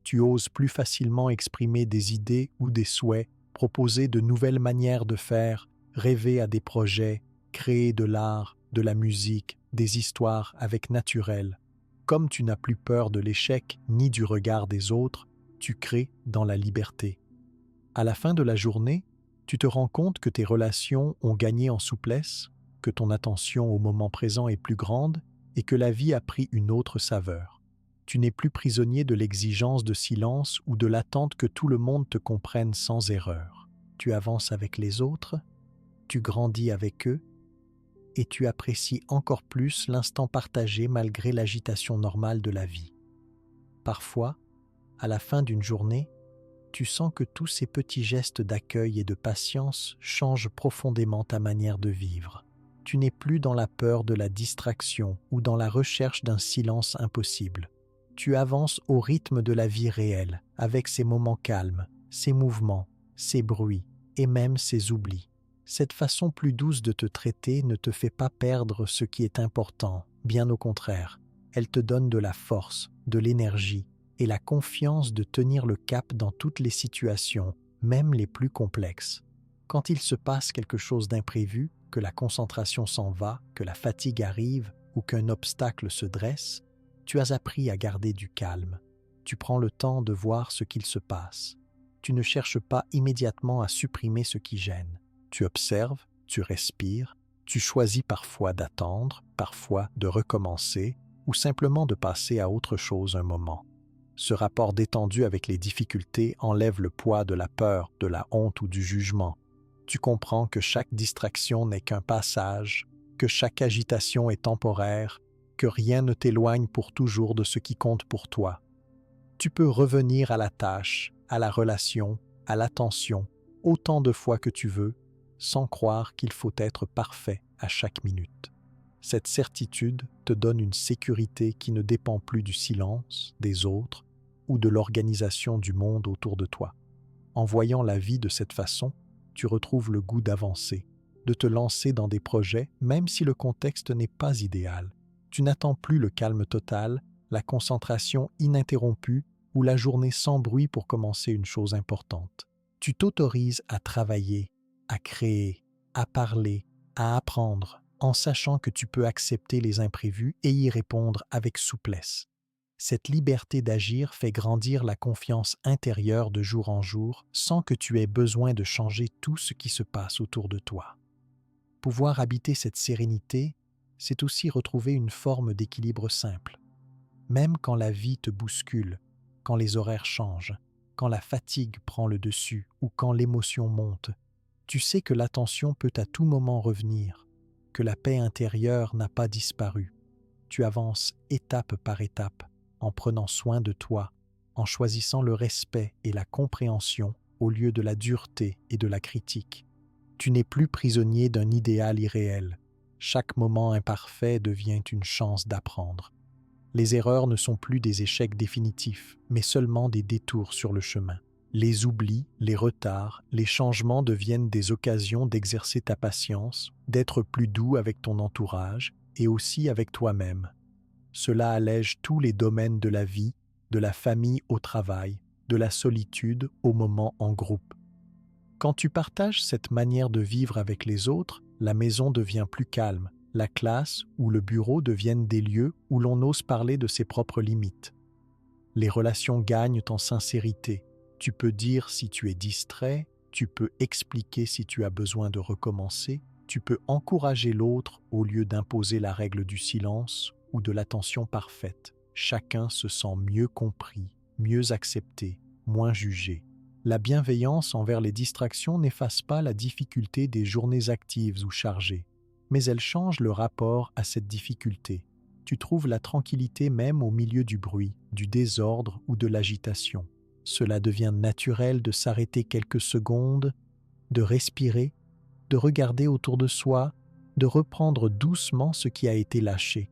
Tu oses plus facilement exprimer des idées ou des souhaits, proposer de nouvelles manières de faire, rêver à des projets, créer de l'art, de la musique, des histoires avec naturel. Comme tu n'as plus peur de l'échec ni du regard des autres, tu crées dans la liberté. À la fin de la journée, tu te rends compte que tes relations ont gagné en souplesse, que ton attention au moment présent est plus grande et que la vie a pris une autre saveur. Tu n'es plus prisonnier de l'exigence de silence ou de l'attente que tout le monde te comprenne sans erreur. Tu avances avec les autres, tu grandis avec eux et tu apprécies encore plus l'instant partagé malgré l'agitation normale de la vie. Parfois, à la fin d'une journée, tu sens que tous ces petits gestes d'accueil et de patience changent profondément ta manière de vivre. Tu n'es plus dans la peur de la distraction ou dans la recherche d'un silence impossible. Tu avances au rythme de la vie réelle, avec ses moments calmes, ses mouvements, ses bruits et même ses oublis. Cette façon plus douce de te traiter ne te fait pas perdre ce qui est important, bien au contraire. Elle te donne de la force, de l'énergie et la confiance de tenir le cap dans toutes les situations, même les plus complexes. Quand il se passe quelque chose d'imprévu, que la concentration s'en va, que la fatigue arrive ou qu'un obstacle se dresse, tu as appris à garder du calme. Tu prends le temps de voir ce qu'il se passe. Tu ne cherches pas immédiatement à supprimer ce qui gêne. Tu observes, tu respires, tu choisis parfois d'attendre, parfois de recommencer ou simplement de passer à autre chose un moment. Ce rapport détendu avec les difficultés enlève le poids de la peur, de la honte ou du jugement. Tu comprends que chaque distraction n'est qu'un passage, que chaque agitation est temporaire, que rien ne t'éloigne pour toujours de ce qui compte pour toi. Tu peux revenir à la tâche, à la relation, à l'attention, autant de fois que tu veux, sans croire qu'il faut être parfait à chaque minute. Cette certitude te donne une sécurité qui ne dépend plus du silence, des autres, ou de l'organisation du monde autour de toi. En voyant la vie de cette façon, tu retrouves le goût d'avancer, de te lancer dans des projets, même si le contexte n'est pas idéal. Tu n'attends plus le calme total, la concentration ininterrompue ou la journée sans bruit pour commencer une chose importante. Tu t'autorises à travailler, à créer, à parler, à apprendre, en sachant que tu peux accepter les imprévus et y répondre avec souplesse. Cette liberté d'agir fait grandir la confiance intérieure de jour en jour sans que tu aies besoin de changer tout ce qui se passe autour de toi. Pouvoir habiter cette sérénité, c'est aussi retrouver une forme d'équilibre simple. Même quand la vie te bouscule, quand les horaires changent, quand la fatigue prend le dessus ou quand l'émotion monte, tu sais que l'attention peut à tout moment revenir, que la paix intérieure n'a pas disparu. Tu avances étape par étape, en prenant soin de toi, en choisissant le respect et la compréhension au lieu de la dureté et de la critique. Tu n'es plus prisonnier d'un idéal irréel. Chaque moment imparfait devient une chance d'apprendre. Les erreurs ne sont plus des échecs définitifs, mais seulement des détours sur le chemin. Les oublis, les retards, les changements deviennent des occasions d'exercer ta patience, d'être plus doux avec ton entourage et aussi avec toi-même. Cela allège tous les domaines de la vie, de la famille au travail, de la solitude au moment en groupe. Quand tu partages cette manière de vivre avec les autres, la maison devient plus calme, La classe ou le bureau deviennent des lieux où l'on ose parler de ses propres limites. Les relations gagnent en sincérité. Tu peux dire si tu es distrait, tu peux expliquer si tu as besoin de recommencer, tu peux encourager l'autre au lieu d'imposer la règle du silence ou de l'attention parfaite. Chacun se sent mieux compris, mieux accepté, moins jugé. La bienveillance envers les distractions n'efface pas la difficulté des journées actives ou chargées, mais elle change le rapport à cette difficulté. Tu trouves la tranquillité même au milieu du bruit, du désordre ou de l'agitation. Cela devient naturel de s'arrêter quelques secondes, de respirer, de regarder autour de soi, de reprendre doucement ce qui a été lâché.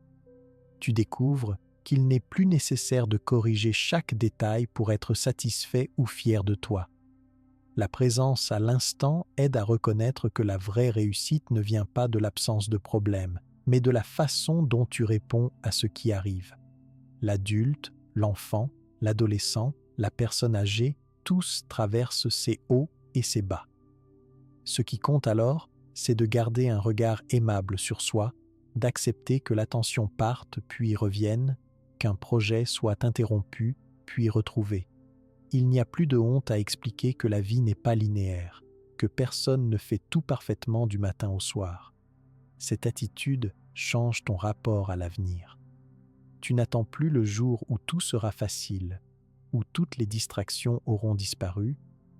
Tu découvres qu'il n'est plus nécessaire de corriger chaque détail pour être satisfait ou fier de toi. La présence à l'instant aide à reconnaître que la vraie réussite ne vient pas de l'absence de problème, mais de la façon dont tu réponds à ce qui arrive. L'adulte, l'enfant, l'adolescent, la personne âgée, tous traversent ces hauts et ces bas. Ce qui compte alors, c'est de garder un regard aimable sur soi, d'accepter que l'attention parte puis revienne, qu'un projet soit interrompu puis retrouvé. Il n'y a plus de honte à expliquer que la vie n'est pas linéaire, que personne ne fait tout parfaitement du matin au soir. Cette attitude change ton rapport à l'avenir. Tu n'attends plus le jour où tout sera facile, où toutes les distractions auront disparu,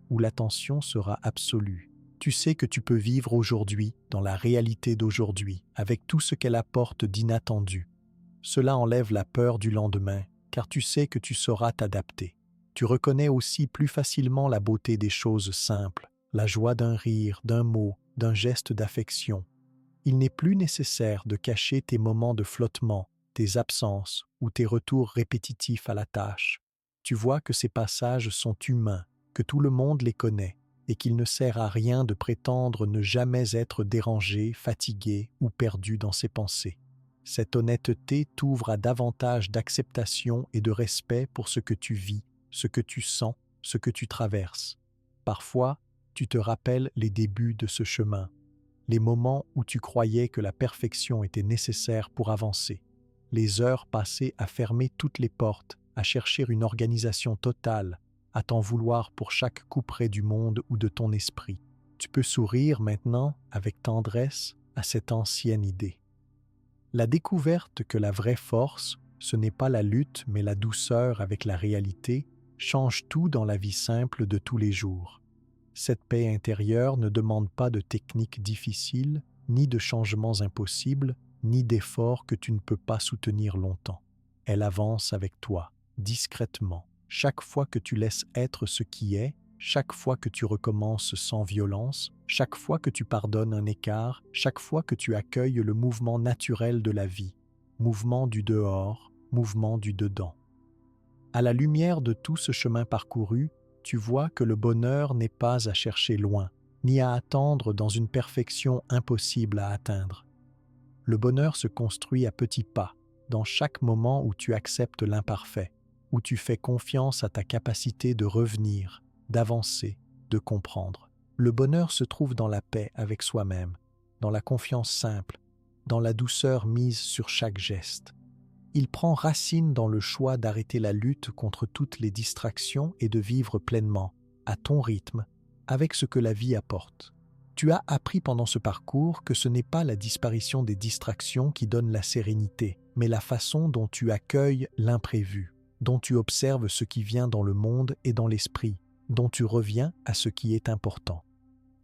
où l'attention sera absolue. Tu sais que tu peux vivre aujourd'hui, dans la réalité d'aujourd'hui, avec tout ce qu'elle apporte d'inattendu. Cela enlève la peur du lendemain, car tu sais que tu sauras t'adapter. Tu reconnais aussi plus facilement la beauté des choses simples, la joie d'un rire, d'un mot, d'un geste d'affection. Il n'est plus nécessaire de cacher tes moments de flottement, tes absences ou tes retours répétitifs à la tâche. Tu vois que ces passages sont humains, que tout le monde les connaît, et qu'il ne sert à rien de prétendre ne jamais être dérangé, fatigué ou perdu dans ses pensées. Cette honnêteté t'ouvre à davantage d'acceptation et de respect pour ce que tu vis, ce que tu sens, ce que tu traverses. Parfois, tu te rappelles les débuts de ce chemin, les moments où tu croyais que la perfection était nécessaire pour avancer, les heures passées à fermer toutes les portes, à chercher une organisation totale, à t'en vouloir pour chaque couperet du monde ou de ton esprit. Tu peux sourire maintenant avec tendresse à cette ancienne idée. La découverte que la vraie force, ce n'est pas la lutte mais la douceur avec la réalité, change tout dans la vie simple de tous les jours. Cette paix intérieure ne demande pas de techniques difficiles, ni de changements impossibles, ni d'efforts que tu ne peux pas soutenir longtemps. Elle avance avec toi, discrètement. Chaque fois que tu laisses être ce qui est, chaque fois que tu recommences sans violence, chaque fois que tu pardonnes un écart, chaque fois que tu accueilles le mouvement naturel de la vie, mouvement du dehors, mouvement du dedans. À la lumière de tout ce chemin parcouru, tu vois que le bonheur n'est pas à chercher loin, ni à attendre dans une perfection impossible à atteindre. Le bonheur se construit à petits pas, dans chaque moment où tu acceptes l'imparfait, où tu fais confiance à ta capacité de revenir, d'avancer, de comprendre. Le bonheur se trouve dans la paix avec soi-même, dans la confiance simple, dans la douceur mise sur chaque geste. Il prend racine dans le choix d'arrêter la lutte contre toutes les distractions et de vivre pleinement, à ton rythme, avec ce que la vie apporte. Tu as appris pendant ce parcours que ce n'est pas la disparition des distractions qui donne la sérénité, mais la façon dont tu accueilles l'imprévu, dont tu observes ce qui vient dans le monde et dans l'esprit, dont tu reviens à ce qui est important.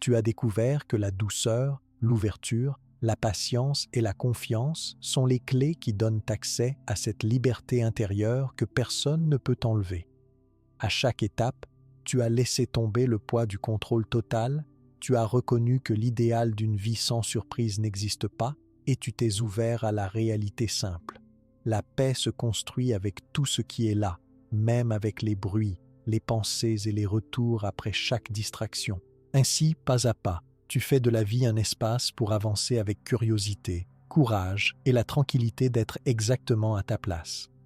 Tu as découvert que la douceur, l'ouverture, la patience et la confiance sont les clés qui donnent accès à cette liberté intérieure que personne ne peut enlever. À chaque étape, tu as laissé tomber le poids du contrôle total, tu as reconnu que l'idéal d'une vie sans surprise n'existe pas et tu t'es ouvert à la réalité simple. La paix se construit avec tout ce qui est là, même avec les bruits, les pensées et les retours après chaque distraction. Ainsi, pas à pas, tu fais de la vie un espace pour avancer avec curiosité, courage et la tranquillité d'être exactement à ta place.